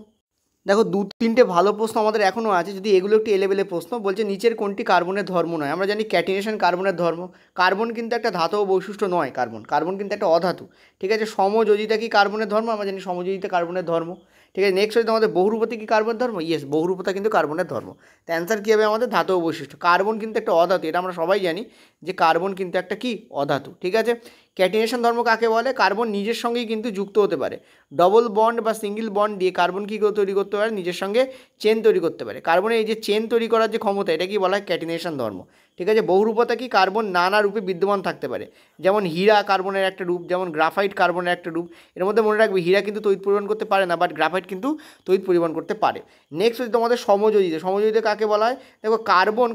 দেখো 2-3টে ভালো প্রশ্ন আমাদের এখনও আছে, যদি এগুলো একটু এলেবেলে প্রশ্ন বলছে, নিচের কোনটি কার্বনের ধর্ম নয়। আমরা জানি ক্যাটিনেশন কার্বনের ধর্ম, কার্বন কিন্তু একটা ধাতব বৈশিষ্ট্য নয়, কার্বন কিন্তু একটা অধাতু। ঠিক আছে, সমযোজিতা কি কার্বনের ধর্ম, আমরা জানি সমযোজিতা কার্বনের ধর্ম। ঠিক আছে, নেক্সট হচ্ছে আমাদের বহুরূপতা কি কার্বনের ধর্ম, ইয়েস বহুরূপতা কিন্তু কার্বনের ধর্ম। তো অ্যান্সার কী হবে আমাদের, ধাতব বৈশিষ্ট্য। কার্বন কিন্তু একটা অধাতু, এটা আমরা সবাই জানি যে কার্বন কিন্তু একটা কি অধাতু। ঠিক আছে, ক্যাটিনেশন ধর্ম কাকে বলে, কার্বন নিজের সঙ্গেই কিন্তু যুক্ত হতে পারে, ডবল বন্ড বা সিঙ্গেল বন্ড দিয়ে কার্বন কী তৈরি করতে পারে, নিজের সঙ্গে চেন তৈরি করতে পারে। কার্বনের এই যে চেন তৈরি করার যে ক্ষমতা, এটা কি বলা হয় ক্যাটিনেশন ধর্ম। ঠিক আছে, বহুরূপতা কি, কার্বন নানা রূপে বিদ্যমান থাকতে পারে, যেমন হীরা কার্বনের একটা রূপ, যেমন গ্রাফাইট কার্বনের একটা রূপ। এর মধ্যে মনে রাখবে হীরা কিন্তু তড়িৎ পরিবহন করতে পারে না, বাট গ্রাফাইট কিন্তু তড়িৎ পরিবহন করতে পারে। নেক্সট হচ্ছে তোমাদের সমযোজিতা কাকে বলা হয়, দেখো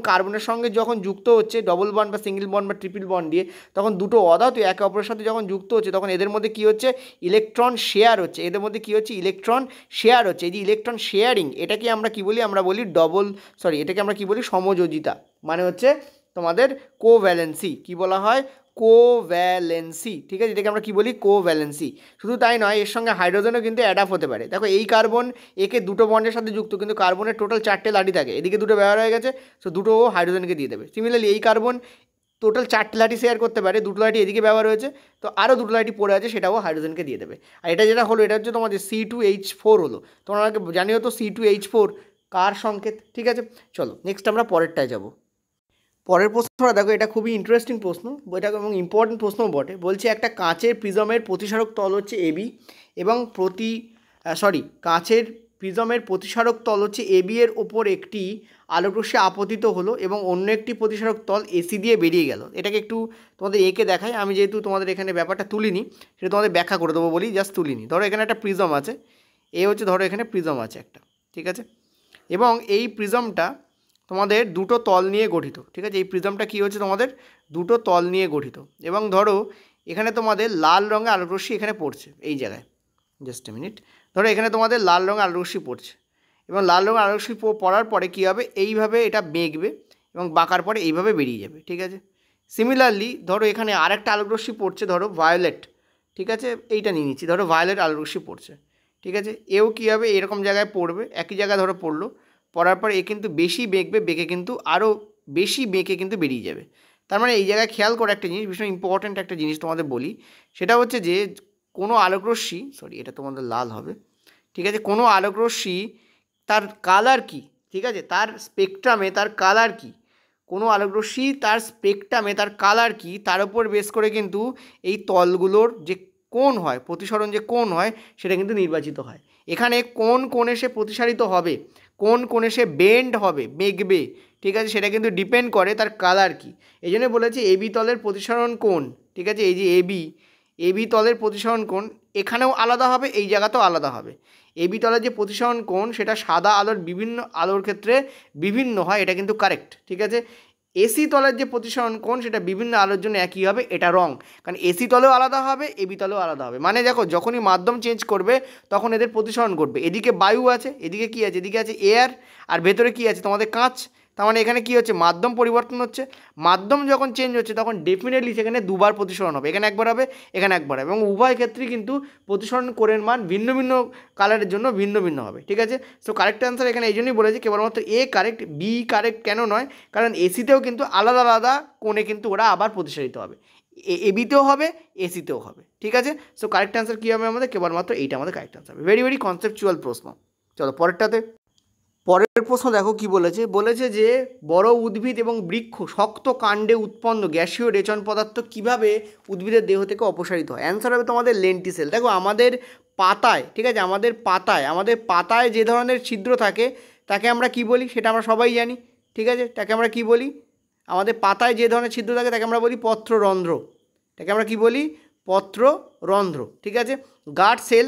কার্বনের সঙ্গে যখন যুক্ত হচ্ছে ডবল বন্ড বা সিঙ্গেল বন্ড বা ট্রিপল বন্ড দিয়ে, তখন দুটো অধাতু একে অপরের সাথে যখন যুক্ত হচ্ছে, তখন এদের মধ্যে কী হচ্ছে, ইলেকট্রন শেয়ার হচ্ছে, এদের মধ্যে কী হচ্ছে, ইলেকট্রন শেয়ার হচ্ছে। এই যে ইলেকট্রন শেয়ারিং, এটাকে আমরা কী বলি, আমরা বলি এটাকে আমরা কী বলি, সমযোজিতা, মানে হচ্ছে তোমাদের কোভ্যালেন্সি। কি বলা হয়, কোভ্যালেন্সি। ঠিক আছে, এটাকে আমরা কী বলি, কোভ্যালেন্সি। শুধু তাই নয়, এর সঙ্গে হাইড্রোজেনও কিন্তু অ্যাডাপ হতে পারে। দেখো এই কার্বন একে দুটো বন্ডের সাথে যুক্ত, কিন্তু কার্বনের টোটাল 4টে লাঠি থাকে, এদিকে দুটো ব্যবহার হয়ে গেছে, সো দুটো হাইড্রোজেনকে দিয়ে দেবে। সিমিলারলি এই কার্বন টোটাল 4টে লাঠি শেয়ার করতে পারে, দুটো লাঠি এদিকে ব্যবহার হয়েছে, তো আরও দুটো লাঠি পড়ে আছে, সেটাও হাইড্রোজেনকে দিয়ে দেবে। আর এটা যেটা হলো, এটা হচ্ছে তোমাদের C2H4 হলো। তোমরা জানিও তো C2H4 কার সংকেত। ঠিক আছে, চলো নেক্সট আমরা পরেরটায় যাব। পরের প্রশ্নটা দেখো, এটা খুবই ইন্টারেস্টিং প্রশ্ন, এটা এবং ইম্পর্টেন্ট প্রশ্নও বটে। বলছে একটা কাঁচের প্রিজমের প্রতিসারক তল হচ্ছে এবি, এবং কাঁচের প্রিজমের প্রতিসারক তল হচ্ছে এবি এর ওপর একটি আলোকরশ্মি আপতিত হলো এবং অন্য একটি প্রতিসারক তল এসি দিয়ে বেরিয়ে গেল। এটাকে একটু তোমাদের এঁকে দেখাই, আমি যেহেতু তোমাদের এখানে ব্যাপারটা তুলিনি, সেটা তোমাদের ব্যাখ্যা করে দেবো বলি, জাস্ট তুলিনি। ধরো এখানে একটা প্রিজম আছে, ধরো এখানে প্রিজম আছে একটা, ঠিক আছে, এবং এই প্রিজমটা তোমাদের দুটো তল নিয়ে গঠিত। ঠিক আছে, এই প্রিজমটা কী হচ্ছে, তোমাদের দুটো তল নিয়ে গঠিত, এবং ধরো এখানে তোমাদের লাল রঙের আলোকরশ্মি এখানে পড়ছে এই জায়গায়, জাস্ট এ মিনিট, ধরো এখানে তোমাদের লাল রঙের আলোকরশ্মি পড়ছে, এবং লাল রঙের আলোকরশ্মি পড়ার পরে কী হবে, এইভাবে এটা বেঁকবে এবং বাঁকার পরে এইভাবে বেরিয়ে যাবে। ঠিক আছে, সিমিলারলি ধরো এখানে আরেকটা আলোকরশ্মি পড়ছে, ধরো ভায়োলেট, ঠিক আছে, এইটা নিয়ে নিচ্ছি, ধরো ভায়োলেট আলোকরশ্মি পড়ছে, ঠিক আছে, এও কী হবে, এরকম জায়গায় পড়বে, একই জায়গায় ধরো পড়লো, পড়ার পর এ কিন্তু বেশি বেঁকবে, বেঁকে কিন্তু আরও বেশি বেঁকে কিন্তু বেরিয়ে যাবে। তার মানে এই জায়গায় খেয়াল করে একটা জিনিস, ভীষণ ইম্পর্ট্যান্ট একটা জিনিস তোমাদের বলি, সেটা হচ্ছে যে কোনো আলোকরশ্মি, সরি এটা তোমাদের লাল হবে, ঠিক আছে, কোনো আলোকরশ্মি তার কালার কি, ঠিক আছে, তার স্পেকট্রামে তার কালার কি, কোনো আলোকরশ্মি তার স্পেকট্রামে তার কালার কি, তার উপর বেস করে কিন্তু এই তলগুলোর যে কোণ হয়, প্রতিসরণ যে কোণ হয়, সেটা কিন্তু নির্বাচিত হয়। এখানে কোন কোণে সে প্রতিসারিত হবে, কোন কোণে সে বেন্ড হবে, বেঁকবে, ঠিক আছে, সেটা কিন্তু ডিপেন্ড করে তার কালার কি। এই জন্য বলেছি এবি তলের প্রতিসরণ কোণ, ঠিক আছে, এই যে এবি তলের প্রতিসরণ কোণ এখানেও আলাদা হবে, এই জায়গাতেও আলাদা হবে। এবি তলের যে প্রতিসরণ কোণ সেটা সাদা আলোর বিভিন্ন আলোর ক্ষেত্রে বিভিন্ন হয়, এটা কিন্তু কারেক্ট, ঠিক আছে। এসি তলের যে প্রতিসরণ কোণ সেটা বিভিন্ন আলোর জন্য একই হবে, এটা রং, কারণ এসি তলেও আলাদা হবে, এবি তলেও আলাদা হবে। মানে দেখো যখনই মাধ্যম চেঞ্জ করবে তখন এদের প্রতিসরণ ঘটবে, এদিকে বায়ু আছে, এদিকে কী আছে, এদিকে আছে এয়ার, আর ভেতরে কী আছে তোমাদের কাঁচ। তার মানে এখানে কী হচ্ছে, মাধ্যম পরিবর্তন হচ্ছে, মাধ্যম যখন চেঞ্জ হচ্ছে তখন ডেফিনেটলি সেখানে দুবার প্রতিসরণ হবে, এখানে একবার হবে, এখানে একবার হবে, এবং উভয় ক্ষেত্রেই কিন্তু প্রতিসরণ কোণের মান ভিন্ন ভিন্ন কালারের জন্য ভিন্ন ভিন্ন হবে, ঠিক আছে। সো কারেক্ট অ্যান্সার এখানে এই জন্যই বলেছি কেবলমাত্র এ কারেক্ট, বি কারেক্ট কেন নয়, কারণ এসিতেও কিন্তু আলাদা আলাদা কোণে কিন্তু ওরা আবার প্রতিসারিত হবে, এবিতেও হবে, এসিতেও হবে, ঠিক আছে। সো কারেক্ট অ্যান্সার কী হবে আমাদের, কেবলমাত্র এইটা আমাদের কারেক্ট অ্যান্সার হবে। ভেরি ভেরি কনসেপচুয়াল প্রশ্ন। চলো পরেরটাতে। পরের প্রশ্ন দেখো কি বলেছে, বলেছে যে বড় উদ্ভিদ এবং বৃক্ষ শক্ত কাণ্ডে উৎপন্ন গ্যাসীয় রেচন পদার্থ কিভাবে উদ্ভিদের দেহ থেকে অপসারিত হয়। অ্যান্সার হবে তোমাদের লেন্টিসেল। দেখো আমাদের পাতায়, ঠিক আছে, আমাদের পাতায় যে ধরনের ছিদ্র থাকে তাকে আমরা কি বলি সেটা আমরা সবাই জানি, ঠিক আছে, তাকে আমরা কি বলি, আমাদের পাতায় যে ধরনের ছিদ্র থাকে তাকে আমরা বলি পত্ররন্ধ্র, তাকে আমরা কি বলি, পত্ররন্ধ্র, ঠিক আছে। গার্ড সেল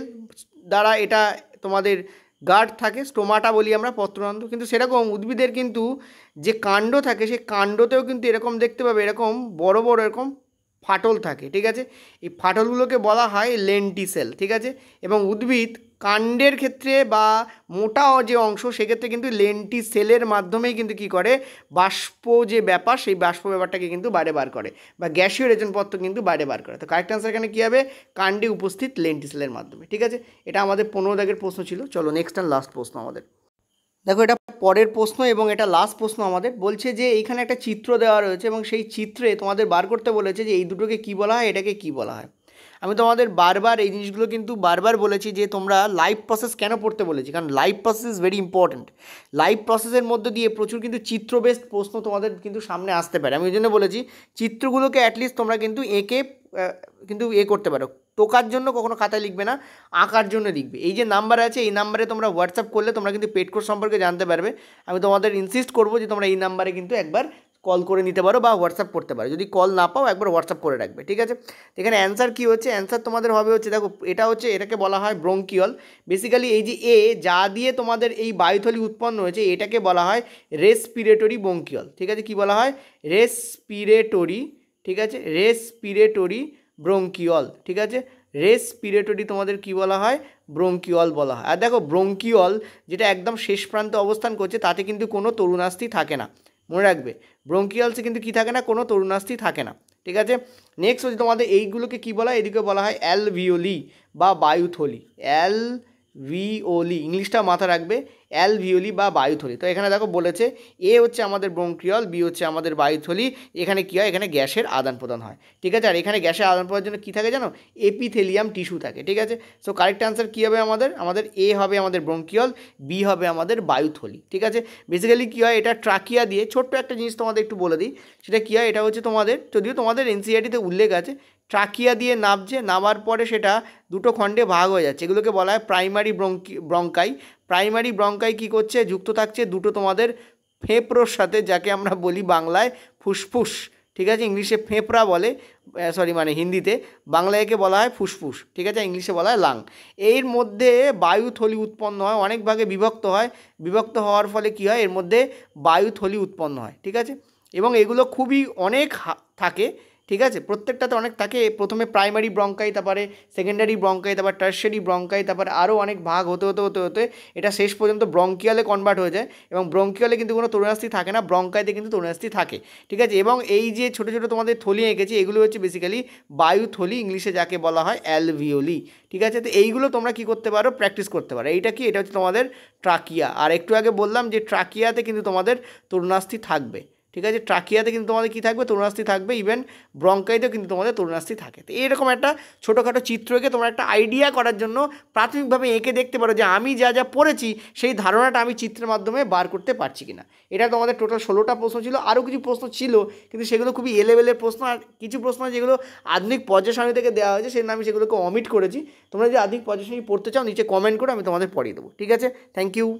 দ্বারা এটা তোমাদের গার্ড থাকে, স্টোমাটা বলি আমরা পত্ররন্ধ্র, কিন্তু সেরকম উদ্ভিদের কিন্তু যে কাণ্ড থাকে সেই কাণ্ডতেও কিন্তু এরকম দেখতে পাবে, এরকম বড় বড় এরকম ফাটল থাকে, ঠিক আছে, এই ফাটলগুলোকে বলা হয় লেন্টিসেল, ঠিক আছে। এবং উদ্ভিদ কাণ্ডের ক্ষেত্রে বা মোটা যে অংশ সেক্ষেত্রে কিন্তু লেন্টিসেলের মাধ্যমেই কিন্তু কী করে, বাষ্প যে ব্যাপার সেই বাষ্প ব্যাপারটাকে কিন্তু বাইরে বার করে, বা গ্যাসীয় রেচনপত্র কিন্তু বাইরে বার করে। তো কারেক্ট আনসার এখানে কী হবে, কাণ্ডে উপস্থিত লেন্টিসেলের মাধ্যমে, ঠিক আছে। এটা আমাদের 15 দাগের প্রশ্ন ছিল। চলো নেক্সট অ্যান্ড লাস্ট প্রশ্ন আমাদের। দেখো এটা পরের প্রশ্ন এবং এটা লাস্ট প্রশ্ন আমাদের। বলছে যে এইখানে একটা চিত্র দেওয়া রয়েছে এবং সেই চিত্রে তোমাদের বার করতে বলেছে যে এই দুটোকে কী বলা হয়, এটাকে কী বলা হয়। আমি তোমাদের বারবার এই জিনিসগুলো কিন্তু বারবার বলেছি যে তোমরা লাইভ প্রসেস কেন পড়তে বলেছি, কারণ live process is very important. Live প্রসেসের মধ্যে দিয়ে প্রচুর কিন্তু চিত্র বেসড প্রশ্ন তোমাদের কিন্তু সামনে আসতে পারে। আমি ওই জন্য বলেছি চিত্রগুলোকে অ্যাটলিস্ট তোমরা কিন্তু এঁকে কিন্তু করতে পারো। টোকার জন্য কখনো খাতায় লিখবে না, আঁকার জন্য লিখবে। এই যে নাম্বার আছে এই নাম্বারে তোমরা হোয়াটসঅ্যাপ করলে তোমরা কিন্তু পেড কোর্স সম্পর্কে জানতে পারবে। আমি তোমাদের ইনসিস্ট করবো যে তোমরা এই নাম্বারে কিন্তু একবার কল করে নিতে পারো বা হোয়াটসঅ্যাপ করতে পারো। যদি কল না পাও একবার হোয়াটসঅ্যাপ করে রাখবে, ঠিক আছে। এখানে অ্যান্সার কী হচ্ছে, অ্যান্সার তোমাদের হবে হচ্ছে, দেখো এটা হচ্ছে, এটাকে বলা হয় ব্রঙ্কিয়ল। বেসিক্যালি এই যে যা দিয়ে তোমাদের এই বায়ুথলি উৎপন্ন হয়েছে এটাকে বলা হয় রেসপিরেটরি ব্রঙ্কিয়ল, ঠিক আছে। কি বলা হয়, রেসপিরেটরি, ঠিক আছে, রেসপিরেটরি ব্রঙ্কিয়ল, ঠিক আছে। রেসপিরেটরি তোমাদের কি বলা হয়, ব্রঙ্কিয়ল বলা হয়। আর দেখো ব্রঙ্কিয়ল যেটা একদম শেষ প্রান্তে অবস্থান করছে তাতে কিন্তু কোনো তরুণাস্থি থাকে না, মনে রাখবে। ব্রঙ্কিয়ালসে কিন্তু কী থাকে না, কোনো তরুণাস্থি থাকে না, ঠিক আছে। নেক্সট হচ্ছে তোমাদের এইগুলোকে কী বলা হয়, এদিকে বলা হয় অ্যালভিওলি বা বায়ুথলি, অ্যালভিওলি, ইংলিশটা মাথা রাখবে, অ্যালভিওলি বা বায়ুথলি। তো এখানে দেখো বলেছে এ হচ্ছে আমাদের ব্রঙ্কিয়ল, বি হচ্ছে আমাদের বায়ুথলি। এখানে কী হয়, এখানে গ্যাসের আদান প্রদান হয়, ঠিক আছে। আর এখানে গ্যাসের আদান প্রদানের জন্য কী থাকে জানো, এপিথেলিয়াম টিস্যু থাকে, ঠিক আছে। সো কারেক্ট অ্যান্সার কী হবে আমাদের এ হবে আমাদের ব্রঙ্কিয়ল, বি হবে আমাদের বায়ুথলি, ঠিক আছে। বেসিক্যালি কী হয়, এটা ট্রাকিয়া দিয়ে, ছোট্ট একটা জিনিস তোমাদের একটু বলে দিই, সেটা কী হয়, এটা হচ্ছে তোমাদের, যদিও তোমাদের এনসিইআরটিতে উল্লেখ আছে, ট্রাকিয়া দিয়ে নামার পরে সেটা দুটো খণ্ডে ভাগ হয়ে যাচ্ছে, এগুলোকে বলা হয় প্রাইমারি ব্রঙ্কাই। প্রাইমারি ব্রঙ্কাই কী করছে, যুক্ত থাকছে দুটো তোমাদের ফেঁপড়োর সাথে, যাকে আমরা বলি বাংলায় ফুসফুস, ঠিক আছে। ইংলিশে ফেঁপড়া বলে, মানে হিন্দিতে, বাংলায় একে বলা হয় ফুসফুস, ঠিক আছে, ইংলিশে বলা হয় লাং। এর মধ্যে বায়ুথলি উৎপন্ন হয়, অনেক ভাগে বিভক্ত হয়, বিভক্ত হওয়ার ফলে কী হয়, এর মধ্যে বায়ুথলি উৎপন্ন হয়, ঠিক আছে। এবং এগুলো খুবই অনেক থাকে, ঠিক আছে, প্রত্যেকটাতে অনেক থাকে, প্রথমে প্রাইমারি ব্রঙ্কাই, তারপরে সেকেন্ডারি ব্রঙ্কাই, তারপর টার্সিয়ারি ব্রঙ্কাই, তারপরে আরও অনেক ভাগ হতে হতে হতে হতে এটা শেষ পর্যন্ত ব্রঙ্কিয়ালে কনভার্ট হয়ে যায়। এবং ব্রঙ্কিয়ালে কিন্তু কোনো তরুণাস্থি থাকে না, ব্রঙ্কাইতে কিন্তু তরুণাস্থি থাকে। ঠিক আছে, এবং এই যে ছোটো ছোটো তোমাদের থলি এঁকেছি, এগুলো হচ্ছে বেসিক্যালি বায়ুথলি, ইংলিশে যাকে বলা হয় অ্যালভিওলি। ঠিক আছে, তো এইগুলো তোমরা কী করতে পারো, প্র্যাকটিস করতে পারো। এইটা কি, এটা হচ্ছে তোমাদের ট্রাকিয়া। আর একটু আগে বললাম যে ট্রাকিয়াতে কিন্তু তোমাদের তরুণাস্থি থাকবে। ঠিক আছে, ট্রাকিয়াতে কিন্তু তোমাদের কী থাকবে, তরুণাস্থি থাকবে। ইভেন ব্রঙ্কাইতেও কিন্তু তোমাদের তরুণাস্থি থাকে। তো এরকম একটা ছোটোখাটো চিত্র এঁকে তোমরা একটা আইডিয়া করার জন্য প্রাথমিকভাবে এঁকে দেখতে পারো যে আমি যা যা পড়েছি সেই ধারণাটা আমি চিত্রের মাধ্যমে বার করতে পারছি কিনা। এটা তোমাদের টোটাল 16টা প্রশ্ন ছিল। আরও কিছু প্রশ্ন ছিল কিন্তু সেগুলো খুবই এ লেভেলের প্রশ্ন, আর কিছু প্রশ্ন যেগুলো আধুনিক পর্যায় সারণী থেকে দেওয়া হয়েছে সেজন্য আমি সেগুলোকে অমিট করেছি। তোমরা যদি আধুনিক পর্যায় সারণী পড়তে চাও নিচে কমেন্ট করে আমি তোমাদের পড়িয়ে দেবো। ঠিক আছে, থ্যাংক ইউ।